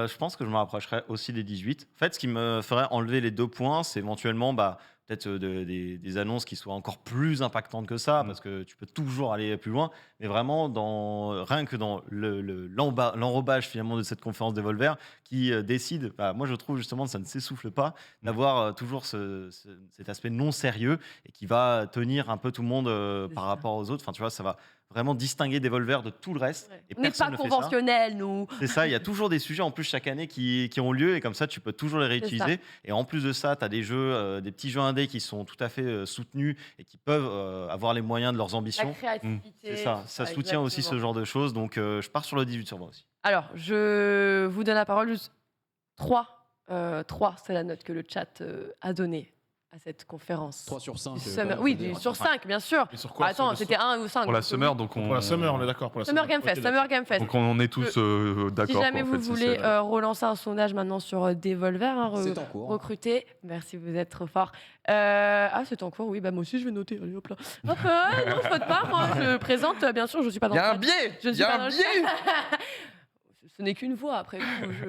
je pense que je me rapprocherais aussi des 18. En fait, ce qui me ferait enlever les 2 points, c'est éventuellement peut-être des annonces qui soient encore plus impactantes que ça, parce que tu peux toujours aller plus loin. Mais vraiment, rien que dans l'enrobage finalement de cette conférence Devolver, qui décide, moi je trouve justement que ça ne s'essouffle pas, d'avoir toujours cet aspect non sérieux et qui va tenir un peu tout le monde par ça. rapport aux autres. Enfin, tu vois, ça va vraiment distinguer Devolver de tout le reste. Et On n'est personne pas ne fait ça. conventionnels, nous. C'est ça, il y a toujours des sujets en plus chaque année qui ont lieu et comme ça tu peux toujours les réutiliser. Et en plus de ça, tu as des jeux, des petits jeux indés qui sont tout à fait soutenus et qui peuvent avoir les moyens de leurs La ambitions. créativité. C'est ça, ça soutient aussi exactement. ce genre de choses. Donc je pars sur le 18 sur moi aussi. Alors, je vous donne la parole juste 3. 3, c'est la note que le chat a donnée à cette conférence. 3 sur 5. Oui, sur 5, bien sûr. Et sur quoi? Attends, sur- c'était 1 ou 5. Pour la Summer, donc Pour la Summer, on est d'accord. Pour la Summer Game Ok, Fest, d'accord. Summer Game Fest. Donc on est tous d'accord. Si jamais quoi, en vous fait, si voulez c'est- relancer un sondage maintenant sur Devolver, hein, C'est en cours. recruter, merci, vous êtes trop fort. C'est en cours, oui, moi aussi je vais noter, allez hop là. Hop, non, je vote pas, moi je présente, bien sûr, je suis pas dans Il y a le un chat. biais Je ne Il suis y a pas un dans le biais Ce n'est qu'une voix, après tout,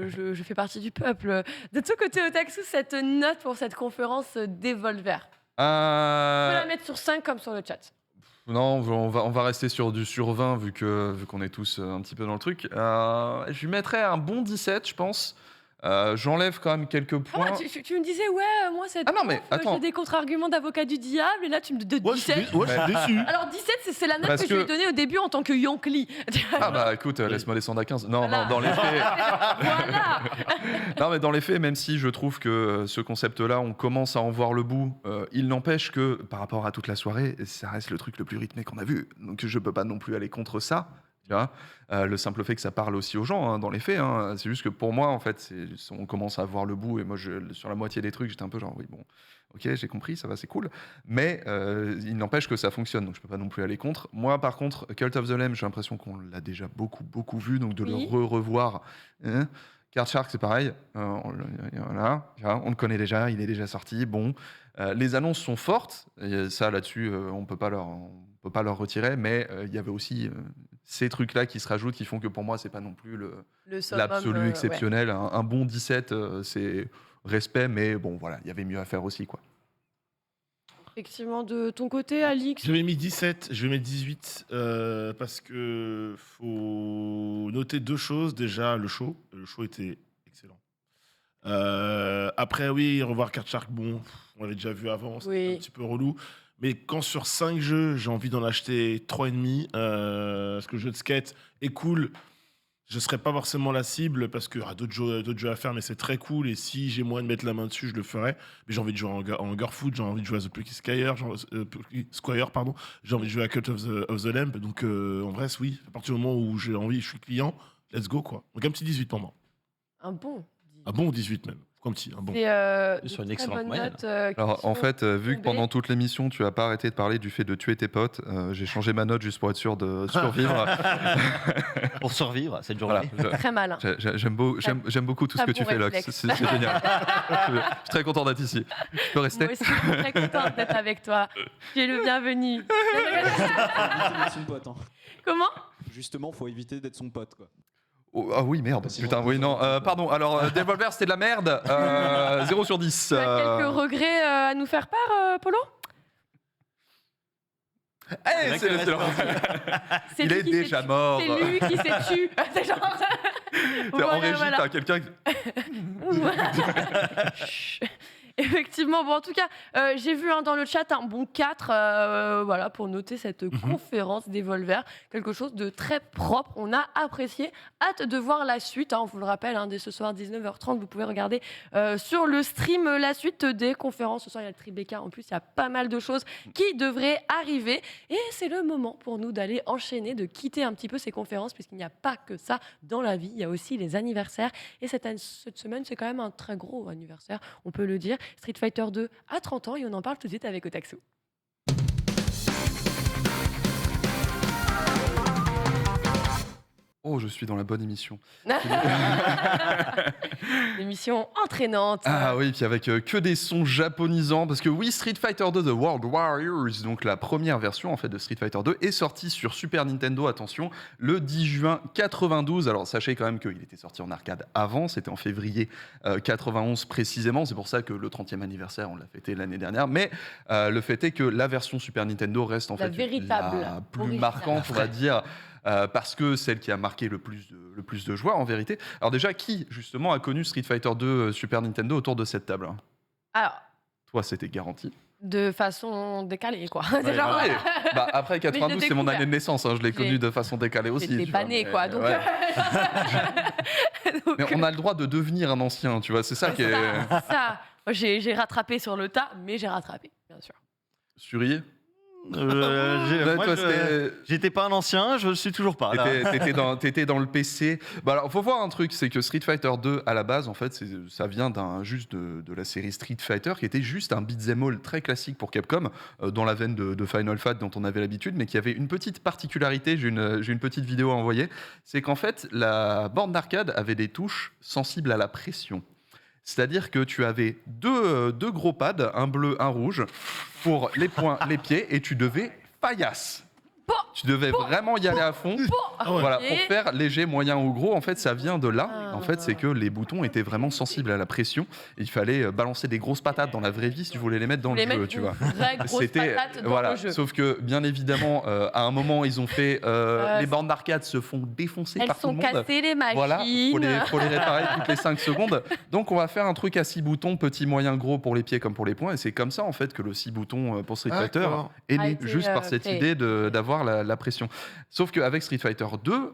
je fais partie du peuple. De tout côté, Otaksu, cette note pour cette conférence Devolver, on peut la mettre sur 5 comme sur le chat. Non, on va rester sur du sur 20 vu qu'on est tous un petit peu dans le truc. Je lui mettrais un bon 17, je pense. J'enlève quand même quelques points. Tu me disais, ouais, moi cette Ah non, mais conf, attends. j'ai des contre-arguments d'avocat du diable, et là tu me donnes Ouais, je suis 17. déçu. Alors 17, c'est la note Parce que je lui ai que- donnée au début en tant que Yonkli. Ah bah écoute, laisse-moi descendre à 15. Non, Voilà. non, dans les faits. Voilà. Non, mais dans les faits, même si je trouve que ce concept-là, on commence à en voir le bout, il n'empêche que par rapport à toute la soirée, ça reste le truc le plus rythmé qu'on a vu. Donc je peux pas non plus aller contre ça. Tu vois le simple fait que ça parle aussi aux gens, hein, dans les faits. Hein. C'est juste que pour moi, en fait, on commence à voir le bout. Et moi, sur la moitié des trucs, j'étais un peu genre, oui, bon, ok, j'ai compris, ça va, c'est cool. Mais il n'empêche que ça fonctionne, donc je peux pas non plus aller contre. Moi, par contre, Cult of the Lamb, j'ai l'impression qu'on l'a déjà beaucoup vu, donc de Oui. le revoir. Hein. Card Shark, c'est pareil. Voilà, on le connaît déjà, il est déjà sorti. Bon, les annonces sont fortes. Et ça, là-dessus, on peut pas leur retirer. Mais il y avait aussi ces trucs-là qui se rajoutent, qui font que pour moi, c'est pas non plus Le summum, l'absolu exceptionnel. Un bon 17, c'est respect, mais bon, voilà, il y avait mieux à faire aussi, quoi. Effectivement, de ton côté, Alix. J'avais mis 17, je vais mettre 18 parce que faut noter deux choses. Déjà, le show était excellent. Après, oui, revoir Card Shark, bon, on l'avait déjà vu avant, c'était Oui. un petit peu relou. Mais quand sur 5 jeux, j'ai envie d'en acheter 3,5, parce que le jeu de skate est cool, je ne serais pas forcément la cible parce qu'il y aura d'autres jeux à faire, mais c'est très cool. Et si j'ai moyen de mettre la main dessus, je le ferai. Mais j'ai envie de jouer en Girlfoot, j'ai envie de jouer à The Plucky Squire, pardon. J'ai envie de jouer à Cult of the Lamb. Donc en vrai, oui, à partir du moment où j'ai envie, je suis client, let's go, quoi. Donc un petit 18 pour moi. Un bon. Un bon 18 même. Quoi, un petit, un bon. C'est Sur une de très excellente bonnes moyenne. notes, qui Alors, en sont fait, vu que tombées. pendant toute l'émission, tu as pas arrêté de parler du fait de tuer tes potes, j'ai changé ma note juste pour être sûr de survivre. Pour survivre cette Voilà, journée. Très malin. j'aime beaucoup tout ce Très que tu bon fais, Lox. réflexe. C'est génial. Je suis très content d'être ici. Je peux rester? Moi aussi, je suis très contente d'être avec toi. Tu es le bienvenu. Éviter d'être son pote. Hein. Comment? Justement, faut éviter d'être son pote. Quoi. Oh, ah oui, merde. Sinon, Putain, oui, non. Pardon, alors, Devolver, c'était de la merde. 0 sur 10. Tu as quelques regrets à nous faire part, Polo? Eh, c'est C'est Il lui est qui déjà s'est- mort. C'est lui qui s'est tué. C'est genre- En Voilà, régie, voilà. t'as quelqu'un. Chut. Effectivement, bon, en tout cas, j'ai vu dans le chat un bon 4 voilà, pour noter cette conférence Devolver. Quelque chose de très propre. On a apprécié. Hâte de voir la suite. On vous le rappelle, dès ce soir, 19h30, vous pouvez regarder sur le stream la suite des conférences. Ce soir, il y a le Tribeca. En plus, il y a pas mal de choses qui devraient arriver. Et c'est le moment pour nous d'aller enchaîner, de quitter un petit peu ces conférences, puisqu'il n'y a pas que ça dans la vie. Il y a aussi les anniversaires. Et cette semaine, c'est quand même un très gros anniversaire, on peut le dire. Street Fighter 2 à 30 ans et on en parle tout de suite avec Otaksu. Oh, je suis dans la bonne émission. Émission entraînante. Ah oui, puis avec que des sons japonisants, parce que oui, Street Fighter 2 The World Warriors, donc la première version en fait de Street Fighter 2, est sortie sur Super Nintendo, attention, le 10 juin 92. Alors sachez quand même qu'il était sorti en arcade avant, c'était en février 91 précisément, c'est pour ça que le 30e anniversaire, on l'a fêté l'année dernière, mais le fait est que la version Super Nintendo reste en La fait véritable, la plus originale. marquante, on va dire. Parce que celle qui a marqué le plus de joueurs en vérité. Alors déjà, qui justement a connu Street Fighter 2 Super Nintendo autour de cette table? Alors, Toi, c'était garanti. de façon décalée, quoi. C'est Ouais, genre- ouais. Bah, après 92, c'est mon découvert. année de naissance. Je l'ai connu J'ai- de façon décalée aussi. J'étais tu pas vois, née, mais- quoi. Donc, ouais. donc, Mais on a le droit de devenir un ancien, tu vois. C'est ça qui est ça. Moi, j'ai rattrapé sur le tas, mais j'ai rattrapé, bien sûr. Surier. Moi, Toi, c'était- j'étais pas un ancien, je le suis toujours pas. Là. T'étais dans le PC. Bah alors, faut voir un truc, c'est que Street Fighter 2 à la base, en fait, ça vient juste de la série Street Fighter, qui était juste un beat'em all très classique pour Capcom, dans la veine de Final Fight dont on avait l'habitude, mais qui avait une petite particularité. J'ai une petite vidéo à envoyer. C'est qu'en fait, la borne d'arcade avait des touches sensibles à la pression. C'est-à-dire que tu avais deux gros pads, un bleu, un rouge, pour les poings, les pieds, et tu devais faillasse. Tu devais vraiment y aller à fond. Ah ouais. Voilà, Ok. pour faire léger, moyen ou gros, en fait, ça vient de là. Ah. En fait, c'est que les boutons étaient vraiment sensibles à la pression. Il fallait balancer des grosses patates dans la vraie vie si tu voulais les mettre dans Les le jeu, mettre tu vois. vraie grosse patate dans voilà. le jeu. Sauf que bien évidemment, à un moment, ils ont fait les bornes d'arcade se font défoncer Elles par tout le sont monde. cassées, les machines. Voilà, faut les réparer toutes les 5 secondes. Donc on va faire un truc à 6 boutons, petit, moyen, gros pour les pieds comme pour les poings. Et c'est comme ça en fait que le 6 boutons pour Street Fighter D'accord. est A né, été, juste par cette créé. idée d'avoir avoir la pression. Sauf qu'avec Street Fighter 2,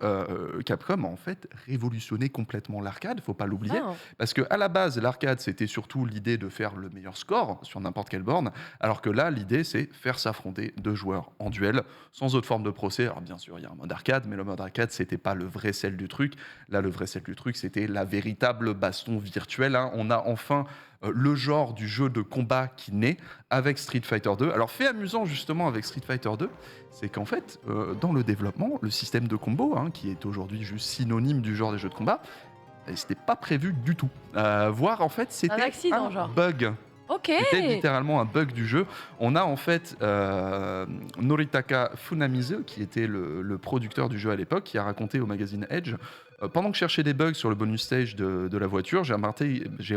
Capcom a en fait révolutionné complètement l'arcade, faut pas l'oublier. Ah. Parce qu'à la base, l'arcade, c'était surtout l'idée de faire le meilleur score sur n'importe quelle borne, alors que là, l'idée, c'est faire s'affronter deux joueurs en duel, sans autre forme de procès. Alors bien sûr, il y a un mode arcade, mais le mode arcade, c'était pas le vrai sel du truc. Là, le vrai sel du truc, c'était la véritable baston virtuelle, hein. On a enfin le genre du jeu de combat qui naît avec Street Fighter 2. Alors, fait amusant justement avec Street Fighter 2, c'est qu'en fait, dans le développement, le système de combo, hein, qui est aujourd'hui juste synonyme du genre des jeux de combat, c'était pas prévu du tout. Voire en fait, c'était accident, un genre. bug. Ok. C'était littéralement un bug du jeu. On a en fait Noritaka Funamizu, qui était le producteur du jeu à l'époque, qui a raconté au magazine Edge pendant que je cherchais des bugs sur le bonus stage de la voiture, j'ai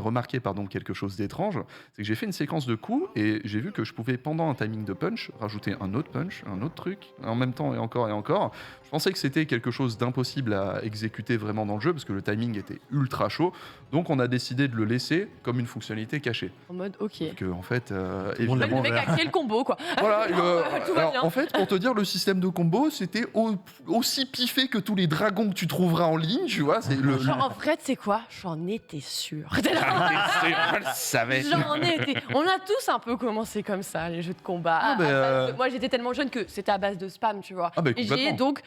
remarqué quelque chose d'étrange. C'est que j'ai fait une séquence de coups et j'ai vu que je pouvais, pendant un timing de punch, rajouter un autre punch, un autre truc, en même temps et encore et encore. Je pensais que c'était quelque chose d'impossible à exécuter vraiment dans le jeu parce que le timing était ultra chaud. Donc on a décidé de le laisser comme une fonctionnalité cachée. En mode, ok. Que, en fait, monde évidemment. Le mec a créé le combo, quoi. Voilà, Tout va bien. en fait, pour te dire, le système de combo, c'était aussi piffé que tous les dragons que tu trouveras en ligne, tu vois. C'est Genre, en vrai, tu sais quoi? J'en étais sûre. Je le savais. J'en étais. On a tous un peu commencé comme ça, les jeux de combat. Ah, mais, À base de- Moi, j'étais tellement jeune que c'était à base de spam, tu vois. Ah, mais Et j'ai complètement. donc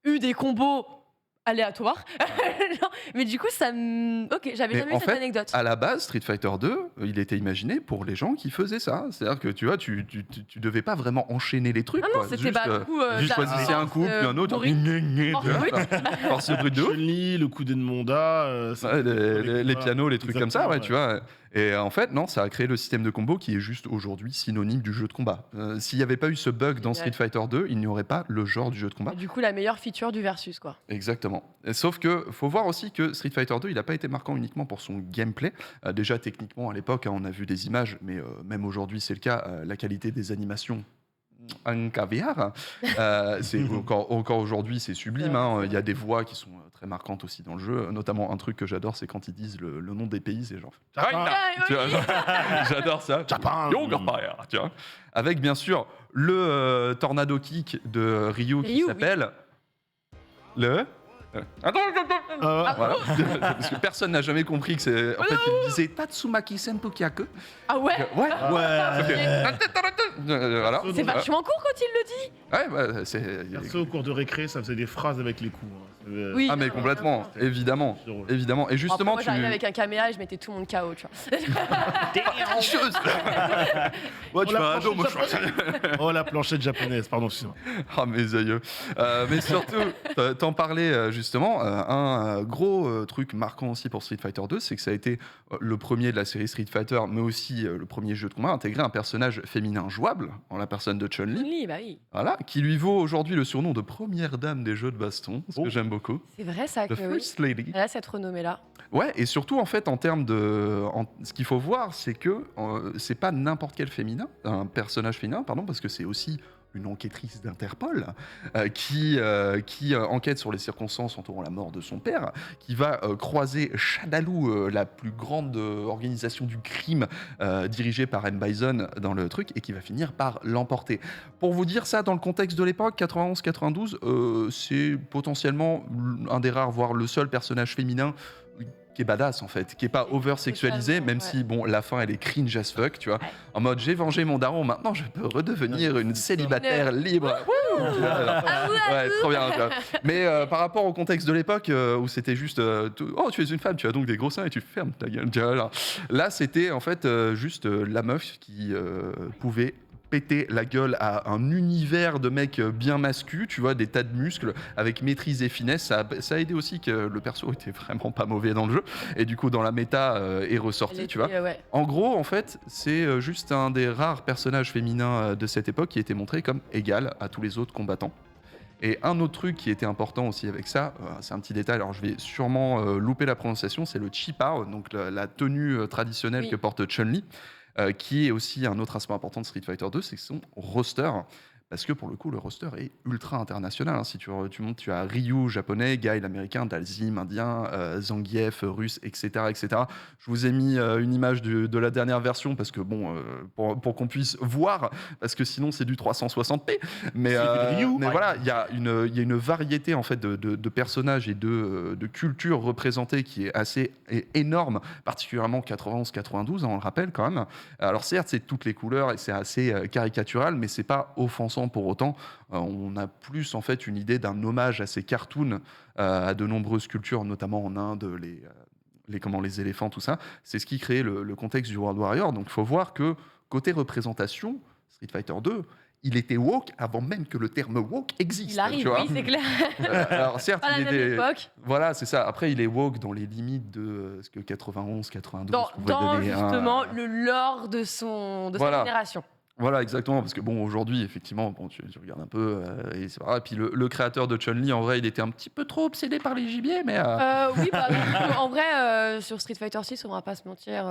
eu des combos aléatoires. Genre, mais du coup, ça me... Ok, j'avais Mais jamais eu en cette fait, anecdote. à la base, Street Fighter 2, il était imaginé pour les gens qui faisaient ça. C'est-à-dire que tu vois, tu devais pas vraiment enchaîner les trucs. Ah non, quoi. c'était Juste, pas du coup... juste choisissais un coup, puis un autre. Force brute. Force brute de ouf. Chun-Li, le coup d'Edmonda. Ouais, les pianos, les trucs comme ça, ouais, tu vois. Et en fait, non, ça a créé le système de combo qui est juste aujourd'hui synonyme du jeu de combat. S'il n'y avait pas eu ce bug dans Street Fighter 2, il n'y aurait pas le genre du jeu de combat. Du coup, la meilleure feature du versus, quoi. Exactement. Et sauf que faut voir aussi que Street Fighter 2, il n'a pas été marquant uniquement pour son gameplay. Déjà techniquement à l'époque, hein, on a vu des images, mais même aujourd'hui c'est le cas. La qualité des animations. Un caviar. C'est encore aujourd'hui, c'est sublime. Hein. Il y a des voix qui sont très marquantes aussi dans le jeu. Notamment un truc que j'adore, c'est quand ils disent le nom des pays, c'est genre. Tu vois, genre, j'adore ça. Japan. Yoga Fire, tu vois. Avec bien sûr le tornado kick de Ryu qui Ryu, oui. s'appelle le. Attends, voilà. Parce que personne n'a jamais compris que c'est. En fait, il disait Tatsumaki Senpukyaku. Ah ouais? Ouais. Ouais. Voilà. C'est vachement court quand il le dit. Ouais, bah, c'est. Perso, au cours de récré, ça faisait des phrases avec les coups. hein. Oui. Ah mais complètement, évidemment, drôle. évidemment. Et justement, Moi, j'arrivais avec un caméra et je mettais tout le monde KO, tu vois. Ouais, tu fais un dos, moi, Oh, la planchette japonaise, pardon, excuse-moi. Ah mes aïeux. Mais surtout, t'en parlais justement, un gros truc marquant aussi pour Street Fighter 2, c'est que ça a été le premier de la série Street Fighter, mais aussi le premier jeu de combat à intégrer un personnage féminin jouable, en la personne de Chun-Li, Oui, bah oui. voilà, qui lui vaut aujourd'hui le surnom de première dame des jeux de baston, ce que j'aime beaucoup. C'est vrai, ça, The que oui. First Lady. Elle a cette renommée-là. Ouais, et surtout en fait en termes de, ce qu'il faut voir, c'est que c'est pas n'importe quel un personnage féminin, pardon, parce que c'est aussi une enquêtrice d'Interpol qui enquête sur les circonstances entourant la mort de son père, qui va croiser Shadaloo, la plus grande organisation du crime dirigée par M. Bison dans le truc, et qui va finir par l'emporter. Pour vous dire ça, dans le contexte de l'époque, 91-92, c'est potentiellement un des rares, voire le seul personnage féminin qui est badass en fait, qui est pas over-sexualisé, même si bon, la fin elle est cringe as fuck, tu vois, en mode j'ai vengé mon daron, maintenant je peux redevenir une célibataire libre. Wouh, tu vois, alors, ouais, trop bien. Tu vois. Mais par rapport au contexte de l'époque où c'était juste oh tu es une femme, tu as donc des gros seins et tu fermes ta gueule. Tu vois, alors, là c'était en fait juste la meuf qui pouvait péter la gueule à un univers de mecs bien masculins, tu vois, des tas de muscles avec maîtrise et finesse. Ça a aidé aussi que le perso était vraiment pas mauvais dans le jeu, et du coup dans la méta est ressorti, tu vois. Ouais. En gros, en fait, c'est juste un des rares personnages féminins de cette époque qui était montré comme égal à tous les autres combattants. Et un autre truc qui était important aussi avec ça, c'est un petit détail, alors je vais sûrement louper la prononciation, c'est le Chipao, donc la tenue traditionnelle Oui. que porte Chun-Li, qui est aussi un autre aspect important de Street Fighter 2, c'est son roster. parce que pour le coup, le roster est ultra international. Hein. Si tu montes, tu as Ryu, japonais, Guile, américain, Dalsim, indien, Zangief, russe, etc., etc. Je vous ai mis une image de la dernière version, parce que bon, pour qu'on puisse voir, parce que sinon c'est du 360p. Mais voilà, il y a une variété en fait de personnages et de cultures représentées qui est assez énorme, particulièrement 91-92, on le rappelle quand même. Alors certes, c'est toutes les couleurs et c'est assez caricatural, mais c'est pas offensant pour autant. On a plus en fait une idée d'un hommage à ces cartoons, à de nombreuses cultures, notamment en Inde, les éléphants, tout ça. C'est ce qui crée le contexte du World Warrior. Donc il faut voir que côté représentation, Street Fighter 2, il était woke avant même que le terme woke existe. Il arrive, tu vois. oui, c'est clair. Alors certes, Pas la il même est époque. voilà, c'est ça. Après, il est woke dans les limites de ce que 91, 92 Dans pouvait donner. justement le lore de sa Voilà. génération. Voilà, exactement, parce que bon, aujourd'hui, effectivement, bon, tu regardes un peu, et c'est vrai. Et puis le créateur de Chun-Li, en vrai, il était un petit peu trop obsédé par les gibiers, mais Oui, bah, en vrai, sur Street Fighter 6, on va pas se mentir.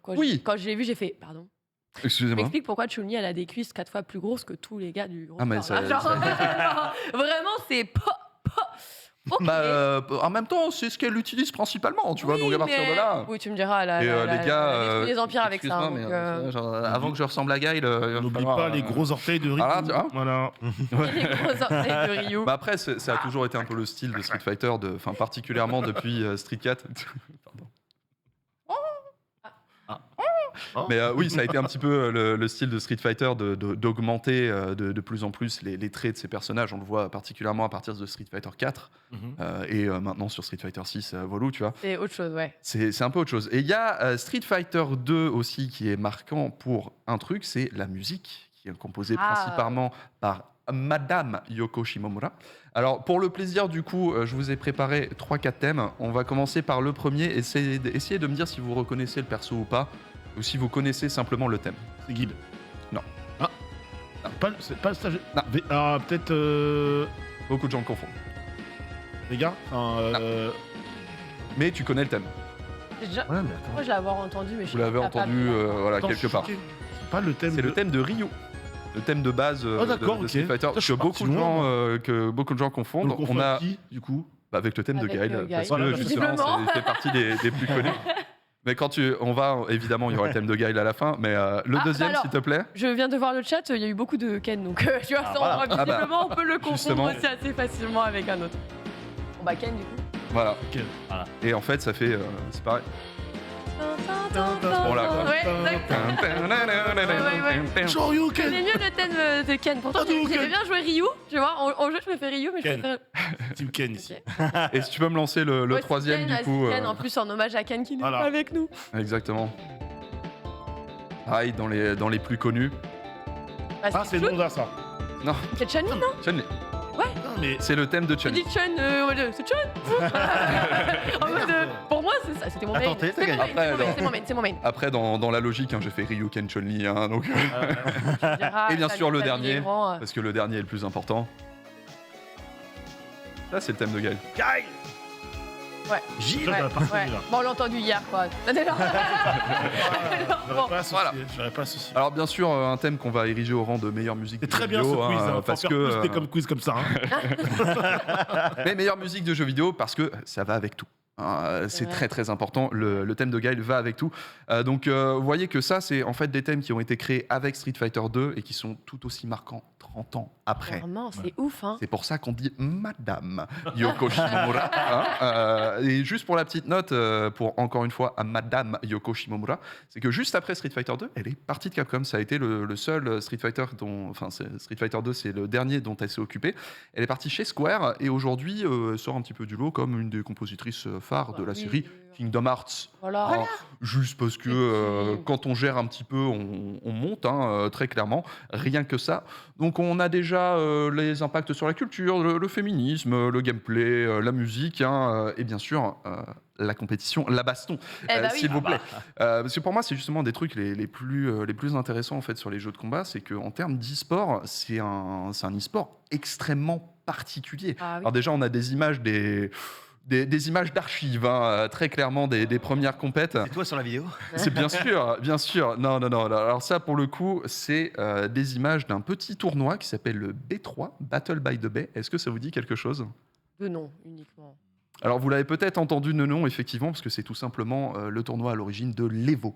Quand je l'ai vu, j'ai fait pardon. excusez-moi. M'explique pourquoi Chun-Li elle a des cuisses 4 fois plus grosses que tous les gars du groupe. Ah, mais ça- Vraiment, c'est pas. Ok. Bah, en même temps, c'est ce qu'elle utilise principalement, tu vois, donc à partir mais- de là. Oui, tu me diras, Et les gars, elle détruit les empires avec ça. excuse-moi, Donc, mais, genre, avant que je ressemble à Guile, il va N'oublie falloir, pas les gros orteils de Ryu. Ah là, tu vois. Voilà. les gros orteils de Ryu. Bah après, ça a toujours été un peu le style de Street Fighter, particulièrement depuis Street 4. Pardon. Mais oui, ça a été un petit peu le style de Street Fighter d'augmenter de plus en plus les traits de ces personnages. On le voit particulièrement à partir de Street Fighter 4 et maintenant sur Street Fighter 6, voilà, tu vois. C'est autre chose, ouais. C'est un peu autre chose. Et il y a Street Fighter 2 aussi qui est marquant pour un truc, c'est la musique, qui est composée principalement par Madame Yoko Shimomura. Alors, pour le plaisir, du coup, je vous ai préparé 3-4 thèmes. On va commencer par le premier. Essayez de me dire si vous reconnaissez le perso ou pas, ou si vous connaissez simplement le thème. C'est Guile. Non. Ah. C'est pas le stage. Non. Ah, peut-être. Beaucoup de gens le confondent. Les gars. Enfin, Mais tu connais le thème. Ouais, mais attends. moi, je l'ai avoir entendu, mais je Vous l'avez suis pas entendu voilà, Attends, quelque part. C'est pas le thème. C'est le thème de Ryu. Le thème de base Oh, d'accord, de ok. Street Fighter, Putain, je suis que beaucoup de gens On confondent. le confond On a avec qui, du coup avec le thème de Avec, Guile, Guile. parce Voilà, que justement, visiblement. ça fait partie des plus connus. Mais on va évidemment, il y aura le thème de Guile à la fin, mais le Ah, deuxième, alors, s'il te plaît. Je viens de voir le chat, il y a eu beaucoup de Ken, donc tu vois, voilà. visiblement, on peut le confondre justement. aussi assez facilement avec un autre. Bon, bah, Ken, du coup. Voilà. Ok, voilà. Et en fait, ça fait, c'est pareil. Bon, là, quoi. Ouais, exactement. Shoryuken. C'est mieux le thème de Ken. Pourtant, j'aimais bien jouer Ryu, tu vois. En jeu, je préfère Ryu, mais je Ken. préfère. Team Ken ici. Ok. Et si tu peux me lancer le Ouais, troisième, Ken, du coup. Ken, en plus, en hommage à Ken qui n'est Voilà. pas avec nous. Exactement. Pareil, dans les plus connus. Ah, c'est Nonda, ça. Non, C'est Chun-Li, non Chun-Li. Non, mais. C'est le thème de Tu Chun-Li. dis Chun, c'est Chun. En mode, pour moi, c'est ça. C'était mon main. Attends, t'as gagné. C'est mon main. Après, dans la logique, hein, j'ai fait Ryu, Ken, Chun-Li, hein, donc, Et Et bien sûr, le dernier. parce que le dernier est le plus important. Ça, c'est le thème de Guile. Guile. Ouais. Gilles, Ouais, j'aurais pas reconnu, ouais. là. Bon, on l'a entendu hier, quoi. J'aurais pas associé. Voilà. J'aurais pas associé. Alors, bien sûr, un thème qu'on va ériger au rang de meilleure musique C'est de très jeux bien ce vidéo, quiz. hein, Faut parce faire que, plus comme quiz comme ça. Hein. mais meilleure musique de jeux vidéo parce que ça va avec tout. C'est vrai. très très important. Le thème de Guile va avec tout. Donc vous voyez que ça, c'est en fait des thèmes qui ont été créés avec Street Fighter 2 et qui sont tout aussi marquants 30 ans après. Vraiment, c'est ouf, hein. C'est pour ça qu'on dit Madame Yoko Shimomura. Hein. Et juste pour la petite note, pour encore une fois à Madame Yoko Shimomura, c'est que juste après Street Fighter 2, elle est partie de Capcom. Ça a été le seul Street Fighter Street Fighter 2, c'est le dernier dont elle s'est occupée. Elle est partie chez Square et aujourd'hui elle sort un petit peu du lot comme une des compositrices phares de la Oui, série Kingdom Hearts. Voilà. Hein, juste parce que Et puis- quand on gère un petit peu, on monte, hein, très clairement. Rien que ça. Donc on a déjà les impacts sur la culture, le féminisme, le gameplay, la musique, hein, et bien sûr la compétition, la baston, Eh bah oui. s'il vous plaît. Parce que pour moi, c'est justement des trucs les plus intéressants en fait sur les jeux de combat, c'est qu'en termes d'e-sport, c'est un e-sport extrêmement particulier. Ah oui. Alors déjà, on a des images des images d'archives, hein, très clairement des premières compètes. C'est toi sur la vidéo? C'est bien sûr, bien sûr. Non, non, non. Alors ça, pour le coup, c'est des images d'un petit tournoi qui s'appelle le B3, Battle by the Bay. Est-ce que ça vous dit quelque chose? De nom uniquement. Alors, vous l'avez peut-être entendu de nom, effectivement, parce que c'est tout simplement le tournoi à l'origine de l'Evo,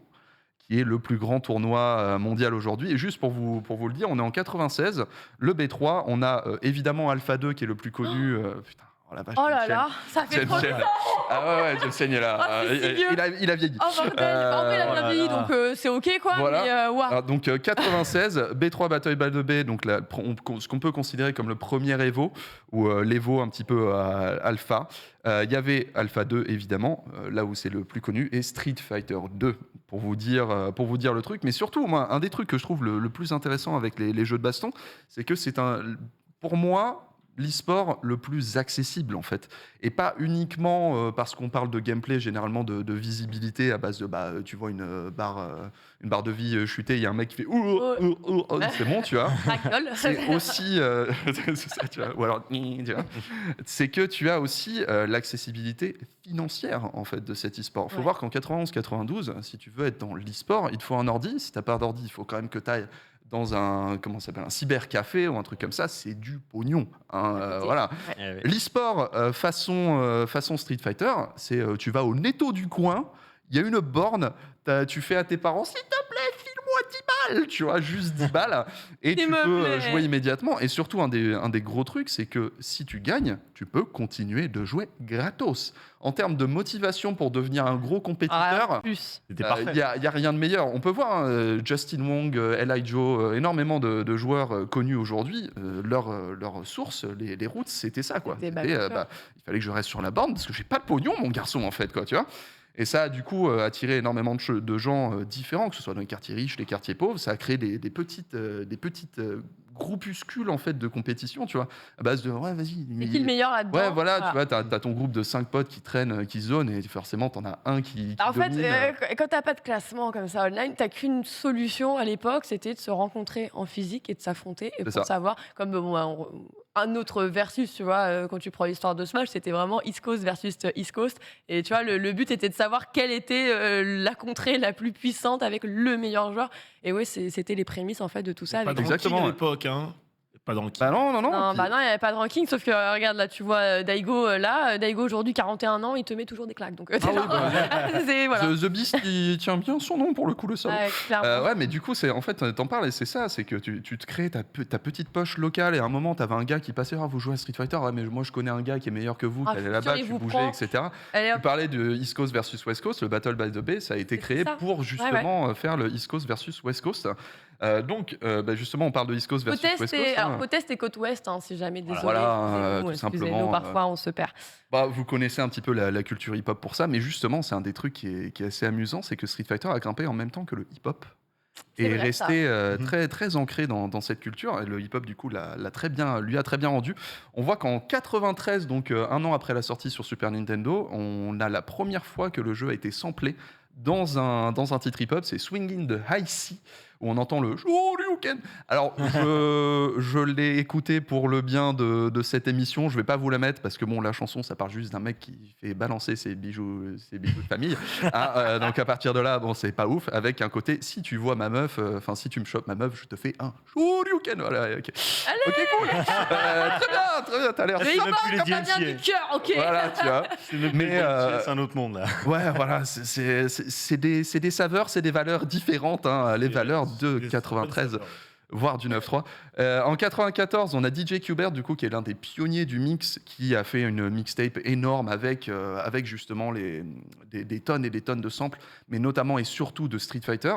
qui est le plus grand tournoi mondial aujourd'hui. Et juste pour vous le dire, on est en 96. Le B3, on a évidemment Alpha 2, qui est le plus connu. Putain, oh la vache. Oh là Jensen. là, ça fait trop Jensen. longtemps. Ah ouais, Jensen est là. Ah, c'est si vieux. Il a vieilli. Oh bordel, en vrai, il a bien là vieilli, là. donc c'est ok quoi. Voilà. Mais waouh. Alors, donc 96, B3 Battle by the Bay, donc ce qu'on peut considérer comme le premier Evo, ou l'Evo un petit peu Alpha. Il y avait Alpha 2 évidemment, là où c'est le plus connu, et Street Fighter 2, pour vous dire le truc. Mais surtout, moi, un des trucs que je trouve le plus intéressant avec les jeux de baston, c'est que c'est pour moi, l'e-sport le plus accessible en fait, et pas uniquement parce qu'on parle de gameplay, généralement de visibilité à base de tu vois une barre de vie chuter, il y a un mec qui fait c'est bon, tu vois. Ragnol. C'est aussi c'est ça, tu vois, ou alors tu vois. C'est que tu as aussi l'accessibilité financière en fait de cet e-sport. Faut Ouais. voir qu'en 91-92, si tu veux être dans l'e-sport, il te faut un ordi. Si t'as pas d'ordi, il faut quand même que tu ailles dans un cybercafé ou un truc comme ça, c'est du pognon, hein, voilà. Eh oui. L'e-sport façon Street Fighter, c'est tu vas au netto du coin, il y a une borne, tu fais à tes parents, s'il te plaît, file-moi 10 balles, tu vois, juste 10 balles, et S'il tu me peux plaît. jouer immédiatement. Et surtout, un des gros trucs, c'est que si tu gagnes, tu peux continuer de jouer gratos. En termes de motivation pour devenir un gros compétiteur, Ah, plus. C'était il parfait. n'y a rien de meilleur. On peut voir Justin Wong, Eli Joe, énormément de joueurs connus aujourd'hui. Leur source, les routes, c'était ça. Quoi. C'était, C'était, bien sûr. il fallait que je reste sur la borne parce que j'ai pas de pognon, mon garçon, en fait. Quoi, tu vois. Et ça a du coup attiré énormément de gens différents, que ce soit dans les quartiers riches, les quartiers pauvres. Ça a créé des petites groupuscules en fait, de compétition, tu vois, à base de ouais, vas-y. C'est qui le meilleur là-dedans? Ouais, voilà, tu vois, t'as ton groupe de 5 potes qui traînent, qui zonent, et forcément, t'en as un qui En fait, domine. quand t'as pas de classement comme ça online, t'as qu'une solution à l'époque, c'était de se rencontrer en physique et de s'affronter et C'est pour ça. savoir, comme un autre versus, tu vois, quand tu prends l'histoire de Smash, c'était vraiment East Coast versus East Coast. Et tu vois, le but était de savoir quelle était la contrée la plus puissante avec le meilleur joueur. Et ouais, c'était les prémices en fait de tout ça. Pas Avec... de Exactement, ranking à ouais. l'époque, hein. Pas de ranking. Bah non, non, non. Non, puis- bah non, il n'y avait pas de ranking, sauf que regarde là, tu vois Daigo là, Daigo aujourd'hui 41 ans, il te met toujours des claques. Donc oui, bah, c'est voilà. The Beast, il tient bien son nom pour le coup, le salaud. Ouais, clairement. Ouais, mais du coup, en fait, t'en parles et c'est ça, c'est que tu te crées ta petite poche locale et à un moment, t'avais un gars qui passait, vous jouez à Street Fighter, ouais, mais moi je connais un gars qui est meilleur que vous, Ah, qui allait sûr, là-bas, il tu vous bougeais, prend. etc. Allez, Tu hop. parlais de East Coast versus West Coast, le Battle by the Bay, ça a été C'est créé ça. pour justement faire le East Coast versus West Coast. Donc, justement, on parle de East Coast versus Côte West Est Coast. et, hein. alors, côte Est et côte Ouest, hein, si jamais, désolé. Voilà, excusez-nous, tout excusez-nous, simplement, parfois on se perd. Bah, vous connaissez un petit peu la culture hip-hop pour ça, mais justement, c'est un des trucs qui est assez amusant, c'est que Street Fighter a grimpé en même temps que le hip-hop. C'est Et est vrai, resté Mhm. très, très ancré dans cette culture. Et le hip-hop, du coup, lui a très bien rendu. On voit qu'en 93, donc un an après la sortie sur Super Nintendo, on a la première fois que le jeu a été samplé dans un titre hip-hop, c'est Swingin' the High C, où on entend le Shoryuken. Alors, je l'ai écouté pour le bien de cette émission. Je vais pas vous la mettre parce que bon, la chanson, ça part juste d'un mec qui fait balancer ses bijoux de famille. Hein, donc à partir de là, bon, c'est pas ouf. Avec un côté, si tu vois ma meuf, si tu me chopes ma meuf, je te fais un Shoryuken. Voilà. Ok, ok, cool. Très bien. T'as l'air Le c'est hip-hop, même plus les quand ça vient DLC. du cœur, ok. voilà, tu vois. C'est même plus Mais, les DLC, c'est un autre monde là. Ouais, voilà, c'est des saveurs, c'est des valeurs différentes, hein, les valeurs de 93, voire du 9.3. En 94, on a DJ Qbert, du coup, qui est l'un des pionniers du mix, qui a fait une mixtape énorme avec justement des tonnes et des tonnes de samples, mais notamment et surtout de Street Fighter.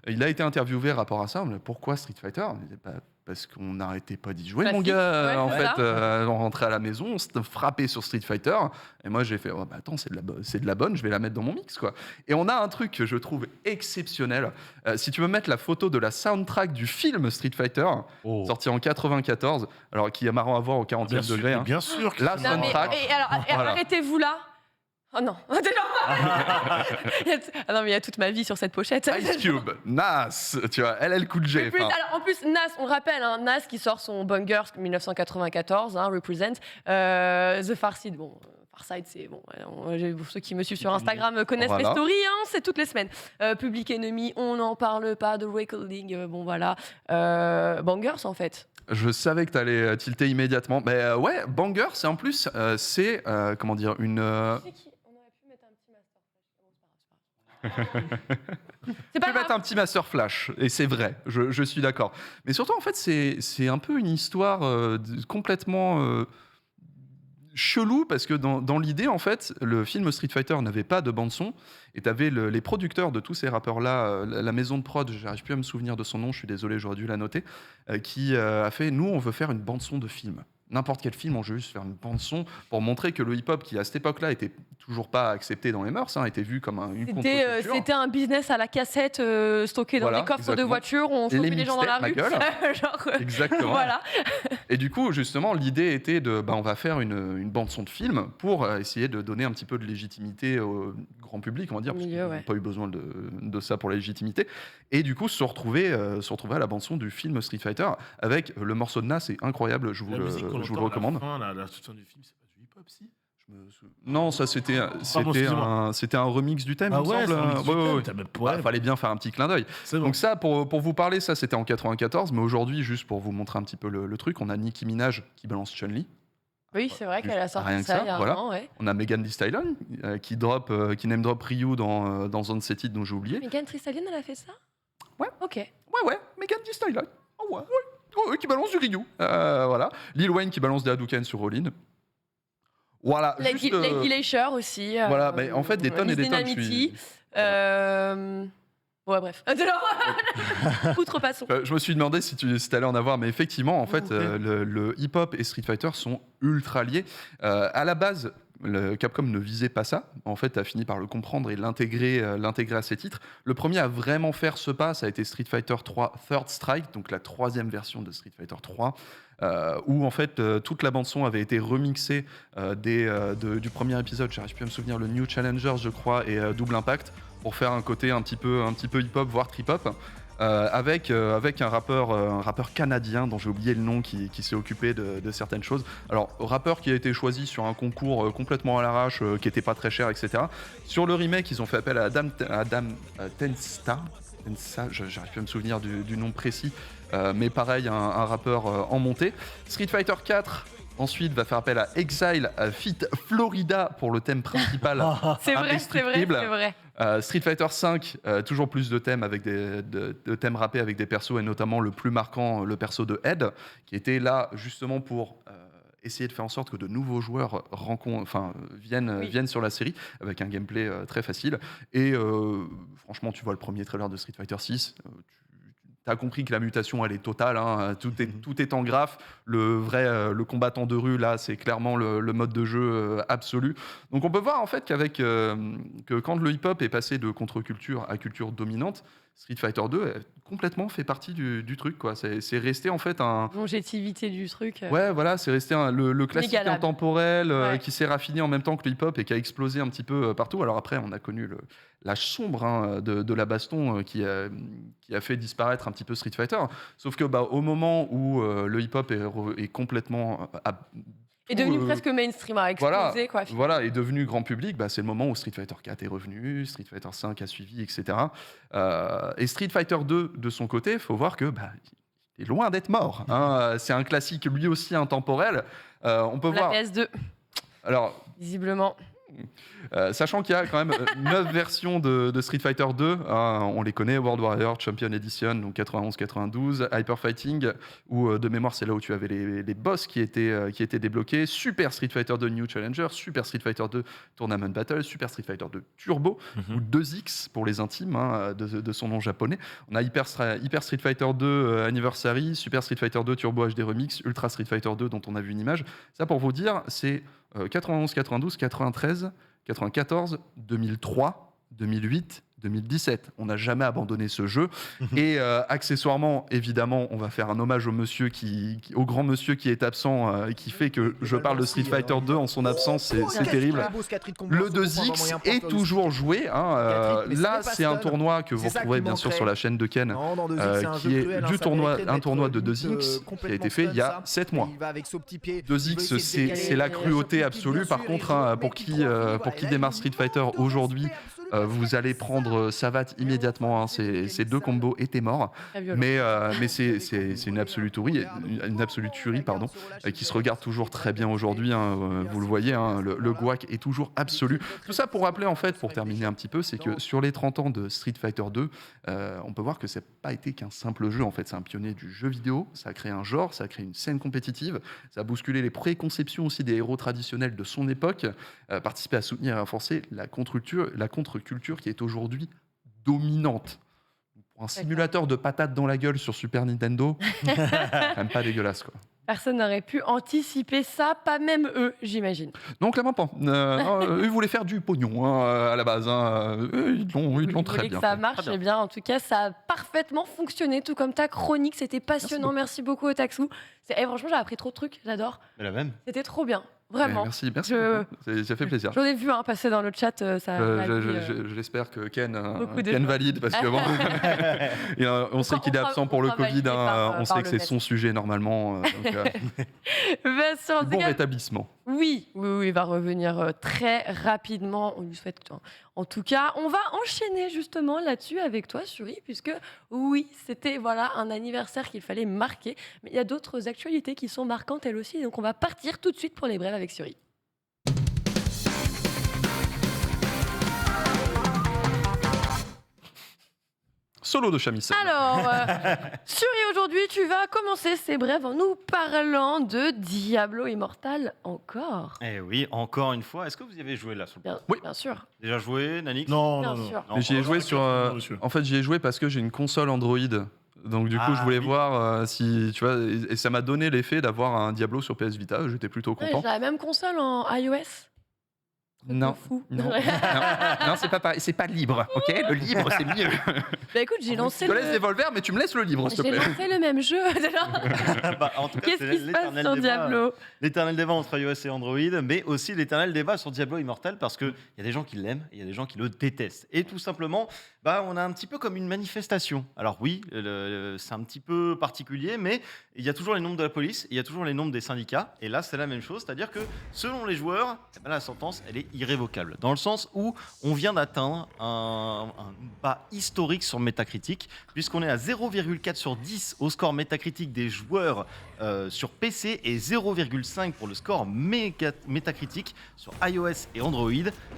Il a été interviewé rapport à ça. On lui a dit, pourquoi Street Fighter? Il disait, parce qu'on n'arrêtait pas d'y jouer, mon Classique, gars. ouais, En voilà. fait, on rentrait à la maison, on se frappait sur Street Fighter. Et moi, j'ai fait, oh, bah, attends, c'est de la bonne, je vais la mettre dans mon mix, quoi. Et on a un truc que je trouve exceptionnel. Si tu veux mettre la photo de la soundtrack du film Street Fighter, Oh. sorti en 94, alors qui est marrant à voir au 40e degré. Hein. Bien sûr que La c'est Non, marrant. mais, soundtrack. et alors, Voilà. arrêtez-vous là. Oh non. Ah non, mais il y a toute ma vie sur cette pochette. Ice Cube, Nas, tu vois, LL Cool J. Et puis, enfin, alors, en plus, Nas, on rappelle, hein, Nas qui sort son Bungers 1994, hein, Represent, The Farseed, bon, Farside, c'est bon. Pour ceux qui me suivent sur Instagram connaissent mes Voilà. stories, hein, c'est toutes les semaines. Public Enemy, on n'en parle pas. The Reckoning, bon voilà. Bangers en fait. Je savais que tu allais tilter immédiatement. Mais ouais, Banger, c'est en plus, c'est comment dire, une. On aurait pu mettre un petit master. C'est Tu pas peux mettre grave. un petit master flash, et c'est vrai, je suis d'accord. Mais surtout, en fait, c'est un peu une histoire complètement chelou, parce que dans l'idée, en fait, le film Street Fighter n'avait pas de bande-son, et tu avais les producteurs de tous ces rappeurs-là, la maison de prod, j'arrive plus à me souvenir de son nom, je suis désolé, j'aurais dû la noter, qui a fait, nous, on veut faire une bande-son de film. N'importe quel film, on veut juste faire une bande-son pour montrer que le hip-hop, qui à cette époque-là était toujours pas accepté dans les mœurs, était vu comme une contre-culture. C'était un business à la cassette stocké dans Voilà, des coffres de exactement. voitures, on Et chauffait les les gens dans la rue. mixtapes, ma Genre, Exactement. voilà. Et du coup, justement, l'idée était de, on va faire une bande-son de film pour essayer de donner un petit peu de légitimité au grand public, on va dire, Au parce milieu, qu'ils n'ont ouais. pas eu besoin de ça pour la légitimité. Et du coup, se retrouver à la bande-son du film Street Fighter avec le morceau de Nas, c'est incroyable, je vous La musique qu'on le entend recommande. à la toute fin du film, c'est pas du hip-hop, si? Non, ça c'était excusez-moi. un remix du thème, Ah il me ouais, semble. c'est un mix du Ouais, thème, ouais. t'as même- Bah, ouais. fallait bien faire un petit clin d'œil. C'est bon. Donc ça, pour vous parler, ça c'était en 94, mais aujourd'hui, juste pour vous montrer un petit peu le truc, on a Nicki Minaj qui balance Chun-Li. Oui, c'est vrai qu'elle a sorti Rien que ça ça, il y a un voilà. an, ouais. On a Megan Thee Stallion qui name drop Ryu dans un de ses titres dont j'ai oublié. Megan Thee Stallion, elle a fait ça? Ouais. Ok. Ouais, Megan Thee Stallion. Oh ouais. Ouais, qui balance du Ryu. Voilà. Lil Wayne qui balance des Hadouken sur Rollin. Voilà. Lady juste, Glacier aussi. voilà, mais en fait, des tonnes et des Miss tonnes. Dynamity. Ouais, bref. Outrepassons. Je me suis demandé si tu allais en avoir, mais effectivement, en fait, Ok. le hip-hop et Street Fighter sont ultra liés. À la base, le Capcom ne visait pas ça. En fait, a fini par le comprendre et l'intégrer à ses titres. Le premier à vraiment faire ce pas, ça a été Street Fighter 3 Third Strike, donc la troisième version de Street Fighter 3, où en fait toute la bande son avait été remixée du premier épisode. J'arrive plus à me souvenir, le New Challengers, je crois, et Double Impact, pour faire un côté un petit peu hip-hop, voire trip-hop. Avec un rappeur canadien dont j'ai oublié le nom qui s'est occupé de certaines choses. Alors, rappeur qui a été choisi sur un concours complètement à l'arrache, qui n'était pas très cher, etc. Sur le remake, ils ont fait appel à Adam Tensta. J'arrive plus à me souvenir du nom précis, mais pareil, un rappeur en montée. Street Fighter 4. Ensuite, va faire appel à Exile, à Fit Florida pour le thème principal. C'est vrai, c'est vrai, Indestructible. c'est vrai. Street Fighter 5, toujours plus de thèmes avec de thèmes rappés avec des persos, et notamment le plus marquant, le perso de Ed, qui était là justement pour essayer de faire en sorte que de nouveaux joueurs viennent sur la série avec un gameplay très facile. Et franchement, tu vois le premier trailer de Street Fighter 6. Tu as compris que la mutation, elle est totale. Hein. Tout est en graphe. Le combattant de rue, là, c'est clairement le mode de jeu absolu. Donc, on peut voir, en fait, que quand le hip-hop est passé de contre-culture à culture dominante, Street Fighter 2 a complètement fait partie du truc, quoi. C'est resté, en fait, un... Longévité du truc. Ouais, voilà, c'est resté le classique Inégalable. intemporel Ouais. qui s'est raffiné en même temps que le hip-hop et qui a explosé un petit peu partout. Alors après, on a connu l'âge sombre de la baston qui a fait disparaître un petit peu Street Fighter. Sauf que au moment où le hip-hop est complètement... Est devenu tout, presque mainstream, a explosé, quoi. Voilà, est devenu grand public, c'est le moment où Street Fighter 4 est revenu, Street Fighter 5 a suivi, etc. Et Street Fighter 2, de son côté, il faut voir que il est loin d'être mort. Hein. C'est un classique lui aussi intemporel. On peut La voir... PS2, Alors, visiblement. sachant qu'il y a quand même 9 versions de Street Fighter 2, on les connaît, World Warrior Champion Edition, donc 91-92, Hyper Fighting, où de mémoire c'est là où tu avais les boss qui étaient débloqués, Super Street Fighter 2 New Challenger, Super Street Fighter 2 Tournament Battle, Super Street Fighter 2 Turbo, ou 2X pour les intimes de son nom japonais. On a Hyper Street Fighter 2 Anniversary, Super Street Fighter 2 Turbo HD Remix, Ultra Street Fighter 2 dont on a vu une image. Ça pour vous dire, c'est 91, 92, 93, 94, 2003, 2008, 2017. On n'a jamais abandonné ce jeu. Et accessoirement, évidemment, on va faire un hommage au grand monsieur qui est absent et qui fait que je parle de Street Fighter 2 en son absence. C'est terrible. Le 2X est toujours joué. Là, c'est un tournoi que vous retrouvez bien sûr sur la chaîne de Ken, qui est un tournoi de 2X qui a été fait il y a 7 mois. 2X, c'est la cruauté absolue. Par contre, pour qui démarre Street Fighter aujourd'hui, vous allez prendre Savat immédiatement. Ces deux combos étaient morts. Mais c'est une absolue tuerie, qui se regarde toujours très bien aujourd'hui. Vous le voyez, le guac est toujours absolu. Tout ça pour rappeler, en fait, pour terminer un petit peu, c'est que sur les 30 ans de Street Fighter 2, on peut voir que ça n'a pas été qu'un simple jeu. En fait, c'est un pionnier du jeu vidéo. Ça a créé un genre, ça a créé une scène compétitive, ça a bousculé les préconceptions aussi des héros traditionnels de son époque, participé à soutenir et renforcer la contre-culture qui est aujourd'hui dominante. Pour un simulateur de patates dans la gueule sur Super Nintendo, même pas dégueulasse, quoi. Personne n'aurait pu anticiper ça, pas même eux, j'imagine. Non, clairement pas. Eux, ils voulaient faire du pognon à la base. Eux, ils l'ont très bien que ça fait. marche, eh bien, en tout cas, ça a parfaitement fonctionné, tout comme ta chronique. C'était passionnant. Merci beaucoup, Otaksu. Franchement, j'ai appris trop de trucs, j'adore. Mais la même. C'était trop bien. Vraiment. Merci beaucoup. Ça fait plaisir. J'en ai vu passer dans le chat. J'espère que Ken de valide parce que bon, on sait qu'il est absent pour le Covid. On sait que c'est son sujet normalement. Bon rétablissement. Oui, il va revenir très rapidement. On lui souhaite. En tout cas, on va enchaîner justement là-dessus avec toi, Suri, puisque oui, c'était un anniversaire qu'il fallait marquer. Mais il y a d'autres actualités qui sont marquantes elles aussi. Donc on va partir tout de suite pour les brèves avec Suri. Solo de Chamisson. Alors, Suri, aujourd'hui, tu vas commencer ces brèves en nous parlant de Diablo Immortal encore. Eh oui, encore une fois. Est-ce que vous y avez joué là sur le Oui, bien sûr. Déjà joué, Nanix? Non, Bien non, sûr. non. Mais j'y ai joué sur. monsieur. En fait, j'y ai joué parce que j'ai une console Android. Donc du coup, je voulais voir si tu vois, et ça m'a donné l'effet d'avoir un Diablo sur PS Vita. J'étais plutôt Ouais, content. j'ai la même console en iOS. Non, Fou. non, c'est pas pareil, c'est pas libre, ok? Le libre, c'est mieux. Bah écoute, j'ai lancé Je te laisse Devolver, mais tu me laisses le libre, s'il te J'ai plaît. lancé le même jeu. En tout cas, Qu'est-ce c'est qui se passe l'éternel sur débat. Diablo? L'éternel débat entre iOS et Android, mais aussi l'éternel débat sur Diablo Immortal, parce qu'il y a des gens qui l'aiment et il y a des gens qui le détestent. Et tout simplement, on a un petit peu comme une manifestation. Alors oui, c'est un petit peu particulier, mais il y a toujours les nombres de la police, il y a toujours les nombres des syndicats, et là c'est la même chose, c'est-à-dire que selon les joueurs, la sentence elle est irrévocable, dans le sens où on vient d'atteindre un bas historique sur Metacritic, puisqu'on est à 0,4 sur 10 au score Metacritic des joueurs sur PC et 0,5 pour le score Metacritic sur iOS et Android.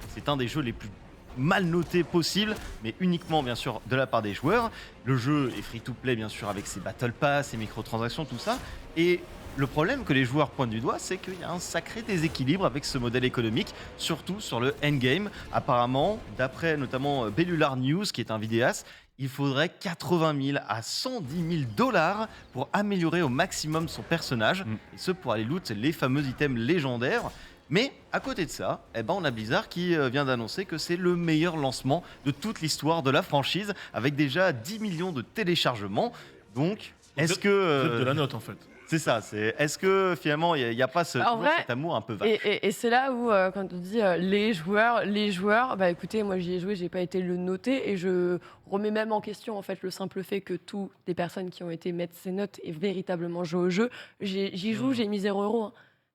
C'est un des jeux les plus mal noté possible, mais uniquement bien sûr de la part des joueurs. Le jeu est free-to-play bien sûr avec ses Battle Pass, ses microtransactions, tout ça. Et le problème que les joueurs pointent du doigt, c'est qu'il y a un sacré déséquilibre avec ce modèle économique, surtout sur le endgame. Apparemment, d'après notamment Bellular News, qui est un vidéaste, il faudrait 80 000 à 110 000 $ pour améliorer au maximum son personnage, et ce pour aller loot les fameux items légendaires. Mais à côté de ça, on a Blizzard qui vient d'annoncer que c'est le meilleur lancement de toute l'histoire de la franchise, avec déjà 10 millions de téléchargements. Donc, est-ce que... Vous êtes de la note, en fait. C'est ça, est-ce que finalement, il n'y a pas cet amour un peu vache? Et c'est là où, quand on dit les joueurs, bah écoutez, moi j'y ai joué, j'ai pas été le noter, et je remets même en question en fait le simple fait que toutes les personnes qui ont été mettre ces notes aient véritablement joué au jeu. J'y joue, j'ai mis 0 €. Hein.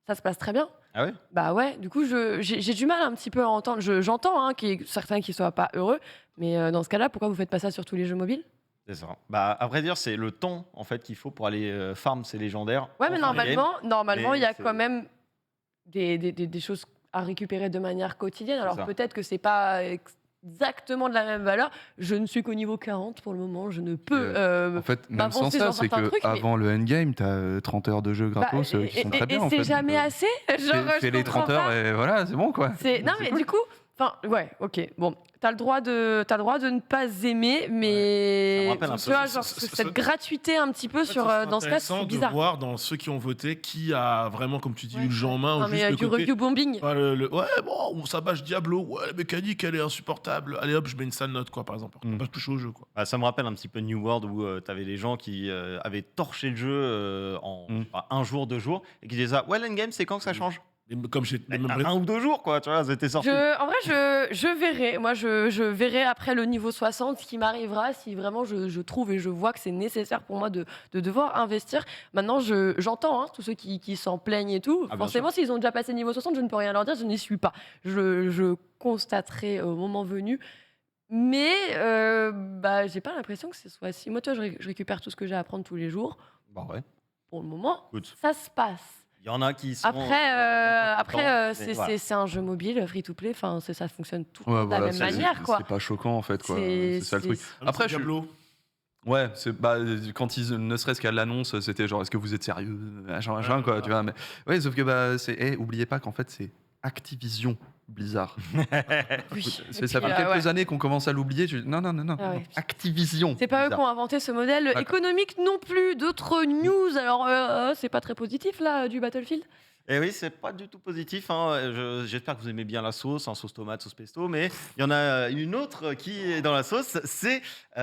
Ça se passe très bien. Ah ouais? Bah ouais, du coup, j'ai du mal un petit peu à entendre. J'entends qu'il y ait certains qui soient pas heureux, mais dans ce cas-là, pourquoi vous faites pas ça sur tous les jeux mobiles? C'est ça. À vrai dire, c'est le temps en fait qu'il faut pour aller farm ces légendaires. Ouais, mais normalement, il y a c'est- quand même des choses à récupérer de manière quotidienne. Alors ça. peut-être que c'est pas exactement de la même valeur. Je ne suis qu'au niveau 40 pour le moment. Je ne peux. En fait, même sans m'avancer ça, dans c'est certains trucs, mais- qu'avant le endgame, t'as 30 heures de jeu gratos qui sont très bien. Et en c'est fait. jamais Donc, assez. Genre, fais je les comprends 30 heures pas. et voilà, c'est bon quoi. Non, mais cool. du coup, Enfin, ouais, ok. Bon, t'as le droit de ne pas aimer, mais Ça me rappelle un tu peu vois, ça. genre, Ça- cette gratuité un petit peu En fait, sur, ça serait dans ce cas, intéressant c'est de bizarre. voir dans ceux qui ont voté qui a vraiment, comme tu dis, Ouais. eu le jeu en main Non, ou mais juste le du côté. review bombing. Ouais, ouais, bon, ça bâche Diablo, ouais, la mécanique elle est insupportable. Allez hop, je mets une sale note, quoi, par exemple. On va toucher au jeu, quoi. Bah, ça me rappelle un petit peu New World où tu avais des gens qui avaient torché le jeu en je sais pas, un jour, 2 jours, et qui disaient ouais, l'endgame, c'est quand que ça change? Et comme j'ai les mêmes Un ou 2 jours, quoi, tu vois, c'était sorti. En vrai, je verrai. Moi, je verrai après le niveau 60 ce qui m'arrivera si vraiment je trouve et je vois que c'est nécessaire pour moi de devoir investir. Maintenant, j'entends tous ceux qui s'en plaignent et tout. Ah, bien Forcément, s'ils ont déjà passé le niveau 60, je ne peux rien leur dire, je n'y suis pas. Je constaterai au moment venu. Mais j'ai pas l'impression que ce soit si. Moi, tu vois, je récupère tout ce que j'ai à apprendre tous les jours. Bah ouais, Pour le moment, écoute, ça se passe. il y en a qui sont. Après, mais voilà. c'est un jeu mobile, free to play. Enfin, ça fonctionne tout le Ouais, temps de la voilà, même c'est- manière, quoi. C'est pas choquant en fait, quoi. C'est ça le truc. Après, je suis- Diablo. Ouais, quand ils, ne serait-ce qu'à l'annonce, c'était genre, est-ce que vous êtes sérieux, machin, quoi, tu vois. Mais ouais, sauf que oubliez pas qu'en fait, c'est Activision Blizzard. Oui. Ça fait quelques années qu'on commence à l'oublier. Non, Ah ouais. Activision. C'est pas eux qui Blizzard. ont inventé ce modèle économique non plus. D'autres news, alors c'est pas très positif là du Battlefield. Et oui, c'est pas du tout positif, hein. J'espère que vous aimez bien la sauce, sauce tomate, sauce pesto, mais il y en a une autre qui est dans la sauce, c'est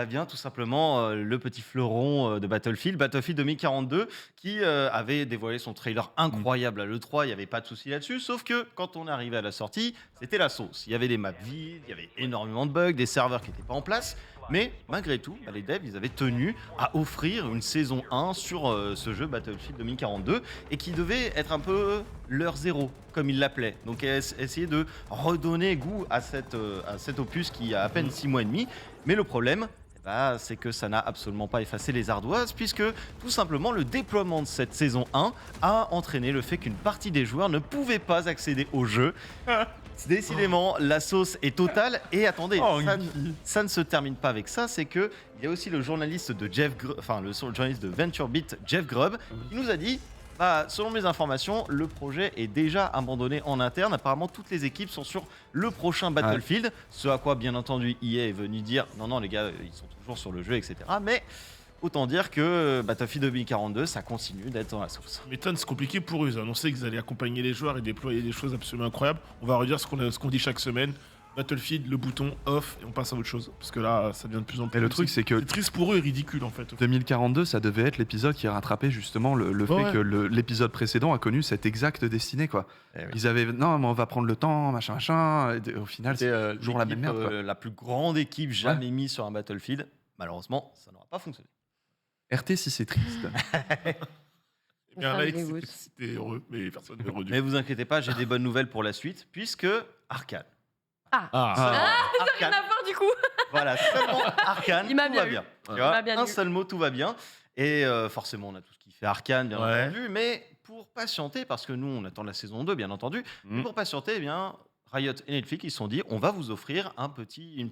bien tout simplement le petit fleuron de Battlefield 2042, qui avait dévoilé son trailer incroyable à l'E3, il n'y avait pas de souci là-dessus, sauf que quand on est arrivé à la sortie, c'était la sauce. Il y avait des maps vides, il y avait énormément de bugs, des serveurs qui n'étaient pas en place, mais malgré tout, les devs, ils avaient tenu à offrir une saison 1 sur ce jeu Battlefield 2042 et qui devait être un peu leur zéro, comme ils l'appelaient. Donc essayer de redonner goût à cet opus qui a à peine 6 mois et demi. Mais le problème, c'est que ça n'a absolument pas effacé les ardoises, puisque tout simplement le déploiement de cette saison 1 a entraîné le fait qu'une partie des joueurs ne pouvait pas accéder au jeu. Décidément, la sauce est totale. Et attendez, ça ne se termine pas avec ça. C'est que il y a aussi le journaliste de journaliste de VentureBeat, Jeff Grubb, qui nous a dit. Selon mes informations, le projet est déjà abandonné en interne. Apparemment, toutes les équipes sont sur le prochain Battlefield. Ce à quoi, bien entendu, EA est venu dire non, les gars, ils sont toujours sur le jeu, etc. Mais autant dire que Battlefield 2042, ça continue d'être dans la sauce. M'étonne, c'est compliqué pour eux. Ils annonçaient qu'ils allaient accompagner les joueurs et déployer des choses absolument incroyables. On va redire ce qu'on dit chaque semaine. Battlefield, le bouton off, et on passe à autre chose. Parce que là, ça devient de plus en plus. Et le truc, c'est que c'est triste pour eux et ridicule en fait. 2042, ça devait être l'épisode qui rattrapait justement le fait que l'épisode précédent a connu cette exacte destinée, quoi. Ils avaient non, mais on va prendre le temps, machin. Et au final, c'est toujours la même merde, quoi. La plus grande équipe jamais mise sur un Battlefield. Malheureusement, ça n'aura pas fonctionné. RT, si c'est triste. Bien, Ça Alex, me dégoûte. c'était heureux, mais personne n'est heureux du Mais vous inquiétez pas, j'ai des bonnes nouvelles pour la suite, puisque Arcane. Ah, Arcane. rien à voir du coup. Voilà, seulement Arcane, Il m'a tout bien va eu. bien. Tu Il vois, m'a bien un eu. seul mot, tout va bien. Et forcément, on a tout ce qui fait Arcane, bien Ouais. entendu. Mais pour patienter, parce que nous, on attend la saison 2, bien entendu. Mais pour patienter, eh bien, Riot et Netflix, ils se sont dit, on va vous offrir un petit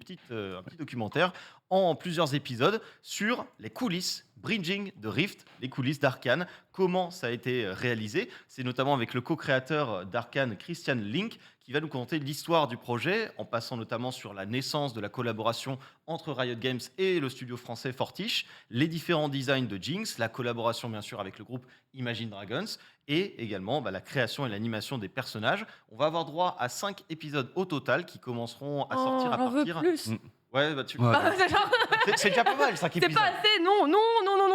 documentaire en plusieurs épisodes sur les coulisses Bridging de Rift, les coulisses d'Arcane, comment ça a été réalisé. C'est notamment avec le co-créateur d'Arcane, Christian Link, qui va nous conter l'histoire du projet, en passant notamment sur la naissance de la collaboration entre Riot Games et le studio français Fortiche, les différents designs de Jinx, la collaboration bien sûr avec le groupe Imagine Dragons, et également la création et l'animation des personnages. On va avoir droit à 5 épisodes au total qui commenceront à sortir à J'en veux partir... plus. Ouais, Ouais. C'est genre- c'est déjà pas mal, 5 c'est épisodes. pas assez, non,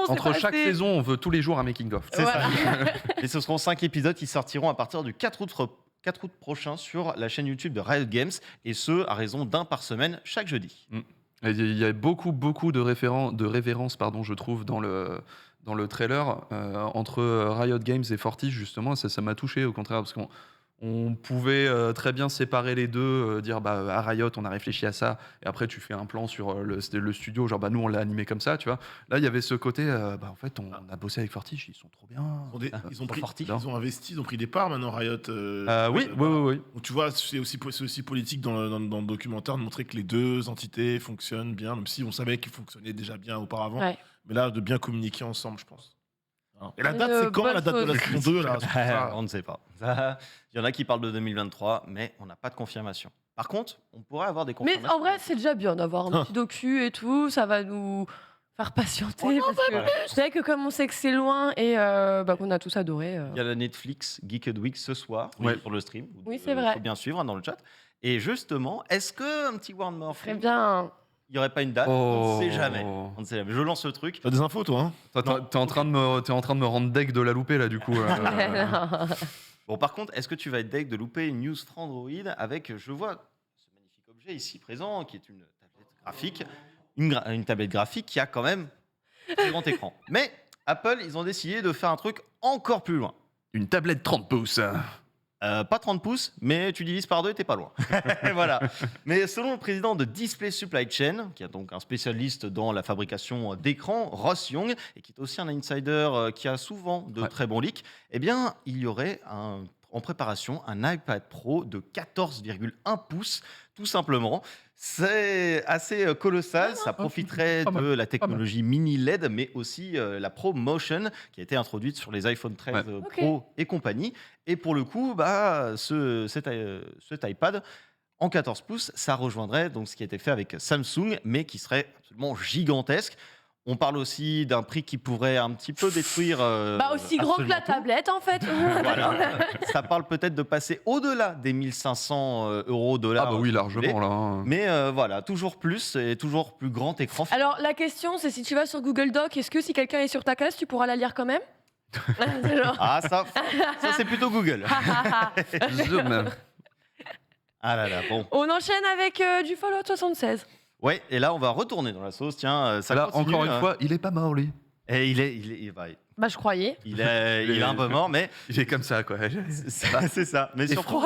c'est Entre pas chaque assez. saison, on veut tous les jours un making-of. C'est Voilà. ça. Et ce seront 5 épisodes qui sortiront à partir du 4 août prochain sur la chaîne YouTube de Riot Games, et ce, à raison d'un par semaine, chaque jeudi. Et il y a beaucoup de révérences, je trouve, dans le trailer entre Riot Games et Fortiche, justement. Ça m'a touché, au contraire, parce qu'on pouvait très bien séparer les deux, dire à Riot, on a réfléchi à ça, et après tu fais un plan sur le studio, genre nous on l'a animé comme ça, tu vois. Là, il y avait ce côté, en fait, on a bossé avec Fortiche, ils sont trop bien. Ils ont investi, ils ont pris des parts maintenant, Riot. Oui. Donc, tu vois, c'est aussi politique dans le documentaire de montrer que les deux entités fonctionnent bien, même si on savait qu'ils fonctionnaient déjà bien auparavant. Ouais. Mais là, de bien communiquer ensemble, je pense. Et la date, Une c'est quand bonne la date de la chose. saison 2 là On ne sait pas. Il y en a qui parlent de 2023, mais on n'a pas de confirmation. Par contre, on pourrait avoir des Mais confirmations. en vrai, c'est déjà bien d'avoir un petit docu et tout. Ça va nous faire patienter. Parce que c'est vrai que comme on sait que c'est loin et qu'on a tous adoré. Il y a la Netflix Geeked Week ce soir Ouais. sur le stream. Oui, c'est vrai. Il faut bien suivre dans le chat. Et justement, est-ce qu'un petit Warren Très Murphy, bien. il n'y aurait pas une date On ne sait jamais. On ne sait jamais. Je lance le truc. T'as des infos, toi hein? T'es en train de me rendre deck de la louper là du coup. Bon, par contre, est-ce que tu vas être deck de louper une news for Android avec, je vois ce magnifique objet ici présent, qui est une tablette graphique, une tablette graphique qui a quand même un très grand écran. Mais Apple, ils ont décidé de faire un truc encore plus loin. Une tablette 30 pouces. Pas 30 pouces, mais tu divises par deux et t'es pas loin. Voilà. Mais selon le président de Display Supply Chain, qui est donc un spécialiste dans la fabrication d'écrans, Ross Young, et qui est aussi un insider qui a souvent de très bons leaks, eh bien, il y aurait en préparation un iPad Pro de 14,1 pouces, tout simplement. C'est assez colossal, ça profiterait de la technologie mini LED, mais aussi la Pro Motion qui a été introduite sur les iPhone 13 Pro et compagnie. Et pour le coup, cet iPad en 14 pouces, ça rejoindrait donc ce qui a été fait avec Samsung, mais qui serait absolument gigantesque. On parle aussi d'un prix qui pourrait un petit peu détruire. Aussi grand que la absolument tout. tablette, en fait. Voilà. Ça parle peut-être de passer au-delà des 1500 euros dollars. Ah bah oui, largement là. hein. Mais voilà, toujours plus et toujours plus grand écran. Alors, la question, c'est si tu vas sur Google Doc, est-ce que si quelqu'un est sur ta classe, tu pourras la lire quand même? Genre- Ah, ça c'est plutôt Google. Zoom. Ah là là, bon. On enchaîne avec du Fallout 76. Ouais, et là, on va retourner dans la sauce. Tiens, ça Là, continue, encore une fois, il est pas mort lui. Et il est Je croyais. il est un peu mort, mais Il est comme ça quoi. c'est ça. Mais surtout,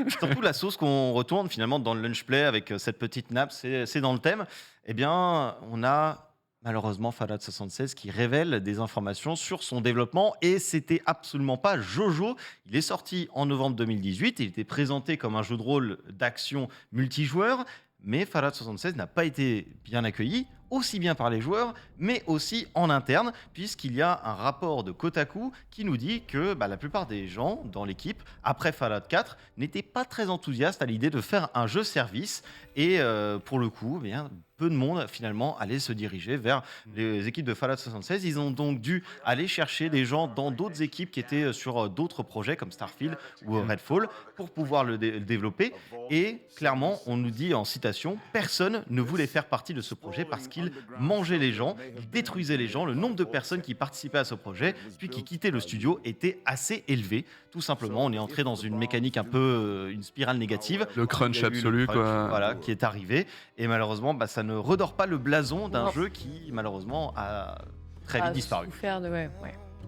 surtout la sauce qu'on retourne finalement dans le lunch play avec cette petite nappe, c'est dans le thème. Eh bien, on a malheureusement Fallout 76 qui révèle des informations sur son développement et c'était absolument pas Jojo. Il est sorti en novembre 2018, il était présenté comme un jeu de rôle d'action multijoueur, mais Fallout 76 n'a pas été bien accueilli, aussi bien par les joueurs, mais aussi en interne, puisqu'il y a un rapport de Kotaku qui nous dit que la plupart des gens dans l'équipe, après Fallout 4, n'étaient pas très enthousiastes à l'idée de faire un jeu service, et pour le coup, eh bien, peu de monde finalement allait se diriger vers les équipes de Fallout 76. Ils ont donc dû aller chercher des gens dans d'autres équipes qui étaient sur d'autres projets comme Starfield ou Redfall pour pouvoir le développer. Et clairement, on nous dit en citation, personne ne voulait faire partie de ce projet parce qu'il mangeait les gens, il détruisait les gens. Le nombre de personnes qui participaient à ce projet puis qui quittaient le studio était assez élevé. Tout simplement, on est entré dans une mécanique un peu, une spirale négative. Le crunch Il y a eu le absolu crunch, quoi. voilà, qui est arrivé. Et malheureusement, ça ne redore pas le blason d'un jeu qui, malheureusement, a très vite disparu. Souffert de... ouais.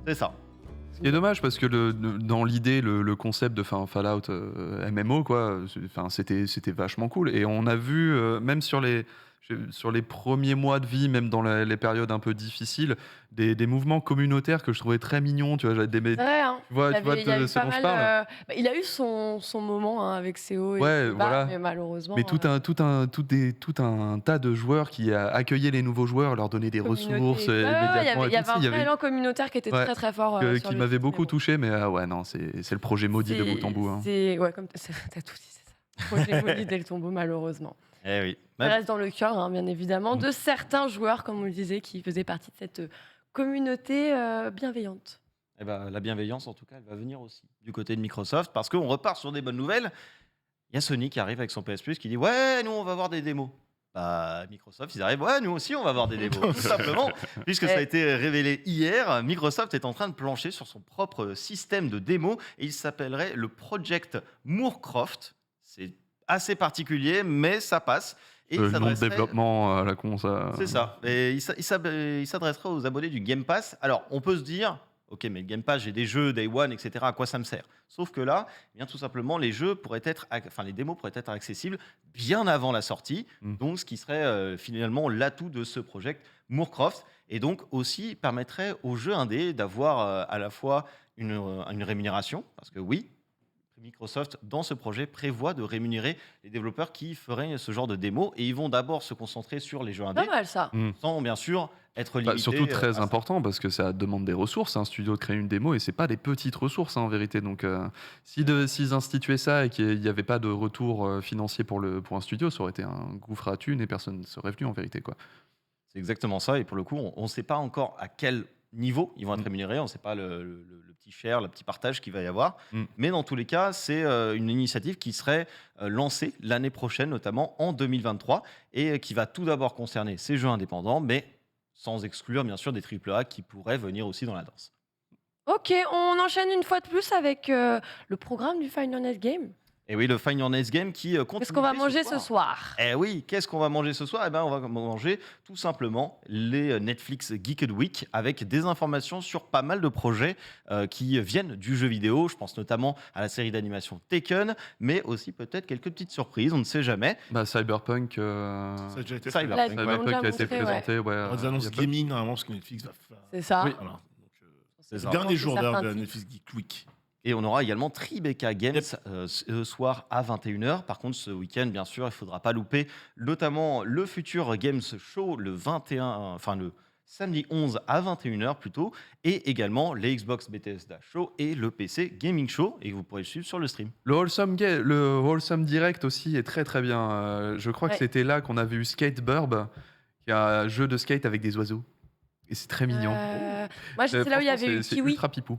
C'est ça. Ce qui est dommage parce que dans l'idée, le concept de faire un Fallout MMO, quoi, c'était vachement cool. Et on a vu, même sur les premiers mois de vie, même dans les périodes un peu difficiles, des mouvements communautaires que je trouvais très mignons. Tu vois, C'est vrai, hein. tu vois, Il y a eu c'est pas dont je mal, parle. il a eu son moment avec CO et Ouais, tout ça, voilà. mais malheureusement. Mais tout un tas de joueurs qui accueillaient les nouveaux joueurs, leur donnaient des ressources immédiatement. Il y avait un vrai élan communautaire qui était Ouais. très très fort. sur qui le m'avait site, beaucoup mais bon. touché, mais ouais, non, c'est le projet maudit de bout en bout. hein. Ouais, comme t'as tout dit, c'est ça. Projet maudit dès le tombeau, malheureusement. Eh oui. Ça reste dans le cœur, hein, bien évidemment, de certains joueurs, comme on le disait, qui faisaient partie de cette communauté bienveillante. Eh ben, la bienveillance, en tout cas, elle va venir aussi du côté de Microsoft parce qu'on repart sur des bonnes nouvelles. Il y a Sony qui arrive avec son PS Plus qui dit ouais, nous on va voir des démos. Microsoft, ils arrivent, ouais, nous aussi on va voir des démos. Tout simplement, puisque ça a été révélé hier, Microsoft est en train de plancher sur son propre système de démos et il s'appellerait le Project Moorcroft. C'est assez particulier, mais ça passe. Et Le il nom de s'adresserait- développement à la con, ça. C'est ça. Et il s'adresserait aux abonnés du Game Pass. Alors, on peut se dire, ok, mais le Game Pass, j'ai des jeux Day One, etc. À quoi ça me sert? Sauf que là, eh bien, tout simplement, les démos pourraient être accessibles bien avant la sortie. Donc, ce qui serait finalement l'atout de ce projet Moorcroft. Et donc, aussi permettrait aux jeux indés d'avoir à la fois une rémunération, parce que oui, Microsoft, dans ce projet, prévoit de rémunérer les développeurs qui feraient ce genre de démos. Et ils vont d'abord se concentrer sur les jeux indés, Pas mal ça. sans bien sûr être limités. Surtout très à ça. important parce que ça demande des ressources, un studio de créer une démo et c'est pas des petites ressources en vérité. Donc s'ils instituaient ça et qu'il n'y avait pas de retour financier pour un studio, ça aurait été un gouffre à thunes et personne ne serait venu en vérité quoi. C'est exactement ça. Et pour le coup, on ne sait pas encore à quel niveau ils vont être rémunérés. On ne sait pas le petit share, le petit partage qu'il va y avoir. Mais dans tous les cas, c'est une initiative qui serait lancée l'année prochaine, notamment en 2023, et qui va tout d'abord concerner ces jeux indépendants, mais sans exclure bien sûr des AAA qui pourraient venir aussi dans la danse. Ok, on enchaîne une fois de plus avec le programme du Final Night Game. Et oui, le Find Your Next Game qui continue. Qu'est-ce qu'on va manger ce soir? Eh oui, qu'est-ce qu'on va manger ce soir? Eh ben, on va manger tout simplement les Netflix Geeked Week avec des informations sur pas mal de projets qui viennent du jeu vidéo. Je pense notamment à la série d'animation Taken, mais aussi peut-être quelques petites surprises, on ne sait jamais. Cyberpunk, Ça a déjà été fait. Cyberpunk, Ils ouais. l'ont Cyberpunk déjà a été montré, ouais. présenté. Ouais, On a des il y annonces a pas- gaming normalement parce que Netflix va faire. C'est ça. Oui. Voilà. Donc, C'est le ça. dernier jour Certains d'ailleurs de la titres. Netflix Geek Week. Et on aura également Tribeca Games ce soir à 21h. Par contre, ce week-end, bien sûr, il ne faudra pas louper notamment le Future Games Show le samedi 11 à 21h plutôt, et également les Xbox Bethesda Show et le PC Gaming Show, et vous pourrez le suivre sur le stream. Le Wholesome Direct aussi est très très bien. Je crois que Ouais. c'était là qu'on avait eu Skate Burb, qui est un jeu de skate avec des oiseaux. Et c'est très mignon. Moi, c'est là où il y Franchement, avait eu c'est Kiwi. ultra pipou.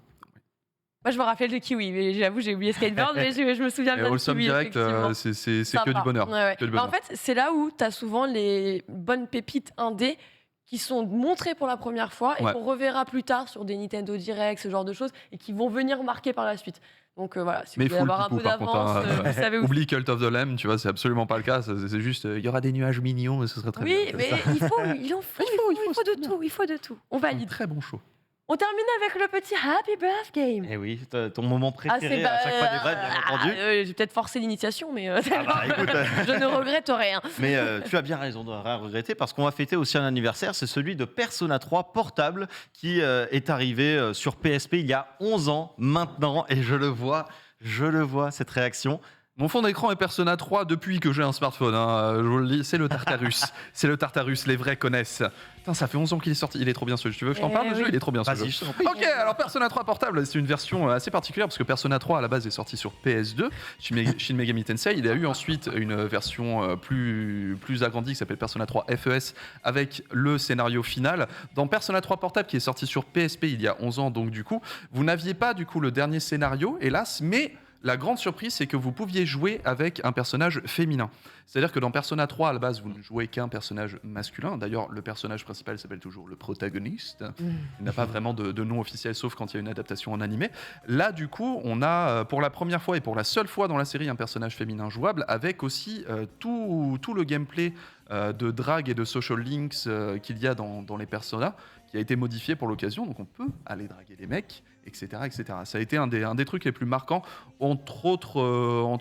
Moi, je me rappelle de Kiwi, mais j'avoue, j'ai oublié Skateboard, mais je me souviens Et bien de Wholesome Kiwi. Direct, effectivement. c'est que Sympa. du bonheur. Ouais, ouais. Que du Bah, en bonheur. fait, c'est là où tu as souvent les bonnes pépites indé qui sont montrées pour la première fois et Ouais. qu'on reverra plus tard sur des Nintendo Direct, ce genre de choses, et qui vont venir marquer par la suite. Donc voilà, si Mais vous voulez full avoir un pipou, peu par contre, d'avance, hein. vous savez où. Oublie Cult of the Lamb, tu vois, c'est absolument pas le cas. C'est juste, il y aura des nuages mignons, mais ce serait très bien. Oui, mais il faut de tout, il faut de tout. On Un valide. très bon show. On termine avec le petit Happy Birth Game. Et oui, ton moment préféré à chaque fois des vrais, bien entendu. J'ai peut-être forcé l'initiation, mais Ah bah, écoute, je ne regrette rien. mais tu as bien raison de rien regretter parce qu'on va fêter aussi un anniversaire, c'est celui de Persona 3 Portable qui est arrivé sur PSP il y a 11 ans maintenant, et je le vois, cette réaction. Mon fond d'écran est Persona 3 depuis que j'ai un smartphone. Je vous le dis, c'est le Tartarus. C'est le Tartarus, les vrais connaissent. Putain, ça fait 11 ans qu'il est sorti. Il est trop bien ce jeu. Tu veux que je t'en Eh parle, le oui. jeu? Il est trop bien ce Vas-y, jeu. je t'en prie. Ok, alors Persona 3 Portable, c'est une version assez particulière parce que Persona 3 à la base est sorti sur PS2, Shin Megami Tensei. Il y a eu ensuite une version plus agrandie qui s'appelle Persona 3 FES avec le scénario final. Dans Persona 3 Portable qui est sorti sur PSP il y a 11 ans, donc du coup, vous n'aviez pas du coup le dernier scénario, hélas, mais la grande surprise, c'est que vous pouviez jouer avec un personnage féminin. C'est-à-dire que dans Persona 3, à la base, vous ne jouez qu'un personnage masculin. D'ailleurs, le personnage principal s'appelle toujours le protagoniste. Il n'a pas vraiment de nom officiel, sauf quand il y a une adaptation en animé. Là, du coup, on a, pour la première fois et pour la seule fois dans la série, un personnage féminin jouable, avec aussi tout le gameplay de drag et de social links qu'il y a dans les personas, qui a été modifié pour l'occasion. Donc, on peut aller draguer des mecs, etc., etc. Ça a été un des trucs les plus marquants, entre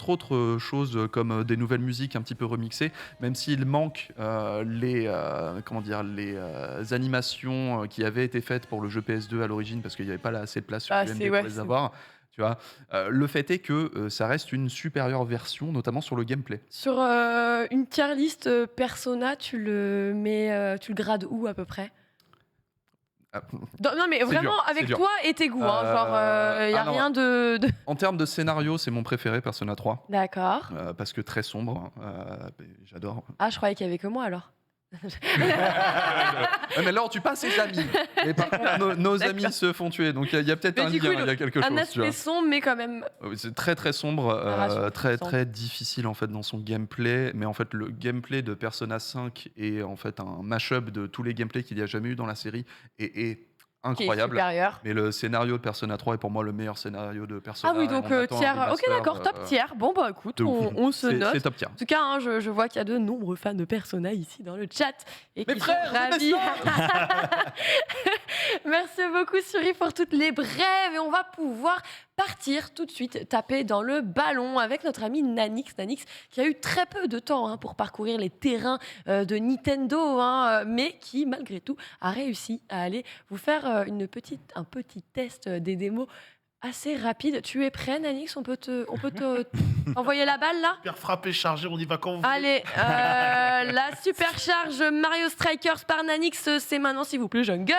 autres choses comme des nouvelles musiques un petit peu remixées, même s'il manque les animations qui avaient été faites pour le jeu PS2 à l'origine, parce qu'il n'y avait pas assez de place sur Ah, UMD c'est- pour ouais, les c'est- avoir. Tu vois, le fait est que ça reste une supérieure version, notamment sur le gameplay. Sur une tier list Persona, tu le grades où à peu près? Ah, Non, mais C'est vraiment dur, c'est avec dur. toi et tes goûts. Genre, il n'y a alors- rien de. En termes de scénario, c'est mon préféré, Persona 3, D'accord. parce que très sombre, j'adore. Ah, je croyais qu'il y avait que moi alors. Ouais, mais là, on tue pas ses amis. Et par contre, nos D'accord. amis se font tuer. Donc il y a peut-être Mais un du coup, lien, il y a quelque Un chose. Tu aspect vois. sombre, mais quand même. C'est très très sombre, Narration très puissante. très difficile en fait dans son gameplay. Mais en fait, le gameplay de Persona 5 est en fait un mash-up de tous les gameplays qu'il y a jamais eu dans la série et est Qui est incroyable. supérieur. Mais le scénario de Persona 3 est pour moi le meilleur scénario de Persona. Ah oui, et donc on attend un tier. Ok, remaster, d'accord, top tier. Bon, bah écoute, de ouf. on se C'est note. top tier. En tout cas, hein, je vois qu'il y a de nombreux fans de Persona ici dans le chat. Et Mes qui frères, sont ravis. Merci beaucoup, Suri, pour toutes les brèves. Et on va pouvoir partir tout de suite, taper dans le ballon avec notre ami Nanix. Nanix qui a eu très peu de temps pour parcourir les terrains de Nintendo, mais qui, malgré tout, a réussi à aller vous faire un petit test des démos assez rapide. Tu es prêt, Nanix? On peut envoyer la balle là? Super frappé, chargé, on y va quand vous voulez. Allez, la supercharge Mario Strikers par Nanix, c'est maintenant, s'il vous plaît, Jungle.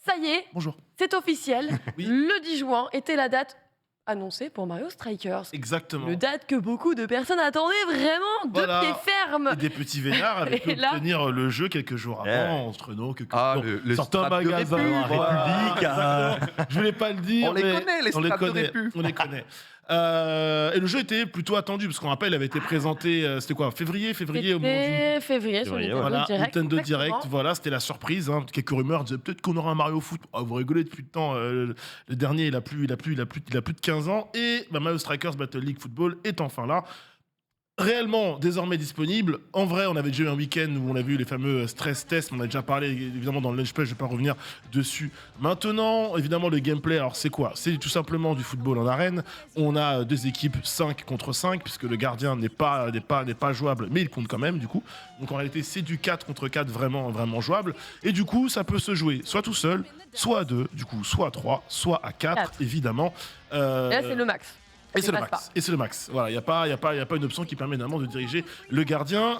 Ça y est, Bonjour. c'est officiel. Oui. Le 10 juin était la date annoncée pour Mario Strikers. Exactement. Le date que beaucoup de personnes attendaient vraiment de Voilà. pied ferme. Et des petits vénards avaient pu Et là- obtenir le jeu quelques jours avant, entre nous. Ah, le certains strap de magasins. République. République, exactement. Je voulais pas le dire. On les mais connaît, les on les straps de connaît. Répu. On les connaît. Et le jeu était plutôt attendu, parce qu'on rappelle, il avait été présenté, c'était quoi, février au moment du... C'était février sur Février, Nintendo Voilà, Direct. Nintendo Direct, exactement. voilà, c'était la surprise. Hein. Quelques rumeurs disaient peut-être qu'on aura un Mario Foot. Ah, vous rigolez depuis le temps. Le dernier, il a plus de 15 ans. Et Mario Strikers Battle League Football est enfin là. Réellement, désormais disponible. En vrai, on avait déjà eu un week-end où on a vu les fameux stress tests. On a déjà parlé évidemment dans le Lunch Page, je ne vais pas revenir dessus. Maintenant, évidemment, le gameplay, alors c'est quoi? C'est tout simplement du football en arène. On a deux équipes 5 contre 5, puisque le gardien n'est pas jouable, mais il compte quand même, du coup. Donc en réalité, c'est du 4 contre 4 vraiment, vraiment jouable. Et du coup, ça peut se jouer soit tout seul, soit à 2, du coup, soit à 3, soit à 4, Quatre. évidemment. Et là, c'est le max. Et c'est le dépasse max. Et c'est le max. Voilà, il n'y a pas une option qui permet évidemment de diriger le gardien.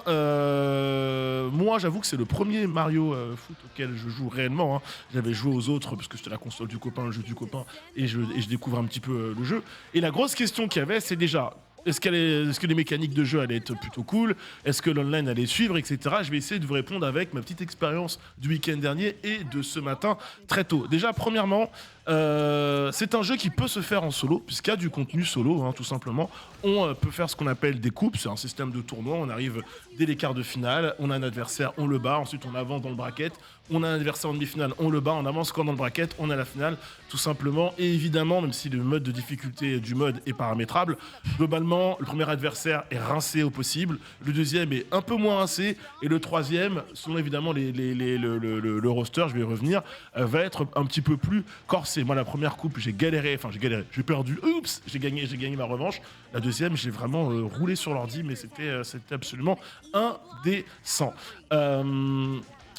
Moi, j'avoue que c'est le premier Mario Foot auquel je joue réellement. Hein. J'avais joué aux autres parce que c'était la console du copain, le jeu du copain, et je découvre un petit peu le jeu. Et la grosse question qu'il y avait, c'est déjà... Est-ce que les mécaniques de jeu allaient être plutôt cool? Est-ce que l'online allait suivre, etc. Je vais essayer de vous répondre avec ma petite expérience du week-end dernier et de ce matin très tôt. Déjà, premièrement, c'est un jeu qui peut se faire en solo, puisqu'il y a du contenu solo, hein, tout simplement. On peut faire ce qu'on appelle des coupes, c'est un système de tournoi. On arrive dès les quarts de finale, on a un adversaire, on le bat, ensuite on avance dans le bracket. On a un adversaire en demi-finale, on le bat, on avance encore dans le bracket, on a la finale, tout simplement. Et évidemment, même si le mode de difficulté du mode est paramétrable, globalement, le premier adversaire est rincé au possible, le deuxième est un peu moins rincé, et le troisième, selon évidemment le roster, je vais y revenir, va être un petit peu plus corsé. Moi, la première coupe, j'ai galéré, j'ai perdu, oups, j'ai gagné ma revanche. La deuxième, j'ai vraiment roulé sur l'ordi, mais c'était absolument indécent.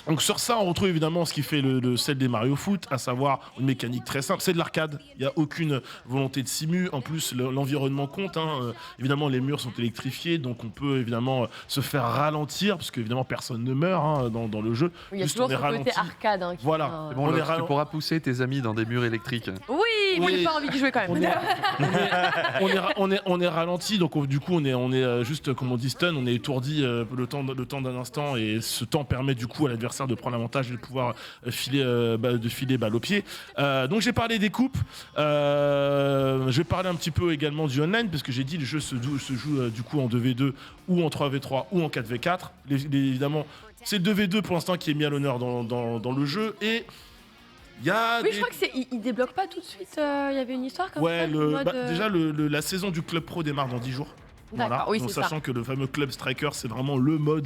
Donc sur ça, on retrouve évidemment ce qui fait le sel des Mario Foot, à savoir une mécanique très simple. C'est de l'arcade, il n'y a aucune volonté de simu. En plus, l'environnement compte. Hein. Évidemment, les murs sont électrifiés, donc on peut évidemment se faire ralentir, parce qu'évidemment, personne ne meurt hein, dans le jeu. Il y a Juste, toujours on est ce côté ralenti. arcade. Hein, qui Voilà. est un- C'est bon, On est Lox, tu ralent- pourras pousser tes amis dans des murs électriques. Oui, moi Oui. j'ai pas envie de jouer quand On même. est, on est ralenti, donc du coup on est juste comme on dit stun, on est étourdi le temps d'un instant, et ce temps permet du coup à l'adversaire de prendre l'avantage et de pouvoir filer balle au pied. Donc j'ai parlé des coupes, je vais parler un petit peu également du online, parce que j'ai dit le jeu se joue du coup en 2v2 ou en 3v3 ou en 4v4. Évidemment c'est le 2v2 pour l'instant qui est mis à l'honneur dans le jeu, et il y a Oui, je crois que il débloque pas tout de suite. Il y avait une histoire comme Ouais, ça. du mode, déjà la saison du Club Pro démarre dans 10 jours. D'accord, oui, Donc, c'est ça. sachant que le fameux Club Striker, c'est vraiment le mode.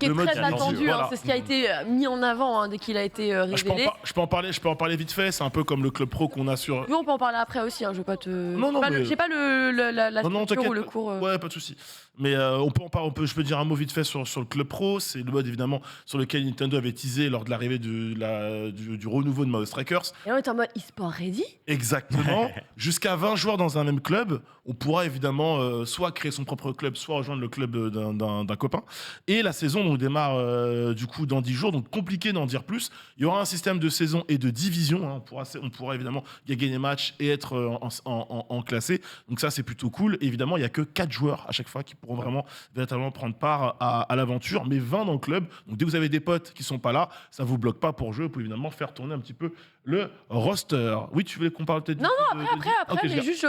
qui est le mode très attendu. Voilà. Hein, c'est ce qui a été mis en avant hein, dès qu'il a été Je peux, révélé. je peux en parler vite fait. C'est un peu comme le Club Pro qu'on a sur. Oui, on peut en parler après aussi. Hein, je vais pas te. Non, non, mais- J'ai pas la Non, non, structure t'inquiète ou le pas. cours. Ouais, pas de souci. Mais je peux dire un mot vite fait sur le Club Pro. C'est le mode évidemment sur lequel Nintendo avait teasé lors de l'arrivée du renouveau de Mario Strikers. Et on est en mode e-sport ready. Exactement. Jusqu'à 20 joueurs dans un même club, on pourra évidemment soit créer son propre club, soit rejoindre le club d'un copain. Et la saison donc, démarre du coup dans 10 jours, donc compliqué d'en dire plus. Il y aura un système de saison et de division. Hein. On pourra évidemment gagner des matchs et être en classé. Donc ça, c'est plutôt cool. Et évidemment, il n'y a que 4 joueurs à chaque fois qui pourront vraiment véritablement prendre part à l'aventure, mais 20 dans le club. Donc dès que vous avez des potes qui sont pas là, ça vous bloque pas pour jouer. Vous pouvez évidemment faire tourner un petit peu le roster. Oui, tu voulais qu'on parle peut-être Non, après, Après, mais juste,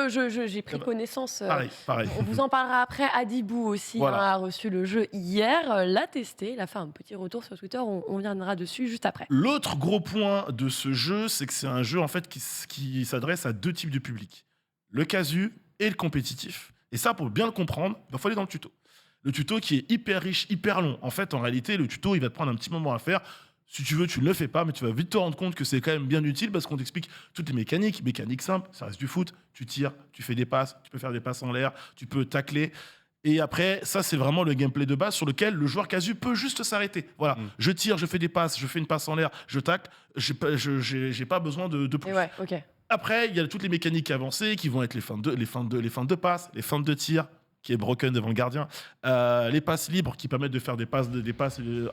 j'ai pris connaissance. Pareil. On vous en parlera après. Adibou aussi Voilà. hein, a reçu le jeu hier, l'a testé, il a fait un petit retour sur Twitter. On viendra dessus juste après. L'autre gros point de ce jeu, c'est que c'est un jeu en fait qui s'adresse à 2 types de public, le casu et le compétitif. Et ça, pour bien le comprendre, il faut aller dans le tuto. Le tuto qui est hyper riche, hyper long. En fait, en réalité, le tuto, il va te prendre un petit moment à faire. Si tu veux, tu ne le fais pas, mais tu vas vite te rendre compte que c'est quand même bien utile parce qu'on t'explique toutes les mécaniques. Mécaniques simples, ça reste du foot. Tu tires, tu fais des passes, tu peux faire des passes en l'air, tu peux tacler. Et après, ça, c'est vraiment le gameplay de base sur lequel le joueur casu peut juste s'arrêter. Voilà, je tire, je fais des passes, je fais une passe en l'air, je tacle. J'ai pas besoin de plus. Et ouais, ok. Après, il y a toutes les mécaniques avancées qui vont être les feintes de passe, les feintes de tir, qui est broken devant le gardien, les passes libres qui permettent de faire des passes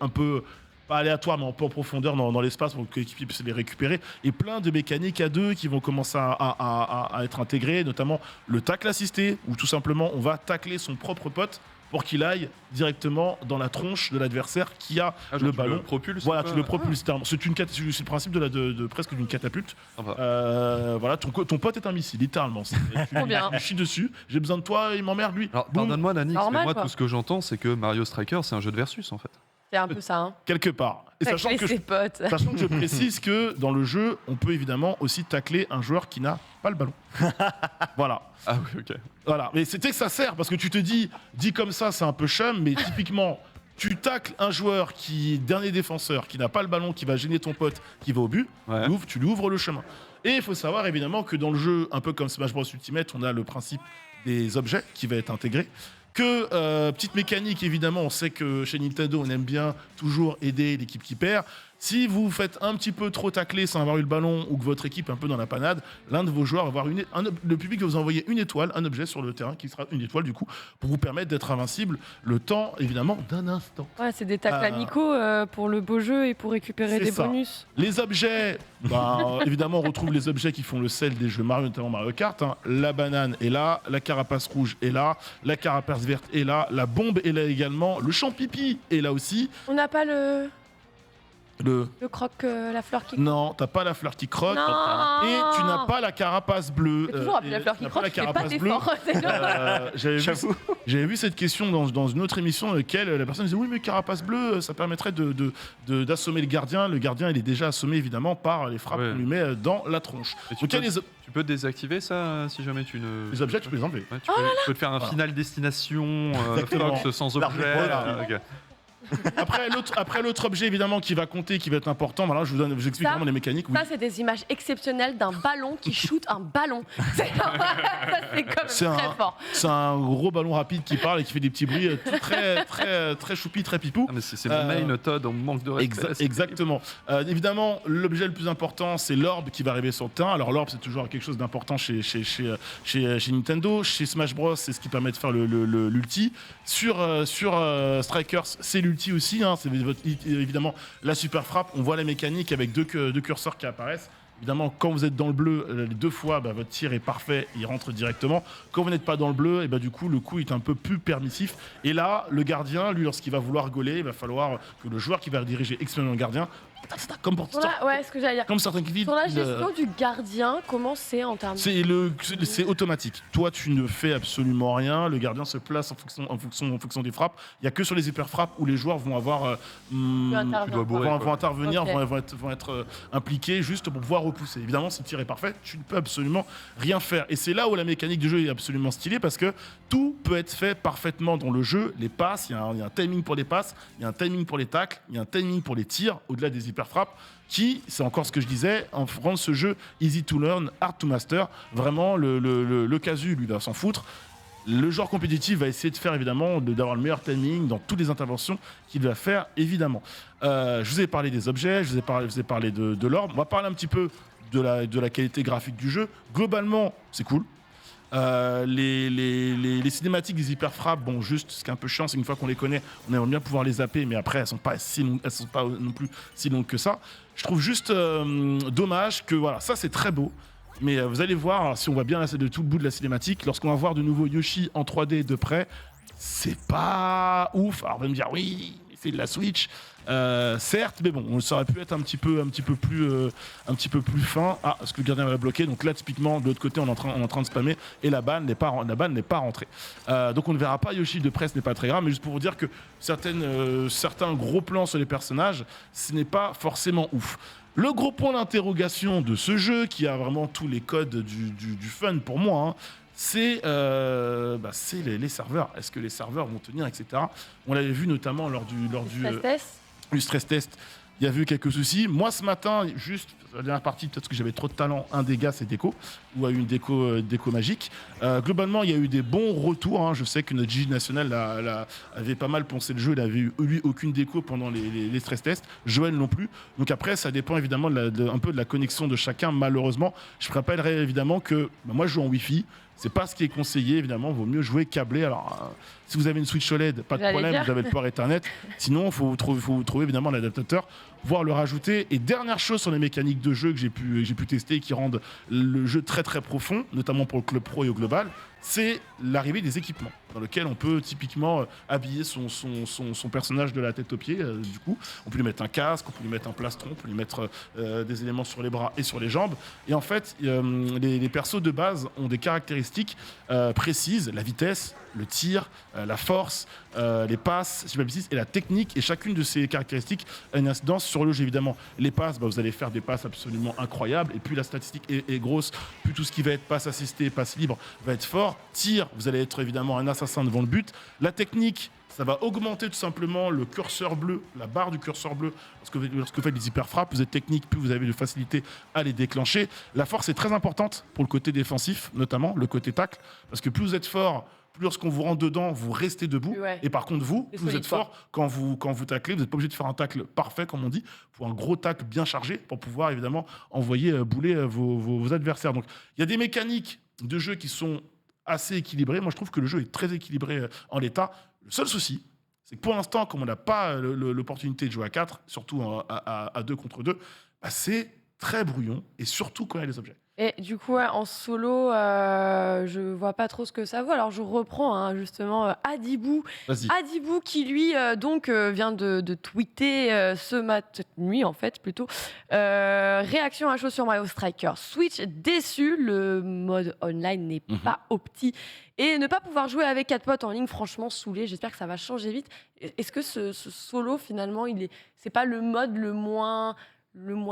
un peu pas aléatoires, mais un peu en profondeur dans l'espace pour que l'équipe puisse les récupérer. Et plein de mécaniques à deux qui vont commencer à être intégrées, notamment le tacle assisté, où tout simplement on va tacler son propre pote pour qu'il aille directement dans la tronche de l'adversaire qui a le ballon. Le propulse. Voilà, tu le propulses. C'est le principe de presque d'une catapulte. Ah bah. Voilà, ton pote est un missile, littéralement. Trop bien. Je chie dessus, j'ai besoin de toi, il m'emmerde lui. Alors, Boum. pardonne-moi, Nanix, mais Normal, moi, quoi. tout ce que j'entends, c'est que Mario Striker, c'est un jeu de versus, en fait. C'est un peu ça, hein. Quelque part. Et Tacler ses potes. sachant que je précise que dans le jeu, on peut évidemment aussi tacler un joueur qui n'a pas le ballon. Voilà. Ah oui, ok. Voilà. Mais c'était que ça sert, parce que tu te dis comme ça, c'est un peu chum, mais typiquement, tu tacles un joueur qui est dernier défenseur, qui n'a pas le ballon, qui va gêner ton pote, qui va au but, Ouais. tu lui ouvres le chemin. Et il faut savoir évidemment que dans le jeu, un peu comme Smash Bros Ultimate, on a le principe des objets qui va être intégré. Petite mécanique, évidemment, on sait que chez Nintendo, on aime bien toujours aider l'équipe qui perd. Si vous faites un petit peu trop tacler sans avoir eu le ballon ou que votre équipe est un peu dans la panade, l'un de vos joueurs va avoir le public va vous envoyer une étoile, un objet sur le terrain qui sera une étoile du coup, pour vous permettre d'être invincible le temps, évidemment, d'un instant. Ouais, c'est des tacles amicaux pour le beau jeu et pour récupérer C'est des ça. bonus. Les objets, évidemment, on retrouve les objets qui font le sel des jeux Mario, notamment Mario Kart. Hein. La banane est là, la carapace rouge est là, la carapace verte est là, la bombe est là également, le champ pipi est là aussi. On n'a pas le Le croque, la fleur qui... Non, t'as pas la fleur qui croque. Non. Et tu n'as pas la carapace bleue. J'ai toujours appelé Et la fleur tu qui n'as croque, la je fais pas carapace bleue. d'effort. C'est normal. J'avais vu cette question dans une autre émission dans laquelle la personne disait oui mais carapace bleue ça permettrait d'assommer le gardien. Le gardien il est déjà assommé évidemment par les frappes Ouais. qu'on lui met dans la tronche. Et tu Donc il y a tu peux désactiver ça si jamais tu ne. les objets tu peux les enlever. Ouais, tu peux te faire un Voilà. final destination Exactement. Fox sans objet. Voilà. Ok. Après l'autre objet évidemment qui va compter, qui va être important, voilà, je vous explique Ça, vraiment les mécaniques. Oui. Ça, c'est des images exceptionnelles d'un ballon qui shoot un ballon. Ça, c'est quand C'est même très un- fort. C'est un gros ballon rapide qui parle et qui fait des petits bruits très choupi, très pipou. Ah, mais c'est mon main Todd, on manque de respect. c'est Exactement. Évidemment, l'objet le plus important, c'est l'orbe qui va arriver sur le terrain. Alors l'orbe, c'est toujours quelque chose d'important chez Nintendo. Chez Smash Bros, c'est ce qui permet de faire l'ulti. Sur Strikers, c'est l'ulti aussi. Hein. C'est évidemment la super frappe. On voit la mécanique avec deux curseurs qui apparaissent. Évidemment, quand vous êtes dans le bleu, les deux fois, votre tir est parfait, il rentre directement. Quand vous n'êtes pas dans le bleu, du coup, le coup est un peu plus permissif. Et là, le gardien, lui, lorsqu'il va vouloir gauler, il va falloir que le joueur qui va diriger exprès le gardien, comme pour Ouais, ce que j'allais dire. comme certains qui Sur la gestion du gardien, comment c'est en termes de... c'est automatique. Toi, tu ne fais absolument rien. Le gardien se place en fonction des frappes. Il n'y a que sur les hyper frappes où les joueurs vont avoir intervenir. vont intervenir, Ok. vont être impliqués juste pour pouvoir repousser. Évidemment, si le tir est parfait, tu ne peux absolument rien faire. Et c'est là où la mécanique du jeu est absolument stylée parce que tout peut être fait parfaitement dans le jeu. Les passes, il y a un timing pour les passes, il y a un timing pour les tacles, il y a un timing pour les tirs, au-delà des hyper frappes. Qui, c'est encore ce que je disais, en rend ce jeu easy to learn, hard to master. Vraiment, le casu, lui, va s'en foutre. Le joueur compétitif va essayer de faire, évidemment, d'avoir le meilleur timing dans toutes les interventions qu'il va faire, évidemment. Je vous ai parlé des objets, je vous ai parlé de l'orbe. On va parler un petit peu de la qualité graphique du jeu. Globalement, c'est cool. Les cinématiques des hyper frappes, bon, juste ce qui est un peu chiant, c'est qu'une fois qu'on les connaît, on aimerait bien pouvoir les zapper, mais après elles sont pas non plus si longues que ça. Je trouve juste dommage que voilà, ça c'est très beau, mais vous allez voir, alors, si on voit bien là, c'est de tout le bout de la cinématique, lorsqu'on va voir de nouveau Yoshi en 3D de près, c'est pas ouf. Alors on va me dire oui, c'est de la Switch. Certes, mais bon, ça aurait pu être un petit peu plus fin. Ah, est-ce que le gardien va bloquer? Donc là, typiquement, de l'autre côté, on est en train de spammer et la balle n'est pas rentrée. Donc on ne verra pas Yoshi de près, ce n'est pas très grave, mais juste pour vous dire que certains gros plans sur les personnages, ce n'est pas forcément ouf. Le gros point d'interrogation de ce jeu, qui a vraiment tous les codes du fun pour moi, hein, c'est les serveurs. Est-ce que les serveurs vont tenir, etc. On l'avait vu notamment lors du Stress test. stress test. il y a eu quelques soucis. Moi, ce matin, juste la dernière partie, peut-être que j'avais trop de talent, un des gars, c'est Déco, ou a eu une déco magique. Globalement, il y a eu des bons retours. Hein. Je sais que notre GG national avait pas mal poncé le jeu. Il avait eu, lui, aucune déco pendant les stress tests. Joël non plus. Donc après, ça dépend évidemment un peu de la connexion de chacun, malheureusement. Je rappellerai évidemment que moi, je joue en Wi-Fi. C'est pas ce qui est conseillé, évidemment. Il vaut mieux jouer câblé. Alors, si vous avez une Switch OLED, pas de J'allais problème, dire. vous avez le port Ethernet. Sinon, il faut trouver évidemment l'adaptateur, voire le rajouter. Et dernière chose sur les mécaniques de jeu que j'ai pu tester et qui rendent le jeu très très profond, notamment pour le club pro et au global, c'est l'arrivée des équipements, dans lequel on peut typiquement habiller son personnage de la tête aux pieds. Du coup, on peut lui mettre un casque, on peut lui mettre un plastron, on peut lui mettre des éléments sur les bras et sur les jambes. Et en fait, les persos de base ont des caractéristiques précises, la vitesse, le tir, la force, les passes, si je m'abuse, et la technique. Et chacune de ces caractéristiques a une incidence sur le jeu, évidemment. Les passes, vous allez faire des passes absolument incroyables. Et plus la statistique est grosse, plus tout ce qui va être passe assistée, passe libre va être fort. Tir, vous allez être évidemment un assassin devant le but. La technique, ça va augmenter tout simplement le curseur bleu, la barre du curseur bleu. Parce que lorsque vous faites des hyper frappes, vous êtes technique, plus vous avez de facilité à les déclencher. La force est très importante pour le côté défensif, notamment le côté tacle. Parce que plus vous êtes fort, plus lorsqu'on vous rentre dedans, vous restez debout. Ouais. Et par contre, vous solide, êtes fort quand vous taclez. Vous n'êtes pas obligé de faire un tacle parfait, comme on dit. Il faut un gros tacle bien chargé pour pouvoir évidemment envoyer bouler vos adversaires. Donc il y a des mécaniques de jeu qui sont assez équilibrées. Moi, je trouve que le jeu est très équilibré en l'état. Le seul souci, c'est que pour l'instant, comme on n'a pas l'opportunité de jouer à 4, surtout à 2 contre 2, c'est très brouillon, et surtout quand il y a les objets. Et du coup, ouais, en solo, je vois pas trop ce que ça vaut. Alors, je reprends justement Adibou. Vas-y. Adibou qui, lui, vient de tweeter cette nuit, en fait, plutôt. Réaction à chaud sur Mario Striker. Switch déçu, le mode online n'est pas opti. Et ne pas pouvoir jouer avec 4 potes en ligne, franchement, saoulé. J'espère que ça va changer vite. Est-ce que ce solo, finalement, c'est pas le mode le moins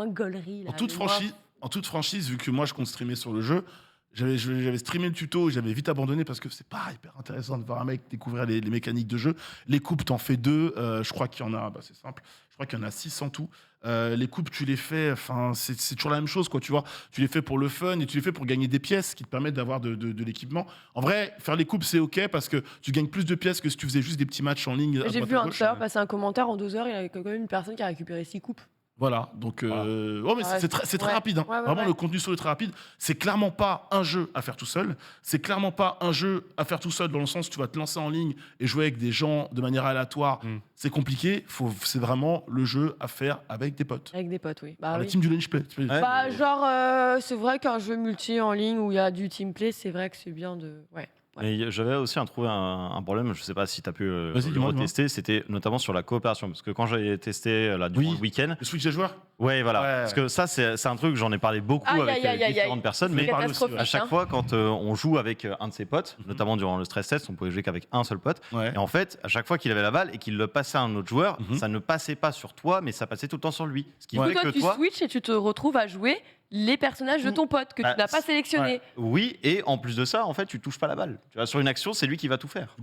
gaulerie là, En toute franchise, vu que moi je compte streamer sur le jeu, j'avais streamé le tuto, j'avais vite abandonné parce que c'est pas hyper intéressant de voir un mec découvrir les mécaniques de jeu. Les coupes, t'en fais 2, je crois qu'il y en a, c'est simple, je crois qu'il y en a 6 en tout. Les coupes, tu les fais, c'est toujours la même chose, quoi, tu vois. Tu les fais pour le fun et tu les fais pour gagner des pièces qui te permettent d'avoir de l'équipement. En vrai, faire les coupes, c'est ok parce que tu gagnes plus de pièces que si tu faisais juste des petits matchs en ligne. J'ai vu un tueur passer un commentaire en 2 heures, il y avait quand même une personne qui a récupéré 6 coupes. Voilà, donc mais c'est très rapide. Hein. Ouais, Vraiment, ouais. le contenu solo est très rapide. C'est clairement pas un jeu à faire tout seul. C'est clairement pas un jeu à faire tout seul dans le sens où tu vas te lancer en ligne et jouer avec des gens de manière aléatoire. C'est compliqué. C'est vraiment le jeu à faire avec des potes. Avec des potes, oui. La team du lunch play. Ouais. Genre, c'est vrai qu'un jeu multi en ligne où il y a du team play, c'est vrai que c'est bien de. Ouais. Et j'avais aussi trouvé un problème, je sais pas si tu as pu Vas-y, le dis-moi. retester, c'était notamment sur la coopération. Parce que quand j'avais testé durant le week-end, Le Switch des joueurs. ouais, voilà. Ouais. Parce que ça, c'est un truc, j'en ai parlé beaucoup Aïe, avec aïe, aïe, différentes aïe. personnes, C'est mais parle aussi, catastrophique. à chaque hein. fois, quand on joue avec un de ses potes, notamment durant le stress test, on pouvait jouer qu'avec un seul pote. Ouais. Et en fait, à chaque fois qu'il avait la balle et qu'il le passait à un autre joueur, ça ne passait pas sur toi, mais ça passait tout le temps sur lui. Ce qui Du coup, fait toi, que tu toi, switches et tu te retrouves à jouer les personnages de ton pote que Bah, tu n'as pas sélectionné. oui, et en plus de ça, en fait, tu touches pas la balle. Tu vois, sur une action, c'est lui qui va tout faire.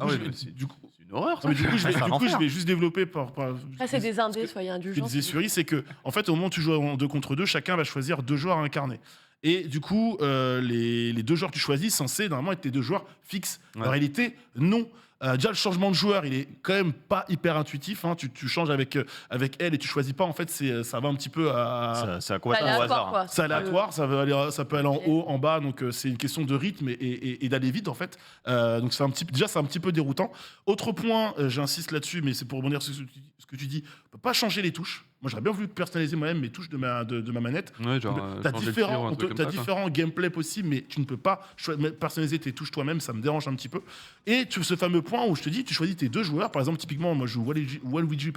Du coup, C'est une horreur, ça. mais du coup, je C'est un enfer. vais juste développer Après, c'est des indés, soyez Ce que indulgents. disait Suri, c'est que, en fait, au moment où tu joues en 2 contre 2, chacun va choisir 2 joueurs à incarner. Et du coup, les 2 joueurs que tu choisis, censés normalement être tes 2 joueurs fixes. Ouais. En réalité, non. Déjà, le changement de joueur, il est quand même pas hyper intuitif. Hein. Tu changes avec elle et tu choisis pas. En fait, ça va un petit peu à. C'est complètement au aléatoire, hasard. quoi. C'est aléatoire, ça peut aller en haut, en bas, donc c'est une question de rythme et d'aller vite en fait. Donc c'est un petit peu déroutant. Autre point, j'insiste là-dessus, mais c'est pour rebondir sur ce que tu dis, on peut pas changer les touches. Moi j'aurais bien voulu personnaliser moi-même mes touches de ma manette. Ouais, genre, T'as changer le tir ou un truc comme ça, quoi. différents gameplay possibles, mais tu ne peux pas personnaliser tes touches toi-même, ça me dérange un petit peu. Et ce fameux point où je te dis, tu choisis tes 2 joueurs, par exemple typiquement moi je joue Waluigi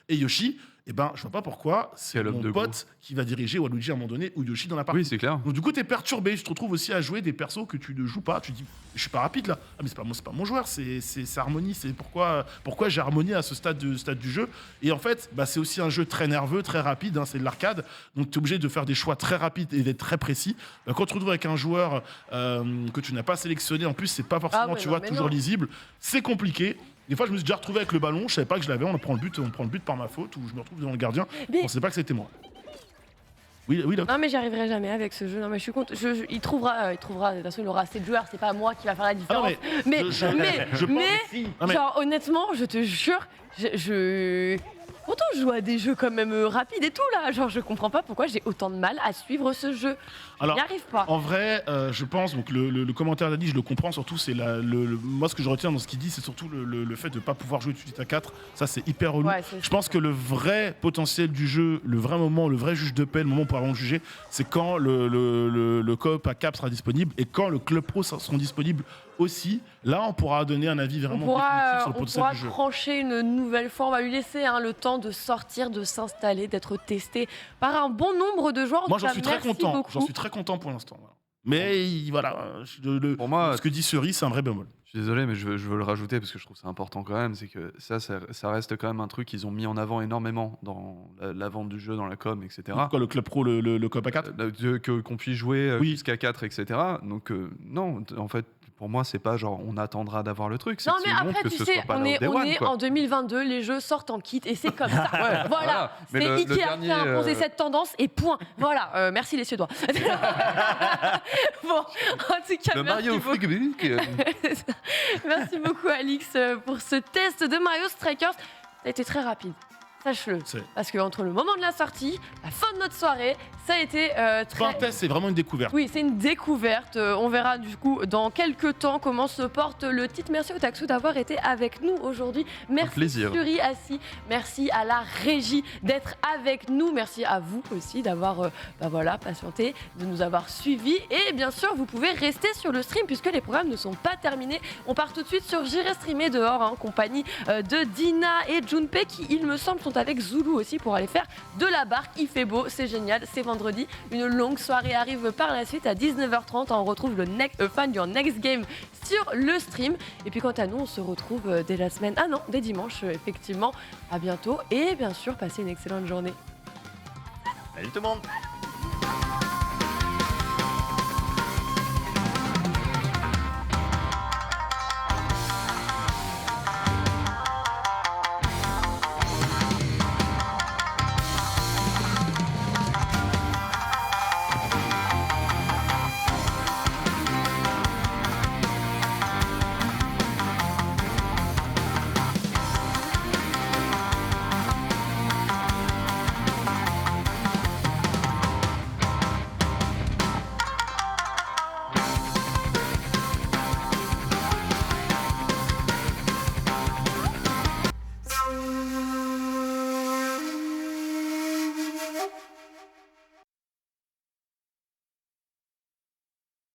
et Yoshi. Et ben, je vois pas pourquoi c'est Quel homme mon de pote qui va diriger Waluigi à un moment donné ou Yoshi dans la partie. Oui, c'est clair. Donc du coup, t'es perturbé. Tu te retrouves aussi à jouer des persos que tu ne joues pas. Tu te dis, je suis pas rapide là. Ah mais c'est pas mon joueur. C'est Harmony. C'est pourquoi j'ai Harmony à ce stade du jeu. Et en fait, c'est aussi un jeu très nerveux, très rapide. Hein, c'est de l'arcade. Donc tu es obligé de faire des choix très rapides et d'être très précis. Quand tu te retrouves avec un joueur que tu n'as pas sélectionné, en plus c'est pas forcément Ah ouais, non, mais toujours non. lisible. C'est compliqué. Des fois, je me suis déjà retrouvé avec le ballon, je savais pas que je l'avais, on prend le but par ma faute, ou je me retrouve devant le gardien, Mais- on sait pas que c'était moi. Oui, là. Non mais j'y arriverai jamais avec ce jeu. Non mais je suis contente. Il trouvera. De toute façon, il aura assez de joueurs. C'est pas moi qui va faire la différence. mais je pense Si. Ah, mais- genre honnêtement, je te jure, pourtant je joue à des jeux quand même rapides et tout là. Genre je comprends pas pourquoi j'ai autant de mal à suivre ce jeu. Je Alors, n'y arrive pas. En vrai, je pense, donc le commentaire d'Adi, je le comprends surtout, c'est moi ce que je retiens dans ce qu'il dit, c'est surtout le fait de ne pas pouvoir jouer tout de suite à 4. Ça, c'est hyper relou. Ouais, Je pense que le vrai potentiel du jeu, le vrai moment, le vrai juge de paix, le moment pour avoir le juger, c'est quand le coop à 4 sera disponible et quand le club pro seront disponibles aussi. Là, on pourra donner un avis On vraiment définitif sur le potentiel pourra du jeu. trancher une nouvelle fois. On va lui laisser le temps de sortir, de s'installer, d'être testé par un bon nombre de joueurs. En Moi, tout j'en cas, suis très merci content. beaucoup. J'en suis très content pour l'instant. Voilà. Mais voilà, Pour moi, ce que dit Cerise, c'est un vrai bémol. je suis désolé, mais je veux le rajouter parce que je trouve ça important quand même. C'est que ça reste quand même un truc qu'ils ont mis en avant énormément dans la vente du jeu, dans la com, etc. Quoi, le club pro, le coop à 4 Qu'on puisse jouer Oui. jusqu'à 4, etc. Donc, non, en fait, pour moi, c'est pas genre on attendra d'avoir le truc. C'est Non que mais c'est une après montre que tu ce sais, soit pas on là au est, day on one, est quoi. en 2022, les jeux sortent en kit et c'est comme ça. Voilà, voilà. Mais c'est le Ikea dernier, qui a imposé cette tendance et point. Voilà, merci les Suédois. Bon, en tout cas, Le merci Mario beaucoup. Frick, Merci beaucoup Alix pour ce test de Mario Strikers. Ça a été très rapide, sache-le. C'est Parce que entre le moment de la sortie, la fin de notre soirée, ça a été pas un très... test, c'est vraiment une découverte. Oui, c'est une découverte. On verra du coup dans quelques temps comment se porte le titre. Merci au Taxou d'avoir été avec nous aujourd'hui. Merci plaisir. Fury Assis. Merci à la régie d'être avec nous. Merci à vous aussi d'avoir patienté, de nous avoir suivis. Et bien sûr, vous pouvez rester sur le stream puisque les programmes ne sont pas terminés. On part tout de suite sur J'irai streamer dehors en compagnie de Dina et Junpei qui, il me semble, sont avec Zulu aussi pour aller faire de la barque. Il fait beau, c'est génial, c'est vendredi. Une longue soirée arrive par la suite à 19h30. On retrouve le fan du Next Game sur le stream. Et puis quant à nous, on se retrouve dès la semaine. Ah non, dès dimanche, effectivement. À bientôt. Et bien sûr, passez une excellente journée. Salut tout le monde.